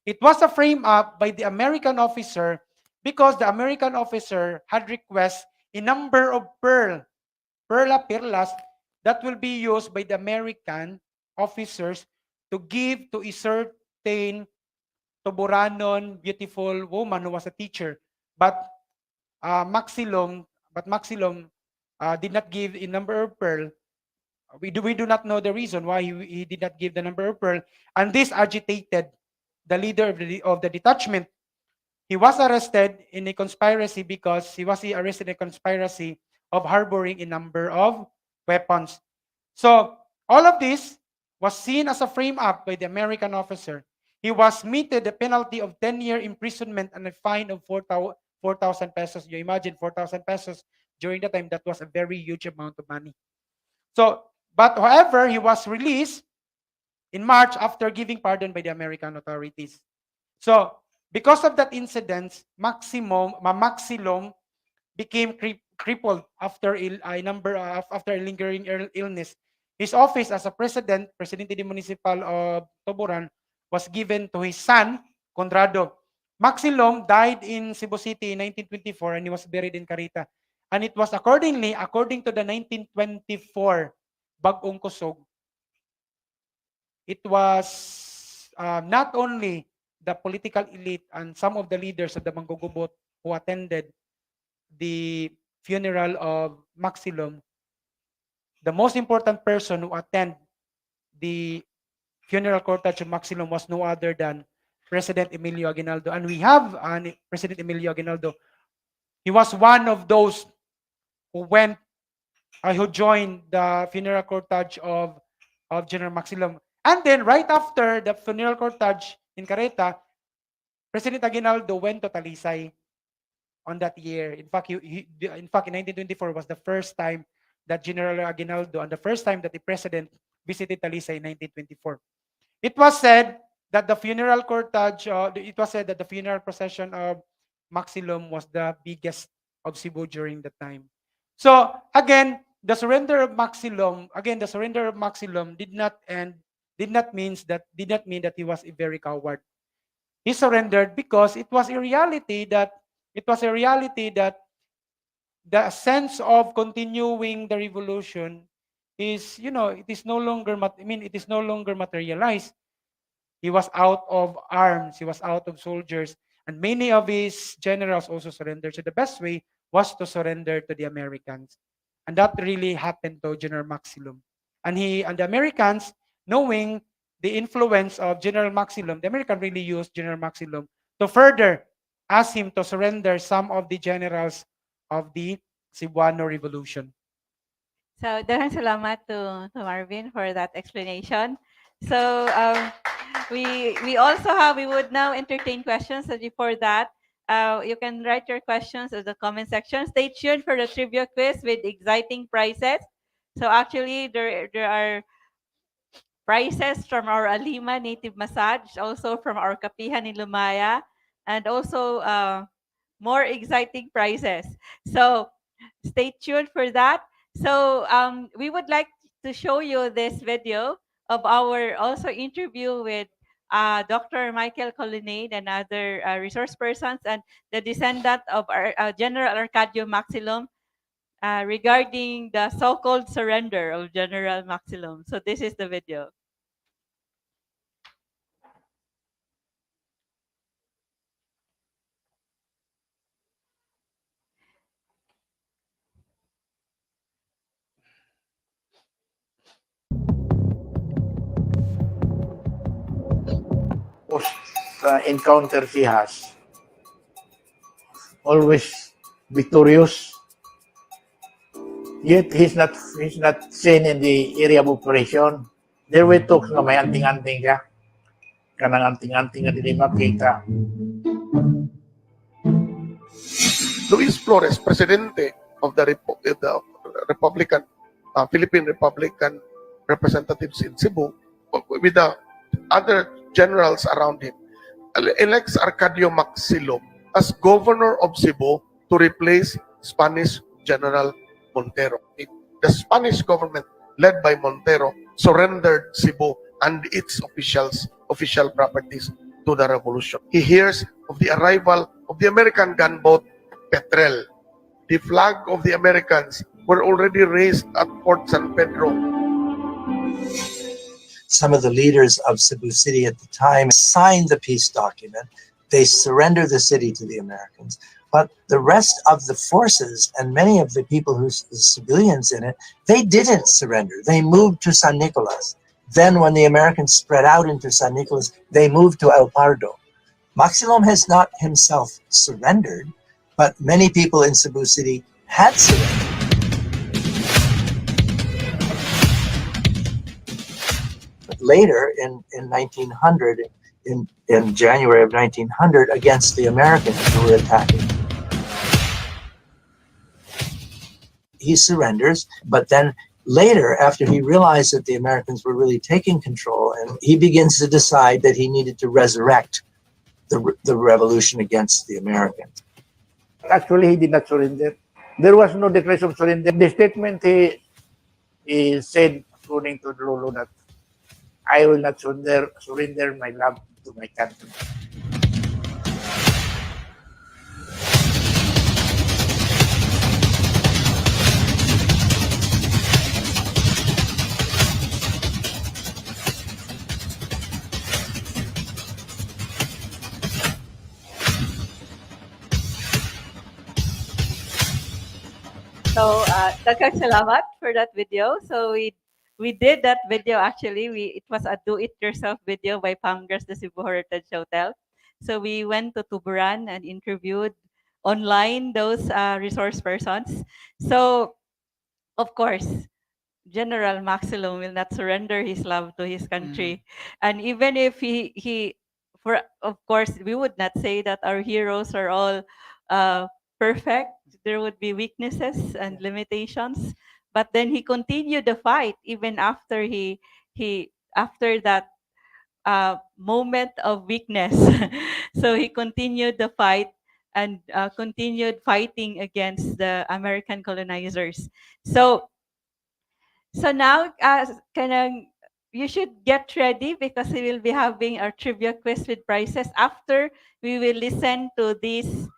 It was a frame-up by the American officer because the American officer had requested a number of perlas that will be used by the American officers to give to a certain Tuburanon beautiful woman who was a teacher. But Maxilom did not give a number of pearl. We do not know the reason why he did not give the number of pearl, and this agitated the leader of the detachment. He was arrested in a conspiracy because he was arrested in a conspiracy of harboring a number of weapons. So all of this was seen as a frame-up by the American officer. He was meted the penalty of 10-year imprisonment and a fine of 4,000 pesos. You imagine 4,000 pesos during the time, that was a very huge amount of money. So, but however, he was released in March after giving pardon by the American authorities. So, because of that incident, Maxilom became crippled after after a lingering illness. His office as a Presidente Municipal of Tuburan, was given to his son, Conrado. Maxilom died in Cebu City in 1924 and he was buried in Carita. And it was according to the 1924 Bagong Kusog, it was not only the political elite and some of the leaders of the Manggugubot who attended the funeral of Maxilom. The most important person who attended the funeral cortege of Maxilom was no other than President Emilio Aguinaldo. And we have President Emilio Aguinaldo. He was one of those who joined the funeral cortege of General Maxilom. And then right after the funeral cortege in Careta, President Aguinaldo went to Talisay on that year. In fact, in 1924 was the first time that General Aguinaldo and the first time that the president visited Talisay in 1924. It was said that the funeral procession of Maxilom was the biggest of Cebu during that time. So again, the surrender of Maxilom did not mean that he was a very coward. He surrendered because it was a reality that the sense of continuing the revolution is, it is no longer materialized. He was out of arms, he was out of soldiers, and many of his generals also surrendered. So the best way was to surrender to the Americans. And that really happened to General Maxilom. And the Americans, knowing the influence of General Maxilom, the American really used General Maxilom to further ask him to surrender some of the generals of the Cebuano Revolution. So, daghang salamat to Marvin for that explanation. So, we would now entertain questions. So before that, you can write your questions in the comment section. Stay tuned for the trivia quiz with exciting prizes. So actually, there are prizes from our Alima Native Massage, also from our Kapihan in Lumaya, and also more exciting prizes. So stay tuned for that. So we would like to show you this video of our also interview with Dr. Michael Colonnade and other resource persons and the descendant of our, General Arcadio Maxilom regarding the so-called surrender of General Maxilom. So this is the video. Encounter he has, always victorious, yet he's not seen in the area of operation. There were talks na may anting-anting siya, kanang anting-anting na dili makita. Luis Flores, Presidente of the Republican, Philippine Republican representatives in Cebu, with the other generals around him, elects Arcadio Maxilom as governor of Cebu to replace Spanish General Montero. The Spanish government, led by Montero, surrendered Cebu and its official properties to the revolution. He hears of the arrival of the American gunboat Petrel. The flag of the Americans were already raised at Fort San Pedro. Some of the leaders of Cebu City at the time signed the peace document. They surrendered the city to the Americans. But the rest of the forces and many of the people the civilians in it, they didn't surrender. They moved to San Nicolas. Then when the Americans spread out into San Nicolas, they moved to El Pardo. Maxilom has not himself surrendered, but many people in Cebu City had surrendered. later in 1900, in January of 1900, against the Americans who were attacking. He surrenders, but then later, after he realized that the Americans were really taking control, and he begins to decide that he needed to resurrect the revolution against the Americans. Actually, he did not surrender. There was no declaration of surrender. The statement he said, according to Lulu, that I will not surrender my love to my country. So, daghang salamat for that video. So we did that video actually. It was a do-it-yourself video by Pangras the Cebu Heritage Hotel. So we went to Tuburan and interviewed online those resource persons. So, of course, General Maxilom will not surrender his love to his country. And even if of course, we would not say that our heroes are all perfect. There would be weaknesses and limitations. But then he continued the fight even after after that moment of weakness. So he continued the fight and continued fighting against the American colonizers. So now, you should get ready because we will be having our trivia quiz with prizes after we will listen to these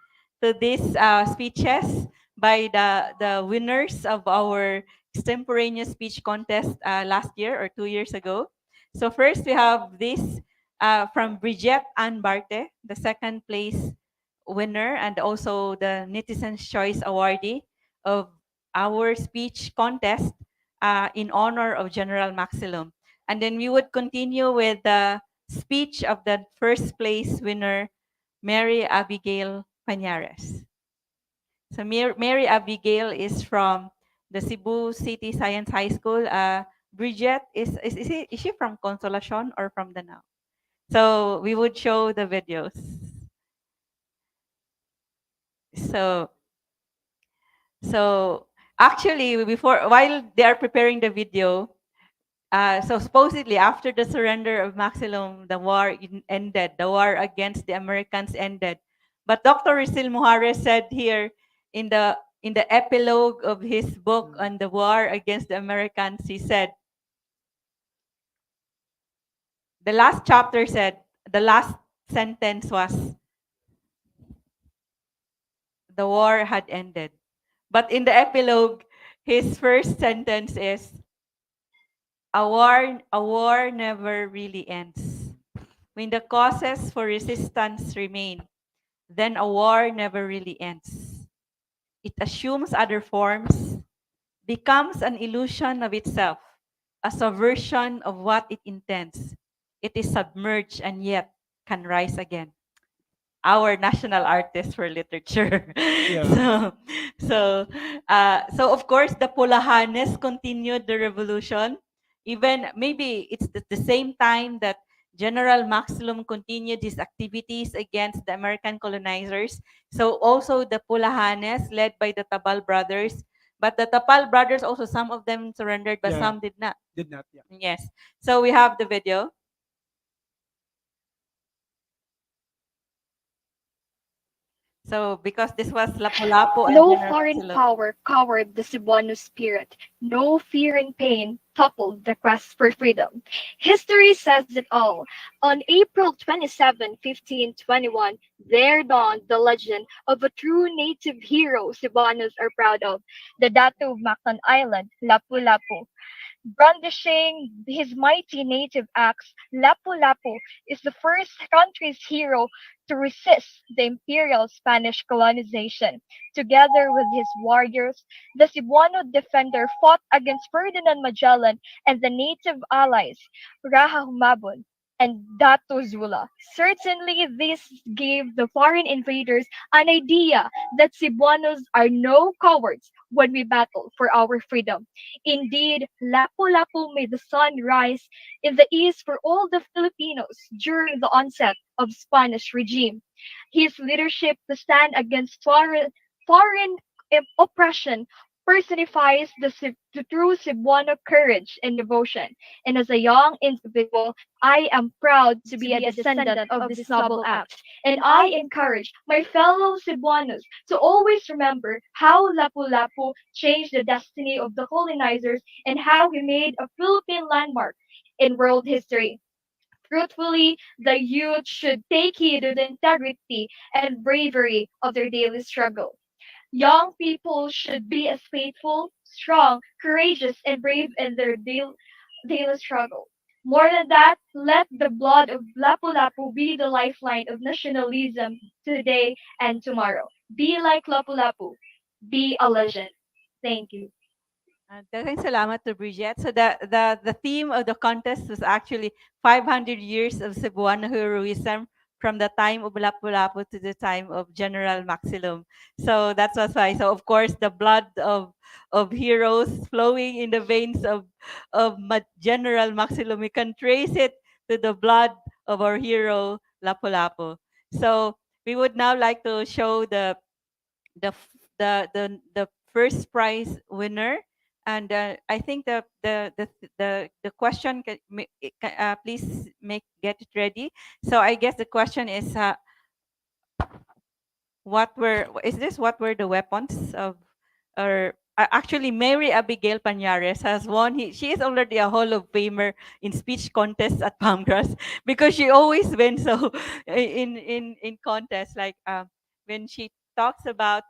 speeches by the winners of our extemporaneous speech contest last year or 2 years ago. So first we have this from Bridget Ann Barte, the second place winner and also the Netizen's Choice awardee of our speech contest in honor of General Maxilom. And then we would continue with the speech of the first place winner, Mary Abigail Pañares. So Mary Abigail is from the Cebu City Science High School. Bridget, is she from Consolacion or from Danao? So we would show the videos. So actually, while they are preparing the video, so supposedly after the surrender of Maxilom, the war ended. The war against the Americans ended. But Dr. Risil Mujares said here in the epilogue of his book on the war against the Americans, he said, the last chapter said, the last sentence was, the war had ended. But in the epilogue, his first sentence is, a war never really ends. When the causes for resistance remain, then a war never really ends. It assumes other forms, becomes an illusion of itself, a subversion of what it intends. It is submerged and yet can rise again. Our national artist for literature. Yeah. So of course the Pulahanes continued the revolution. Even maybe it's the same time that General Maxilom continued his activities against the American colonizers. So also the Pulahanes, led by the Tabal brothers, but the Tabal brothers also, some of them surrendered, but Yeah. some did not. Did not, yeah. Yes. So we have the video. So because this was Lapu-Lapu and No General foreign Maxilom. power cowered the Cebuano spirit. No fear and pain toppled the quest for freedom. History says it all. On April 27, 1521, there dawned the legend of a true native hero Cebuanos are proud of, the Dato of Mactan Island, Lapu-Lapu. Brandishing his mighty native axe, Lapu-Lapu is the first country's hero to resist the imperial Spanish colonization. Together with his warriors, the Cebuano defender fought against Ferdinand Magellan and the native allies, Raha Humabon and Dato Zula. Certainly, this gave the foreign invaders an idea that Cebuanos are no cowards. when we battled for our freedom. Indeed, Lapu-Lapu made the sun rise in the east for all the Filipinos during the onset of Spanish regime. His leadership to stand against foreign oppression personifies the true Cebuano courage and devotion. And as a young individual, I am proud to be a descendant of this noble act. And I encourage my fellow Cebuanos to always remember how Lapu-Lapu changed the destiny of the colonizers and how he made a Philippine landmark in world history. Truthfully, the youth should take heed of the integrity and bravery of their daily struggle. Young people should be as faithful, strong, courageous, and brave in their daily struggle. More than that, let the blood of Lapu-Lapu be the lifeline of nationalism today and tomorrow. Be like Lapu-Lapu. Be a legend. Thank you. Daghang salamat to Bridget. So the theme of the contest was actually 500 years of Cebuano heroism from the time of Lapu-Lapu to the time of General Maxilom. So that's why. So of course, the blood of heroes flowing in the veins of General Maxilom. We can trace it to the blood of our hero Lapu-Lapu. So we would now like to show the first prize winner. And I think the question please get it ready. So I guess the question is what were the weapons of, or actually Mary Abigail Pañares has won. She is already a Hall of Famer in speech contests at Palmgras because she always wins. So in contests like when she talk about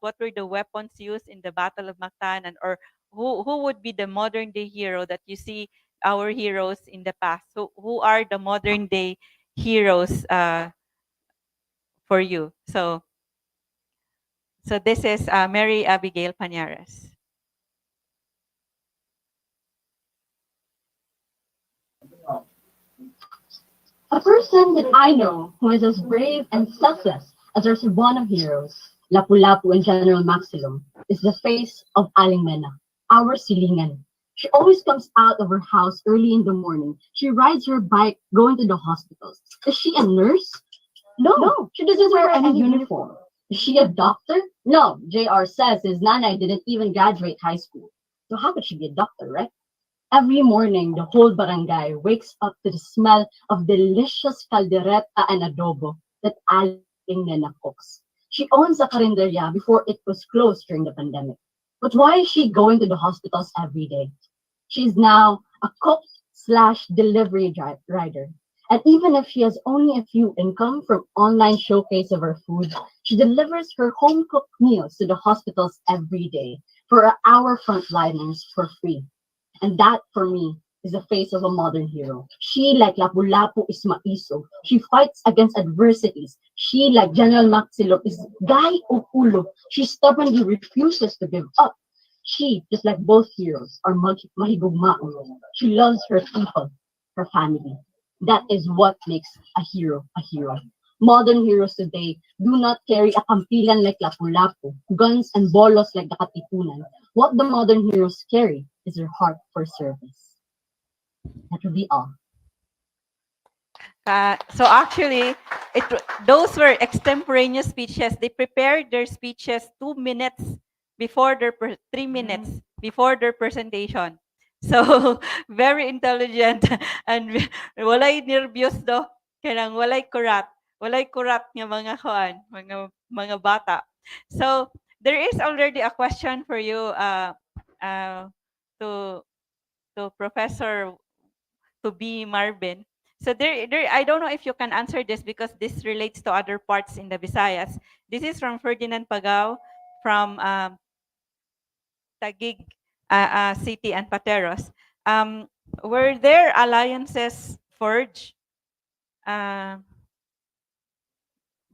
what were the weapons used in the Battle of Mactan, and or who would be the modern day hero that you see our heroes in the past. So who are the modern day heroes for you? So this is Mary Abigail Pañares. A person that I know who is as brave and selfless as our Cebuano heroes, Lapu-Lapu and General Maxilom, is the face of Aling Mena, our silingan. She always comes out of her house early in the morning. She rides her bike going to the hospitals. Is she a nurse? No, she doesn't wear any uniform. Is she a doctor? No, JR says his nanay didn't even graduate high school. So how could she be a doctor, right? Every morning, the whole barangay wakes up to the smell of delicious caldereta and adobo that Aling Nena cooks. She owns a carinderia before it was closed during the pandemic. But why is she going to the hospitals every day? She's now a cook/delivery rider. And even if she has only a few income from online showcase of her food, she delivers her home-cooked meals to the hospitals every day for our frontliners for free. And that, for me, is the face of a modern hero. She, like Lapu-Lapu, is maiso. She fights against adversities. She, like General Maxilom, is gay o ulo. She stubbornly refuses to give up. She, just like both heroes, are mahigugmaon. She loves her people, her family. That is what makes a hero a hero. Modern heroes today do not carry a kampilan like Lapu-Lapu, guns and bolos like the Katipunan. What the modern heroes carry is their heart for service. That will be all. So actually, those were extemporaneous speeches. They prepared their speeches 2 minutes before their 3 minutes before their presentation. So very intelligent and walay nervyos do, kanang walay kurat nga mga kuan, mga bata. So there is already a question for you to Professor to be Marben. So there, I don't know if you can answer this because this relates to other parts in the Visayas. This is from Ferdinand Pagao from Taguig City and Pateros. Were there alliances forged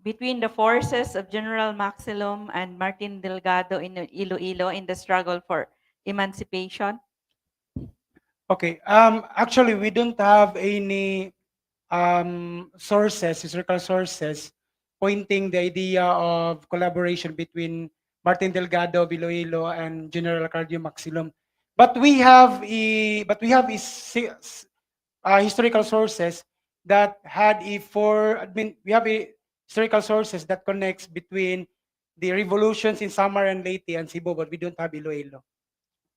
between the forces of General Maxilom and Martin Delgado in Iloilo in the struggle for emancipation? Okay. Actually, we don't have any sources, historical sources, pointing the idea of collaboration between Martin Delgado of Iloilo, and General Arcadio Maxilom. But we have historical sources that had we have historical sources that connects between the revolutions in Samar and Leyte and Cebu, but we don't have Iloilo.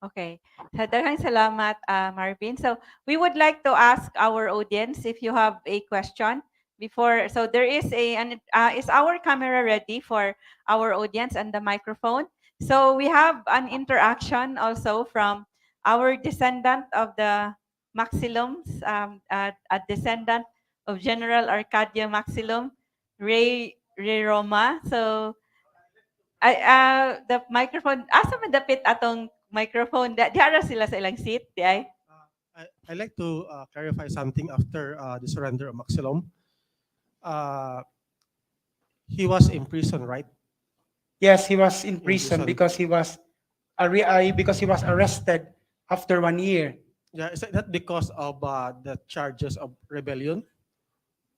Okay. So, daghang salamat, Marvin. So, we would like to ask our audience if you have a question before. So, there is is our camera ready for our audience and the microphone? So, we have an interaction also from our descendant of the Maxiloms, a descendant of General Arcadio Maxilom, Ray Roma. So, the microphone, asa man dapit atong microphone? Diara sila sa ilang seat, di ay? I'd like to clarify something after the surrender of Maxilom. He was in prison, right? Yes, he was in prison because he was arrested after 1 year. Yeah, is that because of the charges of rebellion?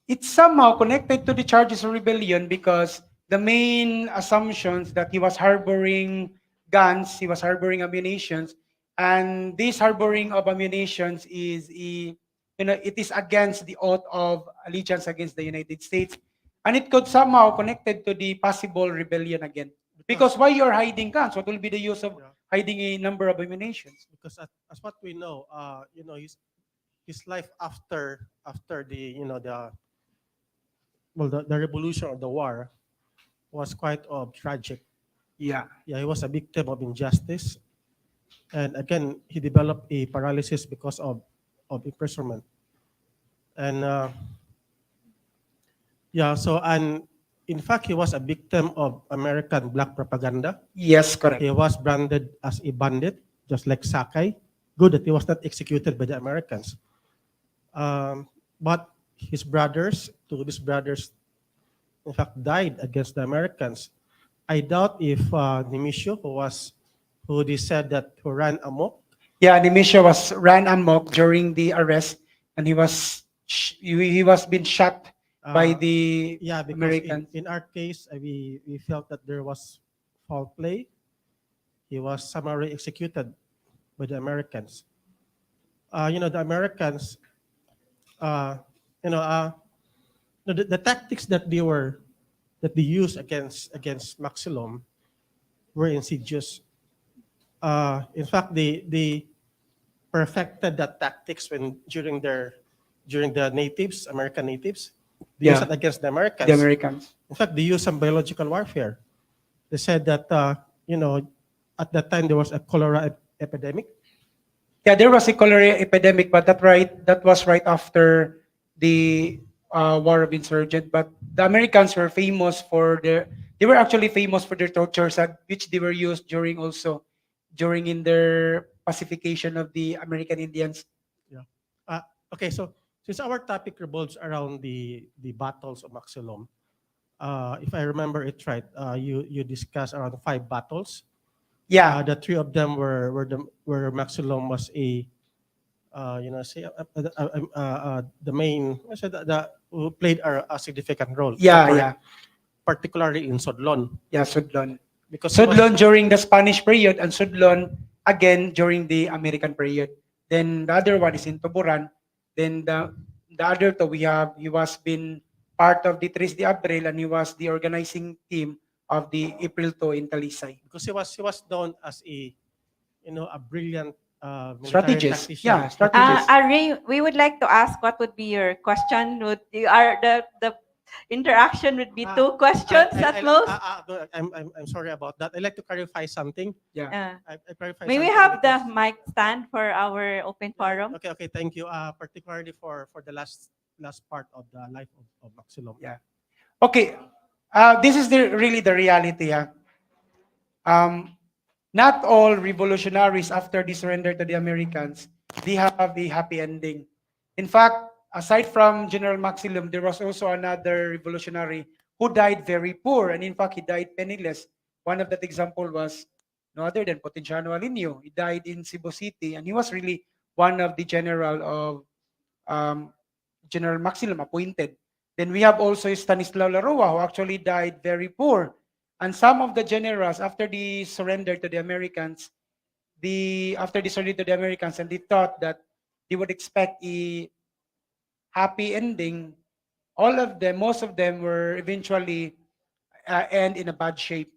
It's somehow connected to the charges of rebellion because the main assumptions that he was harboring guns, he was harboring ammunitions, and this harboring of ammunitions is it is against the oath of allegiance against the United States, and it could somehow connected to the possible rebellion again. Because why you're hiding guns? What will be the use of hiding a number of ammunitions? Because as what we know, his life after the the revolution or the war was quite tragic. Yeah. Yeah, he was a victim of injustice, and again he developed a paralysis because of imprisonment. And and in fact he was a victim of American black propaganda. Yes, correct. He was branded as a bandit, just like Sakay. Good that he was not executed by the Americans. But his brothers, in fact, died against the Americans. I doubt if Nemesio, who they said that who ran amok. Yeah, Nemesio ran amok during the arrest, and he was been shot by the Americans. In our case, we felt that there was foul play. He was summarily executed by the Americans. The Americans, the tactics that they used against Maxilom were insidious. In fact, they perfected that tactics during the natives, American natives. They used it against the Americans. The Americans. In fact, they used some biological warfare. They said that at that time there was a cholera epidemic. Yeah, there was a cholera epidemic, but that was right after the war of insurgent. But the Americans were famous for their tortures, which they were used during in their pacification of the American Indians. Yeah. Okay, so since our topic revolves around the battles of Maxilom, if I remember it right, you discussed around 5 battles. Yeah. The 3 of them were where Maxilom was the main who played a significant role. Yeah. Particularly in Sudlon. Yeah, Sudlon. Because Sudlon during the Spanish period and Sudlon again during the American period. Then the other one is in Tuburan. Then the other two he was been part of the 3 de Abril, and he was the organizing team of the April 2 in Talisay. Because he was known as a brilliant strategist. Tactician. Yeah, strategist. Ray, we would like to ask what would be your question. The interaction would be 2 questions at most. I'm sorry about that. I'd like to clarify something. Yeah. I clarify May we something have the because- mic stand for our open forum? Okay, thank you. Particularly for the last part of the life of Maxilom. Yeah. Okay. This is really the reality. Not all revolutionaries after the surrender to the Americans, they have a happy ending. In fact, aside from General Maxilom, there was also another revolutionary who died very poor, and in fact, he died penniless. One of that example was no other than Potenciano Alinio. He died in Cebu City, and he was really one of the general of General Maxilom appointed. Then we have also Stanislao Laroa, who actually died very poor. And some of the generals, after the surrender to the Americans, and they thought that they would expect a happy ending, most of them were eventually end in a bad shape.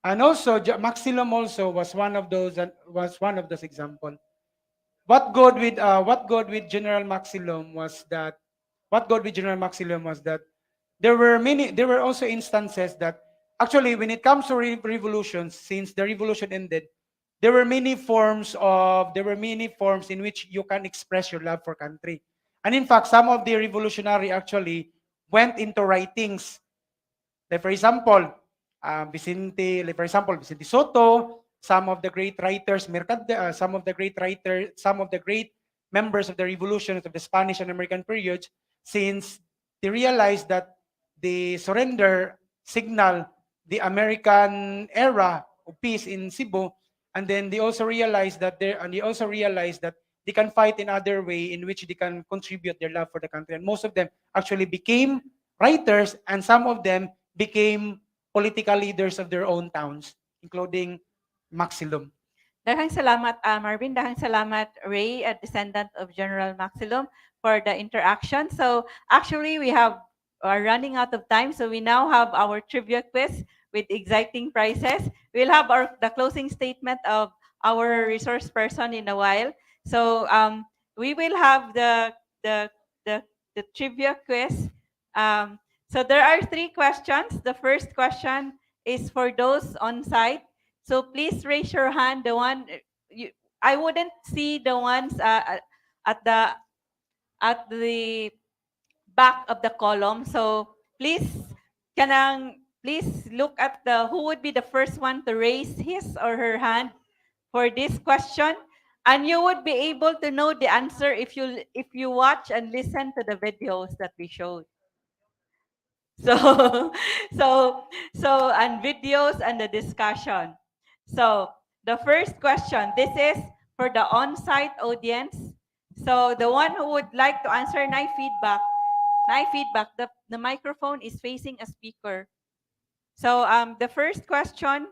And also, Maxilom also was one of those example. What good with General Maxilom was that there were also instances that actually when it comes to revolutions, since the revolution ended, there were many forms in which you can express your love for country. And in fact, some of the revolutionary actually went into writings. Like for example, Vicente Soto, some of the great writers, some of the great members of the revolutions of the Spanish and American periods, since they realized that the surrender signal the American era of peace in Cebu, and then they also realized that they can fight in other way in which they can contribute their love for the country. And most of them actually became writers, and some of them became political leaders of their own towns, including Maxilom. Daghang salamat, Marvin. Daghang salamat, Ray, a descendant of General Maxilom, for the interaction. So actually, we are running out of time. So we now have our trivia quiz with exciting prizes. We'll have the closing statement of our resource person in a while. So we will have the trivia quiz. So there are 3 questions. The first question is for those on site. So please raise your hand. I wouldn't see the ones at the back of the column. So please look at who would be the first one to raise his or her hand for this question, and you would be able to know the answer if you watch and listen to the videos that we showed. So and videos and the discussion. So the first question, this is for the on-site audience. So the one who would like to answer feedback, the microphone is facing a speaker. So the first question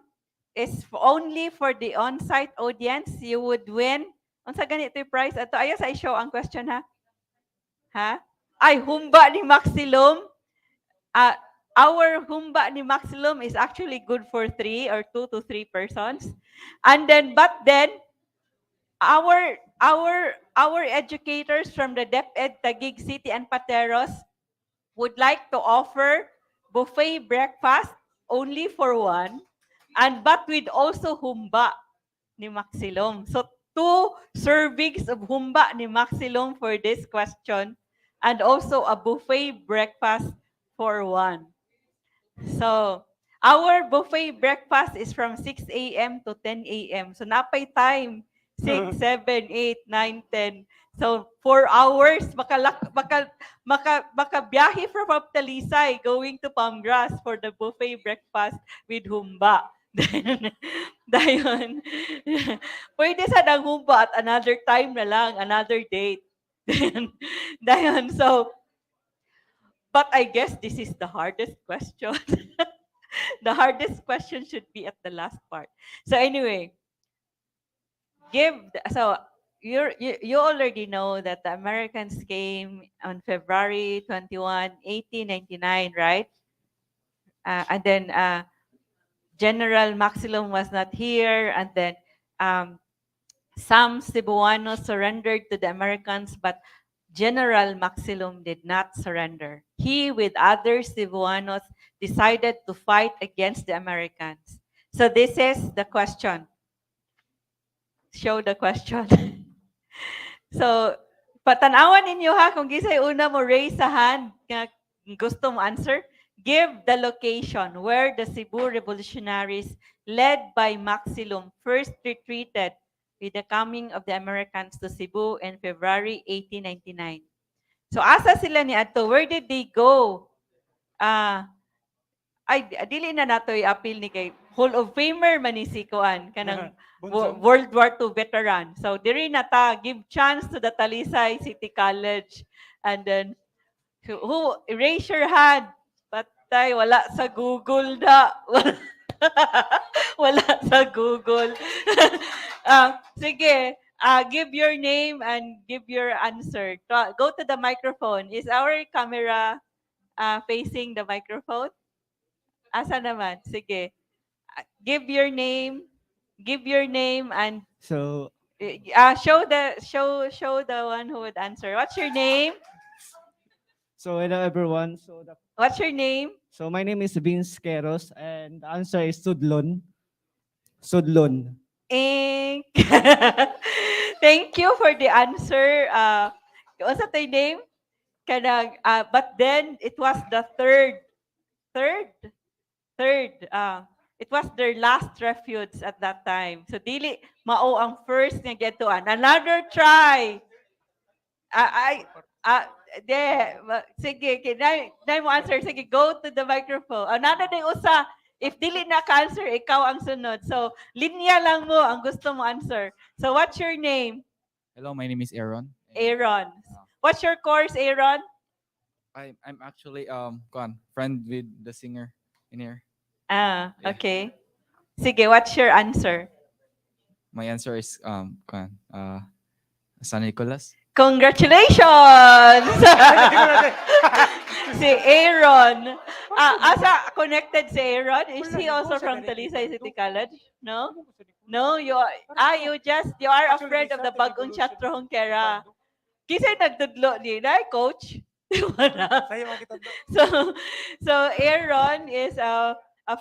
is only for the on-site audience. You would win. Unsa ganito yung prize? Ato ayos I show ang question ha. Ha? Ay humba ni Maxilom. Our humba ni Maxilom is actually good for 2 to 3 persons. But then our educators from the DepEd Taguig City and Pateros would like to offer buffet breakfast only for 1, but with also humba ni Maxilom. So 2 servings of humba ni Maxilom for this question, and also a buffet breakfast for 1. So our buffet breakfast is from 6 a.m. to 10 a.m. So napay time 6, 7, 8, 9, 10. So 4 hours makabiyahe from Talisay going to Palmgrass for the buffet breakfast with humba. Dayon. Pwede sa nang humba at another time na lang, another date. Dayon. So but I guess this is the hardest question. The hardest question should be at the last part. So anyway, you already know that the Americans came on February 21, 1899, right? And then General Maxilom was not here, and then some Cebuanos surrendered to the Americans, but General Maxilom did not surrender. He, with other Cebuanos, decided to fight against the Americans. So this is the question. Show the question. So, patanawan ninyo ha, kung gisay una mo raise sa hand, gusto mo answer, give the location where the Cebu revolutionaries led by Maxilom first retreated with the coming of the Americans to Cebu in February 1899. So asa sila ni adto? Where did they go? Dili na nato i-appeal ni kay Hall of Famer man ni si Kuan kanang World War II veteran. So diri na ta give chance to the Talisay City College, and then who raise your hand, but Tay, wala sa Google na. Wala sa Google. Sige, give your name and give your answer. Go to the microphone. Is our camera facing the microphone? Asa naman? Sige. Give your name. Give your name and So, show the one who would answer. What's your name? hello everyone. What's your name? So my name is Vince Queros and the answer is Sudlon. Sudlon. Ink. Thank you for the answer. What's that your name? But then it was the third. It was their last refuge at that time. So dili mao ang first nga getuan. Another try. Sige, kinay mo answer. Sige, go to the microphone. Another day usa. If dili na ka-answer, ikaw ang sunod. So, linya lang mo ang gusto mo answer. So, what's your name? Hello, my name is Aaron. Aaron. What's your course, Aaron? I'm actually friend with the singer in here. Okay. Sige, what's your answer? My answer is San Nicolas. Congratulations! Si Aaron. Asa connected si Aaron? Is he also from Talisay City College? No? No, you are a friend of the 𝐵𝐴𝐿 𝐵𝐿. Kisay nagtudlo ni coach? So Aaron is a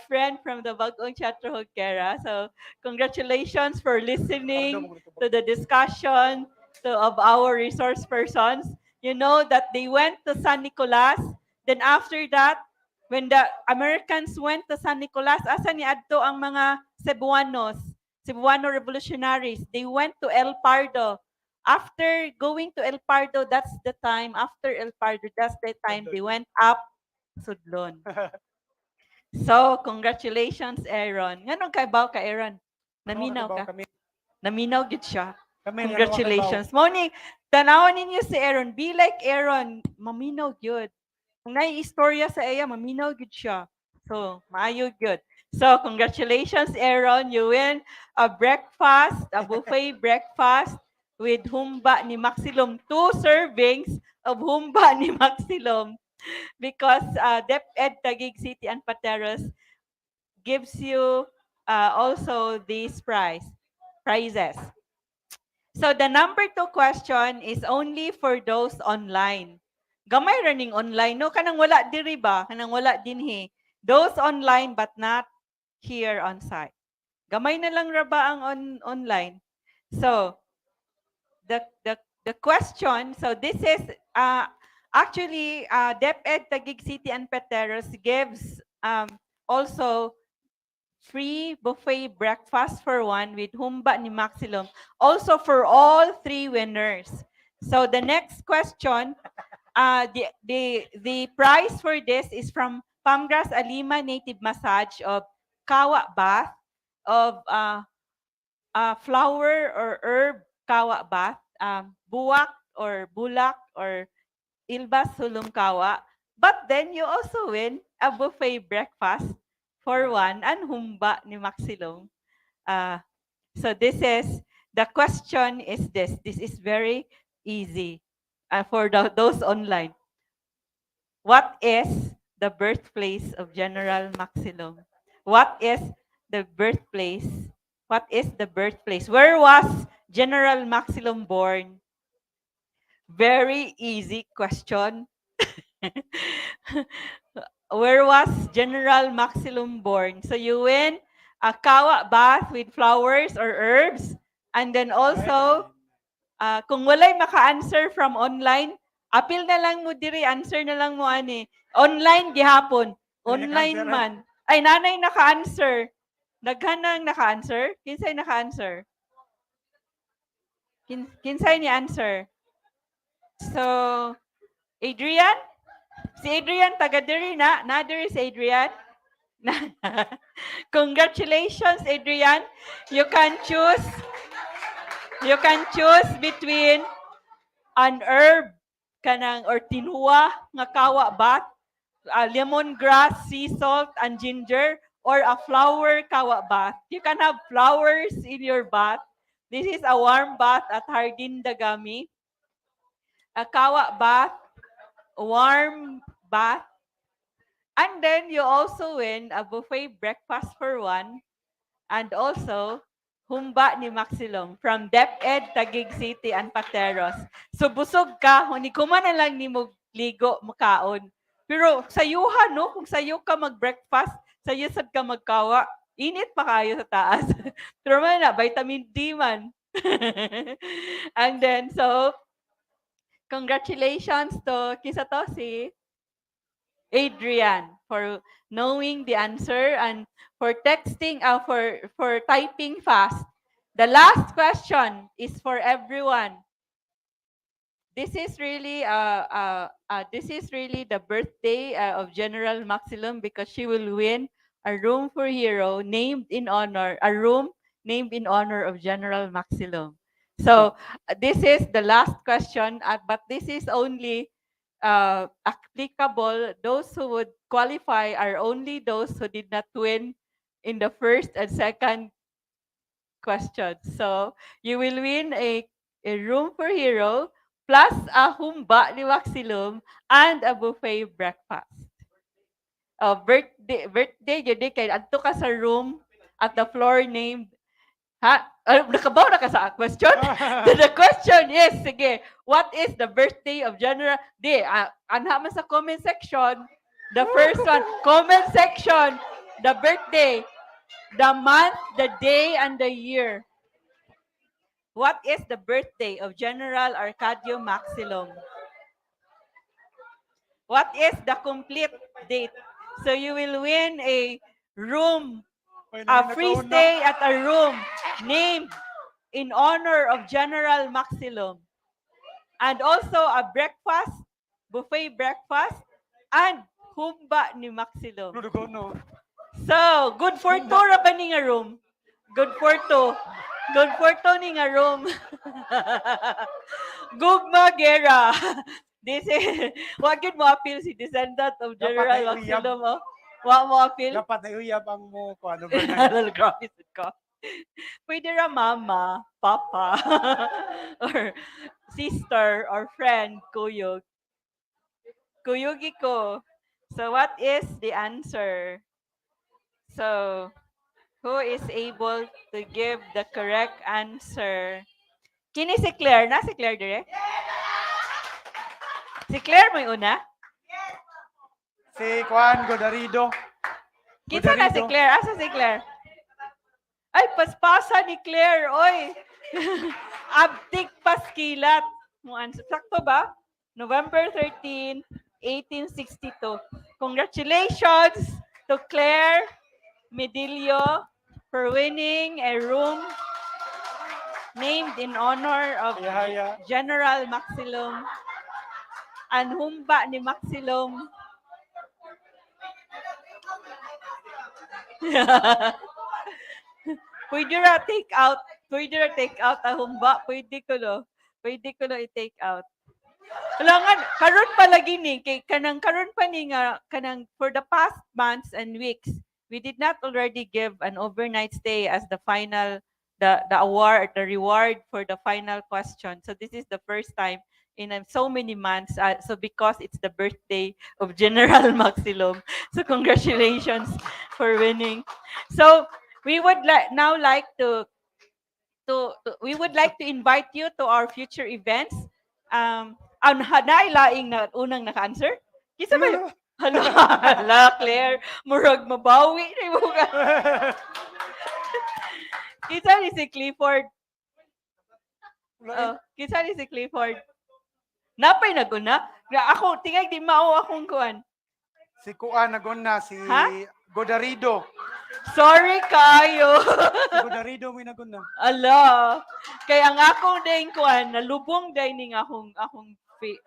friend from the 𝐵𝐿 𝐵𝐿. So congratulations for listening to the discussion of our resource persons. You know that they went to San Nicolas. Then after that, when the Americans went to San Nicolas, asa ni adto ang mga Cebuano revolutionaries? They went to El Pardo. After going to El Pardo, that's the time they went up Sudlon. So, congratulations, Aaron. Nganong kaibaw ka, Aaron? Naminaw ka? Naminaw gid siya. Congratulations. Morning, tanawon ninyo si Aaron. Be like Aaron. Maminaw gyud. Kung istorya sa iya, maminaw gyud siya. So, maayo gyud. So, congratulations, Aaron. You win a breakfast, a buffet breakfast with humba ni Maxilom. 2 servings of humba ni Maxilom. Because DepEd Taguig City and Pateros gives you also these prizes. So the number 2 question is only for those online. Gamay running online, no? Kanang wala diri ba? Kanang wala dinhi. Those online but not here on site. Gamay na lang ra ba ang online? So the question, so this is actually DepEd Taguig City and Pateros gives also free buffet breakfast for one with humba ni Maxilom. Also for all 3 winners. So the next question, the prize for this is from Pamgras Alima Native Massage of Kawa Bath, of flower or herb Kawa Bath, buwak or bulak or ilbas sulong kawa. But then you also win a buffet breakfast for one and humba ni Maxilom. So this is, the question is this. This is very easy for those online. What is the birthplace of General Maxilom? What is the birthplace? What is the birthplace? Where was General Maxilom born? Very easy question. Where was General Maxilom born? So you win a kawa bath with flowers or herbs. And then also, kung walay maka-answer from online, apil na lang mo diri, answer na lang mo ani. Online gihapon. Online man. Ay, nanay naka-answer. Naghanang naka-answer? Kinsay naka-answer? Kinsay ni answer? So, Adrian? Si Adrian, taga diri na. Diri si Adrian. Congratulations, Adrian. You can choose between an herb kanang or tinua nga kawa bath lemongrass, sea salt, and ginger, or a flower kawa bath. You can have flowers in your bath. This is a warm bath at Hardin Dagami. A kawa bath, warm bath. And then you also win a buffet breakfast for one. And also, humba ni Maxilom from DepEd, Taguig City, and Pateros. So busog ka, hunikuma na lang ni mo ligo, makaon. Pero sayuhan, no? Kung sayo ka mag-breakfast, sayo sad ka magkawa, init pa kayo sa taas. Pero man na, vitamin D man. And then, so, congratulations to, kisa to si Adrian for knowing the answer and for texting, for typing fast. The last question is for everyone. This is really the birthday of General Maxilom because she will win a room for hero named in honor of General Maxilom. So this is the last question, but this is only applicable. Those who would qualify are only those who did not win in the first and second question. So you will win a room for hero plus a humba ni Maxilom and a buffet breakfast. Birthday, yun kay adto ka sa room at the floor named nakabaw na ka sa question? The question is, sige, what is the birthday of General? Anha man sa comment section. The first one, comment section, the birthday, the month, the day, and the year. What is the birthday of General Arcadio Maxilom? What is the complete date? So you will win a room, a free stay at a room named in honor of General Maxilom. And also a breakfast, buffet breakfast, and humba ni Maxilom. So, good for two ra ba ni nga room? Good for two. Good for two ni nga room. Gugma gera. This is, wag yun mo appeal si descendant of General Maxilom, oh. Wa mo appeal? Dapat na uyab ang mo ko ano ba? Grabe ko. Pwede ra mama, papa, or sister, or friend, kuyog. Kuyugi ko. So what is the answer? So, who is able to give the correct answer? Kini si Claire. Na si Claire dire? Si Claire mo yung una? Si Juan Godarido. Kinsa na si Claire? Asa si Claire? Ay, paspasa ni Claire, oy. Abtik paskilat. Sakto ba? November 13, 1862. Congratulations to Claire Medillo for winning a room named in honor of General Maxilom and humba ni Maxilom. Pwede ra take out ang humba. Pwede ko no i-take out. Kailangan, karon pa lagi ni, karon pa ni nga, for the past months and weeks, we did not already give an overnight stay as the final, the award, the reward for the final question. So this is the first time in so many months. So because it's the birthday of General Maxilom. So congratulations for winning. So we would now like to invite you to our future events. Ang hanailaing na unang naka-answer? Kisa ba yun? Hala, Claire, murag mabawi na mo ka. Kisa ni si Clifford. Kisa ni si Clifford. Napay naguna? Ako, tingay di mao akong kuan. Si Kuan naguna, si Godarido. Sorry kayo. Si Godarido may naguna. Ala. Kaya ang akong ding kuan, nalubong dahil ning akong fee.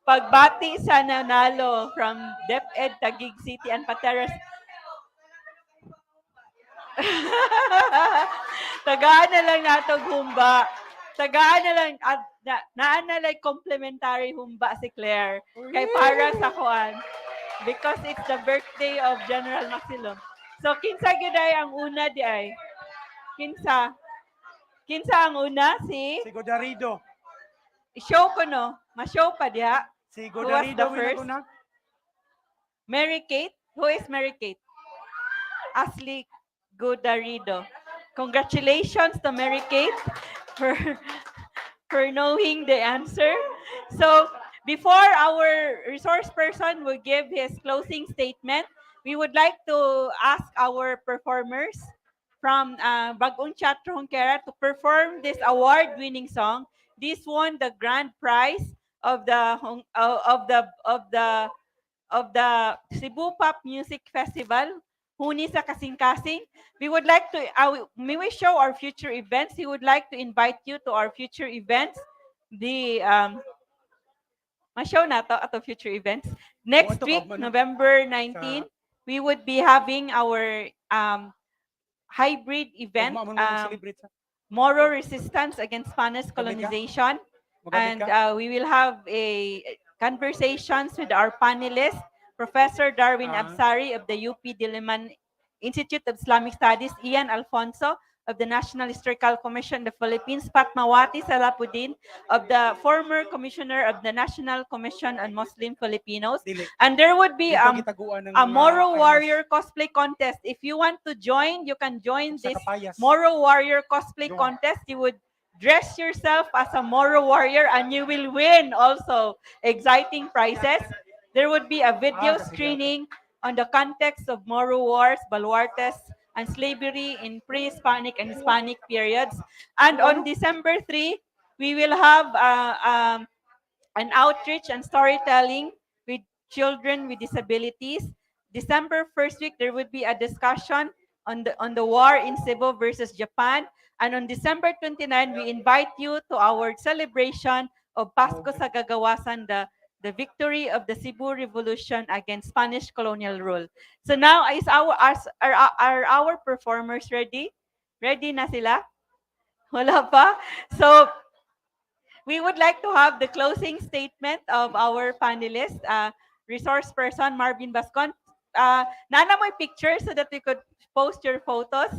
Pagbati sa nanalo from DepEd, Taguig City, and Pateros. Tagaan na lang natong humba. Tagaan na lang, naanalay complimentary humba si Claire. Kay para sa kuan. Because it's the birthday of General Maxilom. So, kinsa gyuday ang una di ay? Kinsa? Kinsa ang una? Si Godarido. I-show ko no. Ma-show pa diha. Si Who was the Godarido first? Mary Kate? Who is Mary Kate? Ashley Godarido. Congratulations to Mary Kate for knowing the answer. So, before our resource person will give his closing statement, we would like to ask our performers from Bagong Teatro Hongkera to perform this award-winning song. This won the grand prize of the Cebu Pop Music Festival, Huni sa Kasing-Kasing. We would like to, may we show our future events? We would like to invite you to our future events. The, ma-show na to ato future events. Next week, November 19, we would be having our hybrid event, Moral Resistance Against Spanish Colonization. And we will have a conversations with our panelists, Professor Darwin Absari of the UP Diliman Institute of Islamic Studies, Ian Alfonso of the National Historical Commission of the Philippines, Fatmawati Salapudin of the former Commissioner of the National Commission on Muslim Filipinos. And there would be a Moro Warrior cosplay contest. If you want to join, you can join this Moro Warrior cosplay contest. You would dress yourself as a Moro warrior and you will win also exciting prizes. There would be a video screening on the context of Moro wars, baluartes, and slavery in pre-Hispanic and Hispanic periods. And on December 3, we will have an outreach and storytelling with children with disabilities. December 1st week, there would be a discussion on the war in Cebu versus Japan. And on December 29, we invite you to our celebration of Pasko sa Gagawasan, the victory of the Cebu Revolution against Spanish colonial rule. So now, are our performers ready? Ready na sila? Wala pa? So, we would like to have the closing statement of our panelists. Resource person, Marben Bascon. Nana mo picture so that we could post your photos.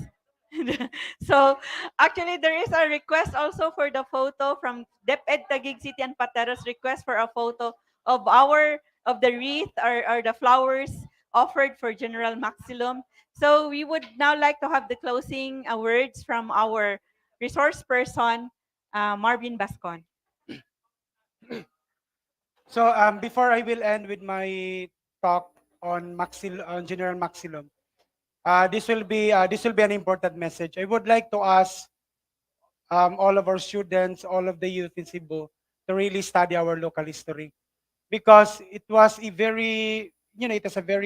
So, actually, there is a request also for the photo from DepEd Taguig City and Pateros request for a photo of the wreath or the flowers offered for General Maxilom. So, we would now like to have the closing words from our resource person, Marben Bascon. So before I will end with my talk on General Maxilom, this will be an important message. I would like to ask all of our students, all of the youth in Cebu, to really study our local history, because it was a very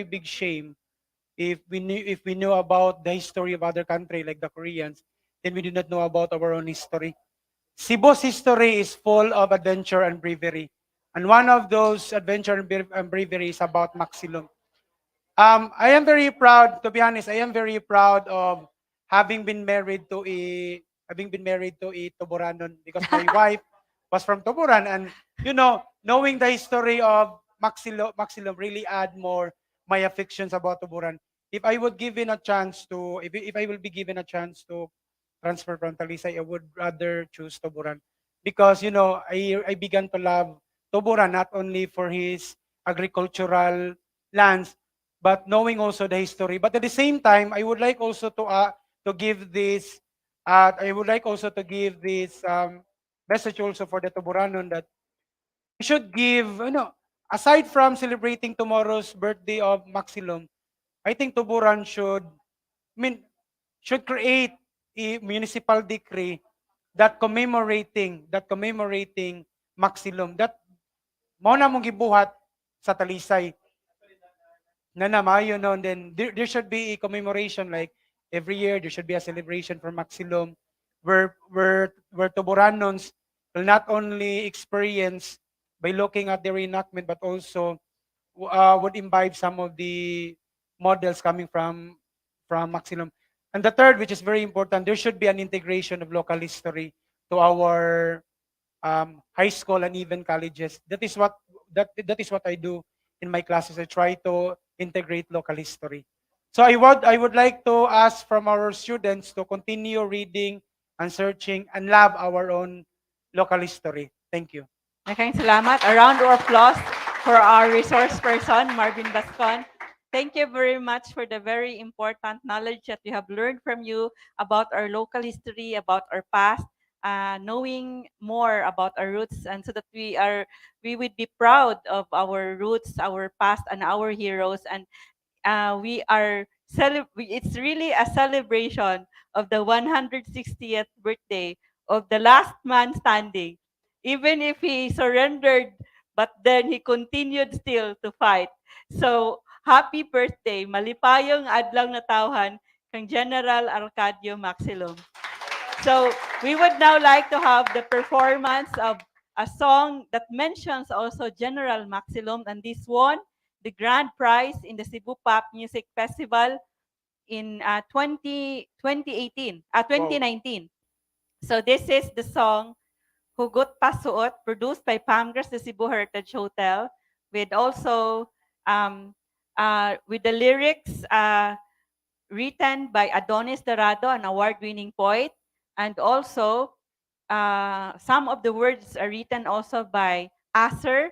big shame if we knew about the history of other country like the Koreans, then we do not know about our own history. Cebu's history is full of adventure and bravery. And one of those adventure and bravery is about Maxilom. I am very proud, to be honest, I am very proud of having been married to a Tuboranon, because my wife was from Tuburan, and knowing the history of Maxilom really add more my affections about Tuburan. If I would given a chance to, if I will be given a chance to transfer from Talisay, I would rather choose Tuburan, because I began to love Tuburan not only for his agricultural lands, but knowing also the history. But at the same time, I would like also to give this message also for the Tuburanon, that we should give, aside from celebrating tomorrow's birthday of Maxilom, I think Tuburan should create a municipal decree that commemorating Maxilom, that mao na mong gibuhat sa Talisay na mayo no. Then there should be a commemoration, like every year there should be a celebration for Maxilom, where Tuburanons will not only experience by looking at the reenactment, but also would imbibe some of the models coming from Maxilom. And the third, which is very important, there should be an integration of local history to our high school and even colleges. That is what I do in my classes. I try to integrate local history. So I would like to ask from our students to continue reading and searching and love our own local history. Thank you. Maraming salamat. A round of applause for our resource person, Marben Bascon. Thank you very much for the very important knowledge that we have learned from you about our local history, about our past, knowing more about our roots, and so that we would be proud of our roots, our past, and our heroes. And it's really a celebration of the 160th birthday of the last man standing. Even if he surrendered, but then he continued still to fight. So, happy birthday, malipayong adlaw natawhan kang General Arcadio Maxilom. So, we would now like to have the performance of a song that mentions also General Maxilom, and this won the grand prize in the Cebu Pop Music Festival in 2019. So, this is the song Hugot Pasuot, produced by Pamgras, the Cebu Heritage Hotel, with also with the lyrics written by Adonis Dorado, an award-winning poet, and also some of the words are written also by Acer,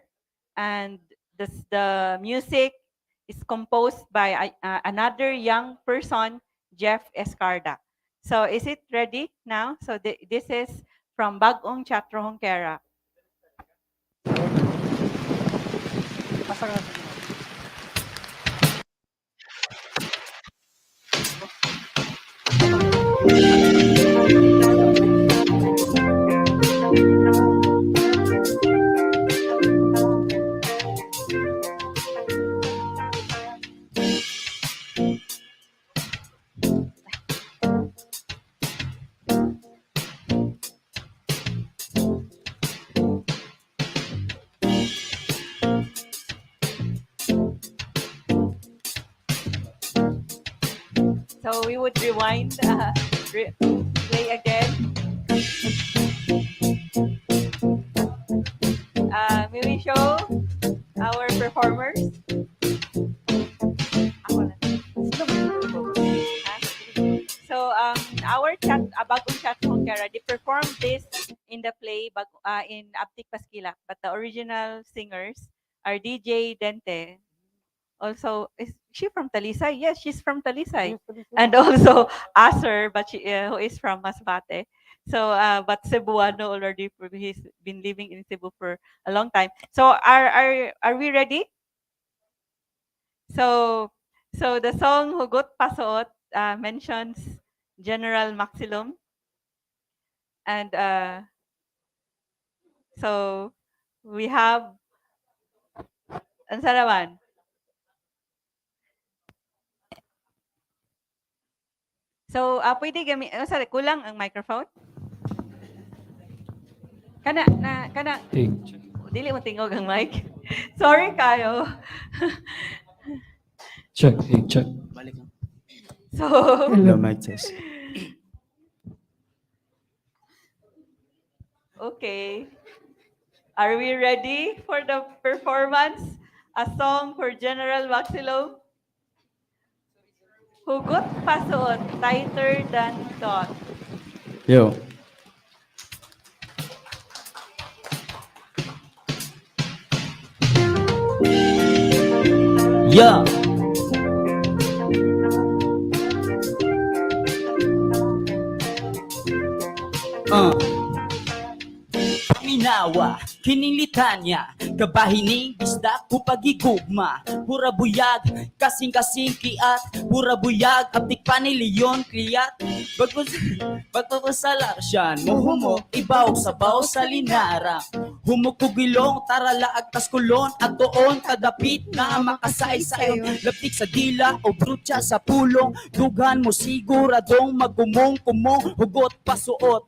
and the music is composed by another young person, Jeff Escarda. So is it ready now? So this is from Bagong Teatro Hongkera. So we would rewind, play again. May we show our performers? So our Bagong Teatro Hongkera, they performed this in the play in Aptik Paskila, but the original singers are DJ Dente. Also, is she from Talisay? Yes, she's from Talisay. And also Acer, but who is from Masbate. So, but Cebuano already, he's been living in Cebu for a long time. So, are we ready? So the song Hugot Pasuot mentions General Maxilom. And so we have ang sarawan. So, pwede sorry, kulang ang microphone? Kana. Dili mo tingog ang mic. Sorry kayo. Check. Balik lang. So, Hello, mic test. Okay. Are we ready for the performance? A song for General Maxilom? Hugot Pasuot, tighter than thought. Yo. Yeah. Minawa, kining litanya, kabahining isda kupagigugma, hurabuyag, kasing-kasing kiat, hurabuyag, aptik paniliyon kliyat, bagpapasalar siyan, muhumo, ibaw, sabaw sa linara, humukugilong, tarala agtas kulon, at doon kadapit na makasay-sayon, laptik sa dila o brutya sa pulong, dugan mo siguradong magkumong-kumong, hugot pasuot,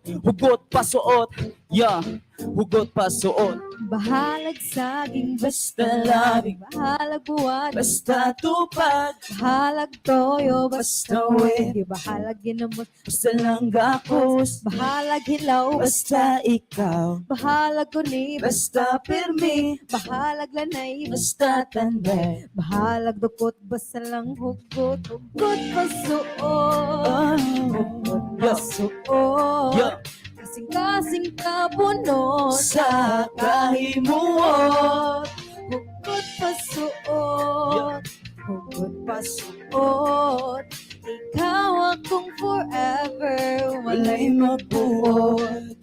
yeah. Hugot pasuot, Yon. Bahalag saging basta labing, bahalag buwan Basta tupad, bahalag toyo basta wet. wet, bahalag ginamot basta langgakos, bahalag hilaw basta ikaw, bahalag kuni basta pirmi, bahalag lanay basta tanday. bahalag dukot basta lang hugot hugot pasuot hugot pasuot Yo. kasing-kasing kabunot Sa kahimuot, hugot pasuot hugot pasuot ikaw akong forever walay mabuot.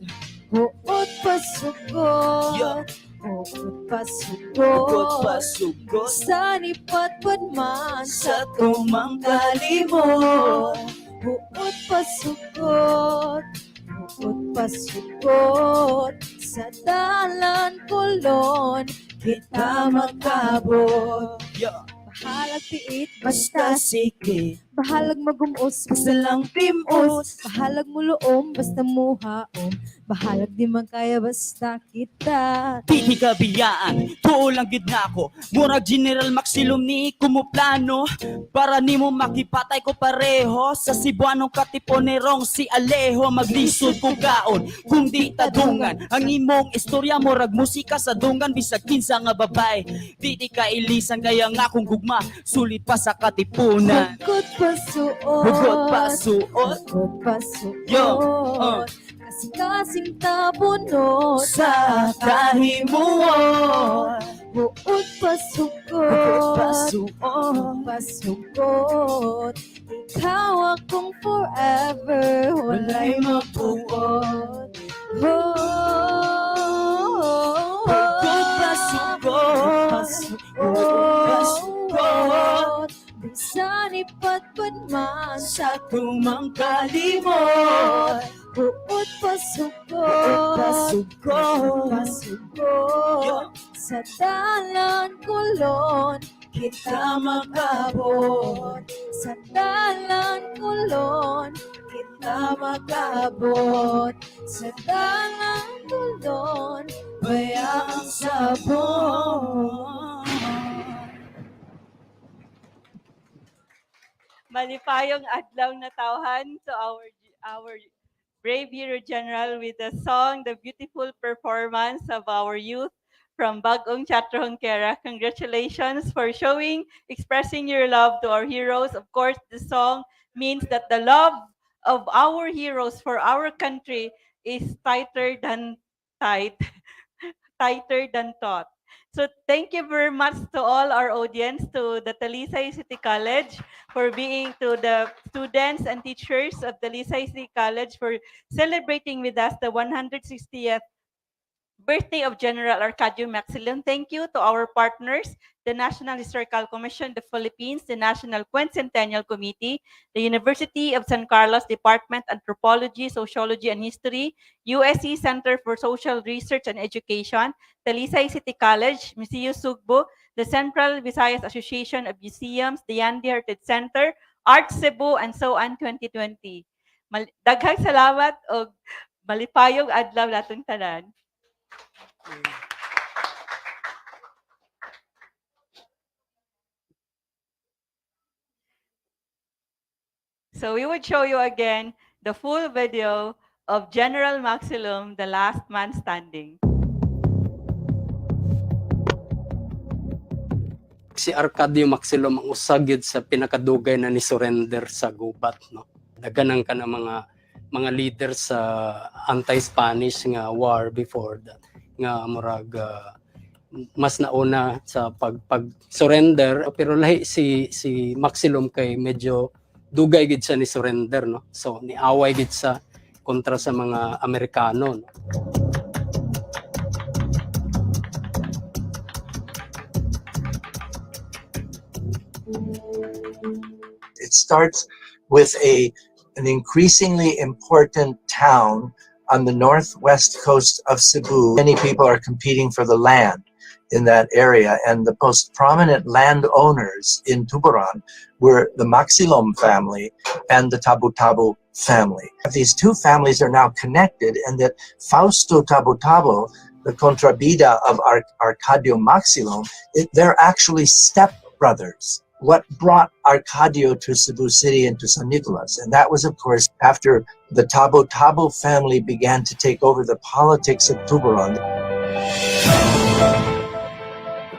hugot pasugot hugot Hugot pasugot pasugot, Sanipat man sa tumang kalimot. Hugot pasugot Hugot pasugot Sa dalan kulon Kita magkabot Yo. Bahalag piit Basta sige, Bahalag magumos basta lang timos. Bahalag muluom basta muhaom Bahalag di man kaya basta kita Di ka biyaan, tuo lang gid nako. Murag General Maxilom ni kumuplano para nimo makipatay ko pareho sa Cebuanong katiponerong si Alejo maglisod ko gaon kung di tadungan ang imong istorya murag musika sa dungan bisag kinsa nga babay di ka ilisan kaya nga kung gugma sulit pa sa katipunan. Hugot pasuot Hugot pasuot, Hugot pasuot yo, Kasing-kasing tabunot sa kahimuot. Hugot pasugot Hugot pasuot, pasugot Ikaw akong forever Walay mapuot Hugot pasugot, pasugot Bisan ipatpad man sa tumang kalimot. Hugot pasugot Pasugot, pasugot Sa dalan kulon kita magkabot Sa dalan kulon kita magkabot Sa dalan kulon bayang sabon. Malipayong adlaw na tawhan to our brave hero general with the song, the beautiful performance of our youth from Bagong 𝐤𝐴𝐞𝐵𝐵𝗵𝐿. Congratulations for expressing your love to our heroes. Of course, the song means that the love of our heroes for our country is tighter than tight, tighter than thought. So thank you very much to all our audience, to the Talisay City College, for being to the students and teachers of Talisay City College for celebrating with us the 160th birthday of General Arcadio Maxilom. Thank you to our partners, the National Historical Commission of the Philippines, the National Quincentennial Committee, the University of San Carlos Department of Anthropology, Sociology, and History, USC Center for Social Research and Education, Talisay City College, Museo Sugbo, the Central Visayas Association of Museums, the Diyandi Heritage Center, ArtCebu, and so on 2020. Daghang salamat o malipayong adlaw latong tanan. So we would show you again the full video of General Maxilom, the last man standing. Si Arcadio Maxilom ang usagid sa pinakadugay na ni surrender sa gubat, no. Daganang ka na mga leader sa anti-Spanish nga war before that nga murag mas nauna sa pag-surrender pero lahi si Maxilom kay medyo dugay gid siya ni surrender, no. So niaway gid sa kontra sa mga Amerikano, no? It starts with an increasingly important town on the northwest coast of Cebu. Many people are competing for the land in that area, and the most prominent landowners in Tuburan were the Maxilom family and the 𝗵𝗶𝗵𝗵𝗵𝗵 family. These two families are now connected, and that Fausto 𝗵𝗵𝗵𝗵𝗵 the contrabida of Arcadio Maxilom, they're actually stepbrothers. What brought Arcadio to Cebu City and to San Nicolas? And that was, of course, after the 𝗵𝗶𝗵𝗵𝗵𝗵 family began to take over the politics of Tuburan.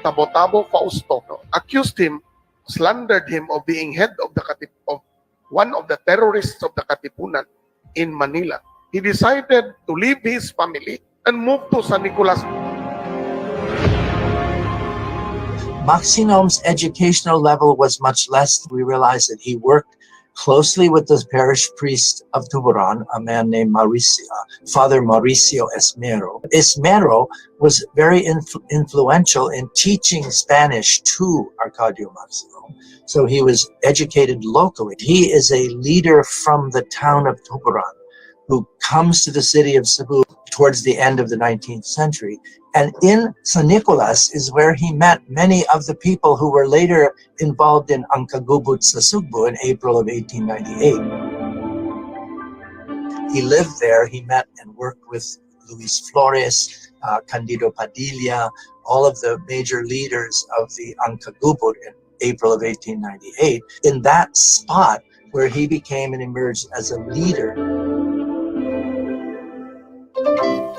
𝐵𝗶𝗵𝗵𝗵𝗵 accused him, slandered him of being head of one of the terrorists of the Katipunan in Manila. He decided to leave his family and move to San Nicolas. Maxilom's educational level was much less. We realized that he worked closely with the parish priest of Tuburan, a man named Father Mauricio Esmero. Esmero was very influential in teaching Spanish to Arcadio Maxilom. So he was educated locally. He is a leader from the town of Tuburan who comes to the city of Cebu towards the end of the 19th century. And in San Nicolas is where he met many of the people who were later involved in ang Kagubot sa Sugbo in April of 1898. He lived there, he met and worked with Luis Flores, Candido Padilla, all of the major leaders of the ang Kagubot in April of 1898, in that spot where he became and emerged as a leader.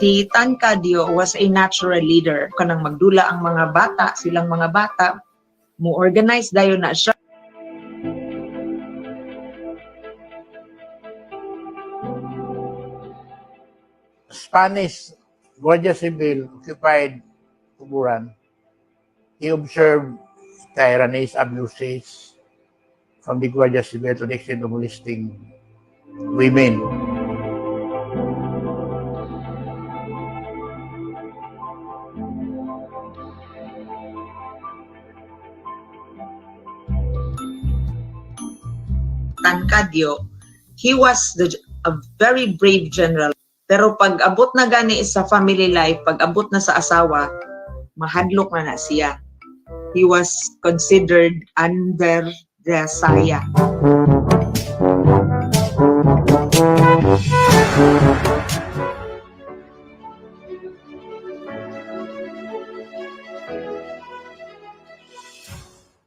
Si Arcadio was a natural leader. Kanang magdula ang mga bata, silang mga bata, mo-organize dayon na siya. Spanish Guardia Civil occupied Tuburan. He observed tyrannies, abuses from the Guardia Civil to the extent of molesting women. Arcadio, he was a very brave general. Pero pag abot na gani sa family life, pag abot na sa asawa, mahadlok na siya. He was considered under the saya.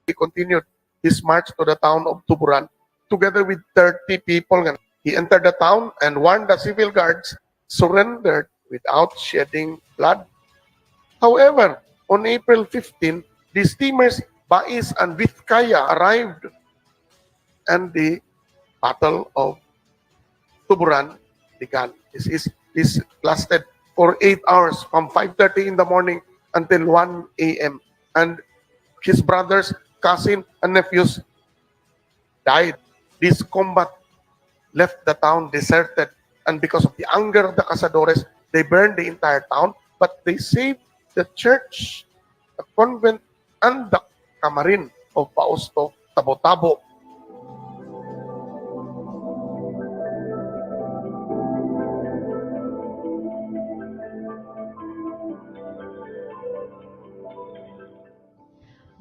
He continued his march to the town of Tuburan together with 30 people. He entered the town and warned the civil guards, surrendered without shedding blood. However, on April 15, the steamers Bais and Vizcaya arrived and the Battle of Tuburan began. This lasted for 8 hours from 5:30 in the morning until 1 a.m. And his brothers, cousin, and nephews died. This combat left the town deserted, and because of the anger of the cazadores, they burned the entire town, but they saved the church, the convent, and the kamarin of Pausto, 𝐵𝗶𝗵𝗵𝗵𝗵𝗵.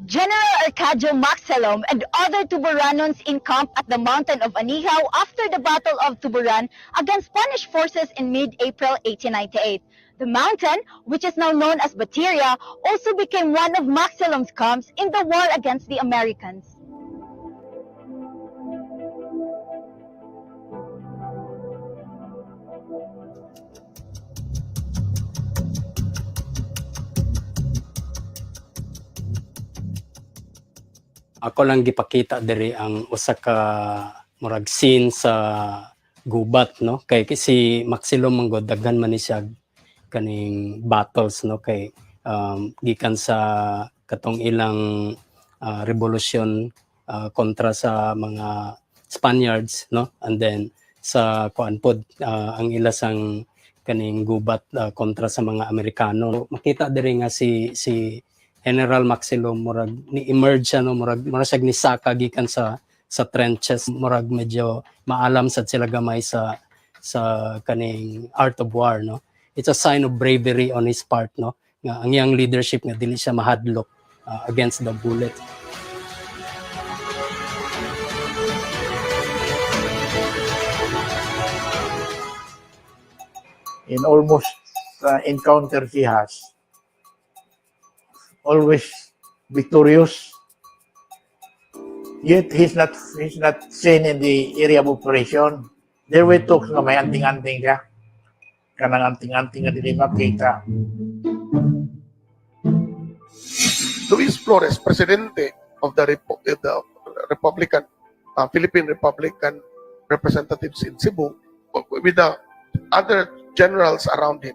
General Arcadio Maxilom and other Tuburanons encamped at the mountain of Anihaw after the Battle of Tuburan against Spanish forces in mid-April 1898. The mountain, which is now known as Bateria, also became one of Maxilom's camps in the war against the Americans. Ako lang gipakita diri ang usa ka murag scene sa gubat, no, kay si Maxilom manggod daghan man ni siya kaning battles, no, kay gikan sa katong ilang revolusyon kontra sa mga Spaniards, no, and then sa kuan pod ang ilasang kaning gubat kontra sa mga Amerikano. Makita diri nga si General Maxilom murag ni emerge siya, no, murag siya ni saka gikan sa trenches, murag medyo maalam sad sila gamay sa kaning art of war, no. It's a sign of bravery on his part, no, nga ang iyang leadership nga dili siya mahadlok against the bullet. In almost encounters he has, always victorious. Yet he's not seen in the area of operation. There were talks nga may anting-anting siya. Kanang anting-anting nga dili makita. Luis Flores, presidente of the Republican, Philippine Republican representatives in Cebu, with the other generals around him,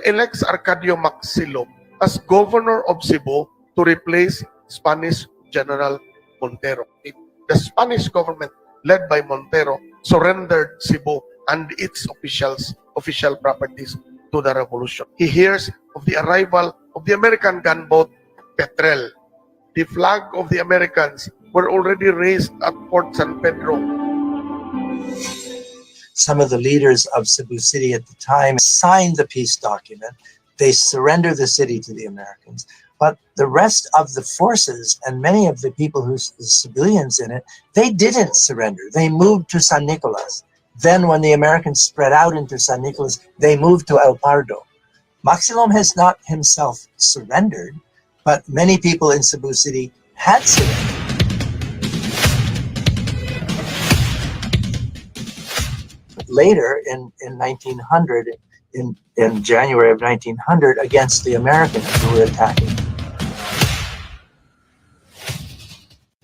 elects Arcadio Maxilom as governor of Cebu to replace Spanish General Montero. The Spanish government, led by Montero, surrendered Cebu and its official properties to the revolution. He hears of the arrival of the American gunboat Petrel. The flag of the Americans were already raised at Fort San Pedro. Some of the leaders of Cebu City at the time signed the peace document. They surrender the city to the Americans. But the rest of the forces and many of the people the civilians in it, they didn't surrender. They moved to San Nicolas. Then when the Americans spread out into San Nicolas, they moved to El Pardo. Maxilom has not himself surrendered, but many people in Cebu City had surrendered. Later in 1900, in January of 1900, against the Americans who were attacking,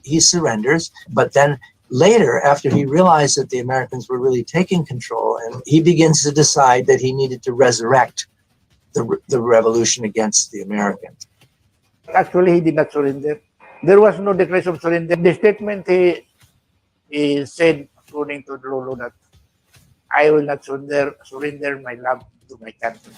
he surrenders, but then later, after he realized that the Americans were really taking control, and he begins to decide that he needed to resurrect the revolution against the Americans. Actually, he did not surrender. There was no declaration of surrender. The statement he said, according to Lolo, that I will not surrender my love to my country.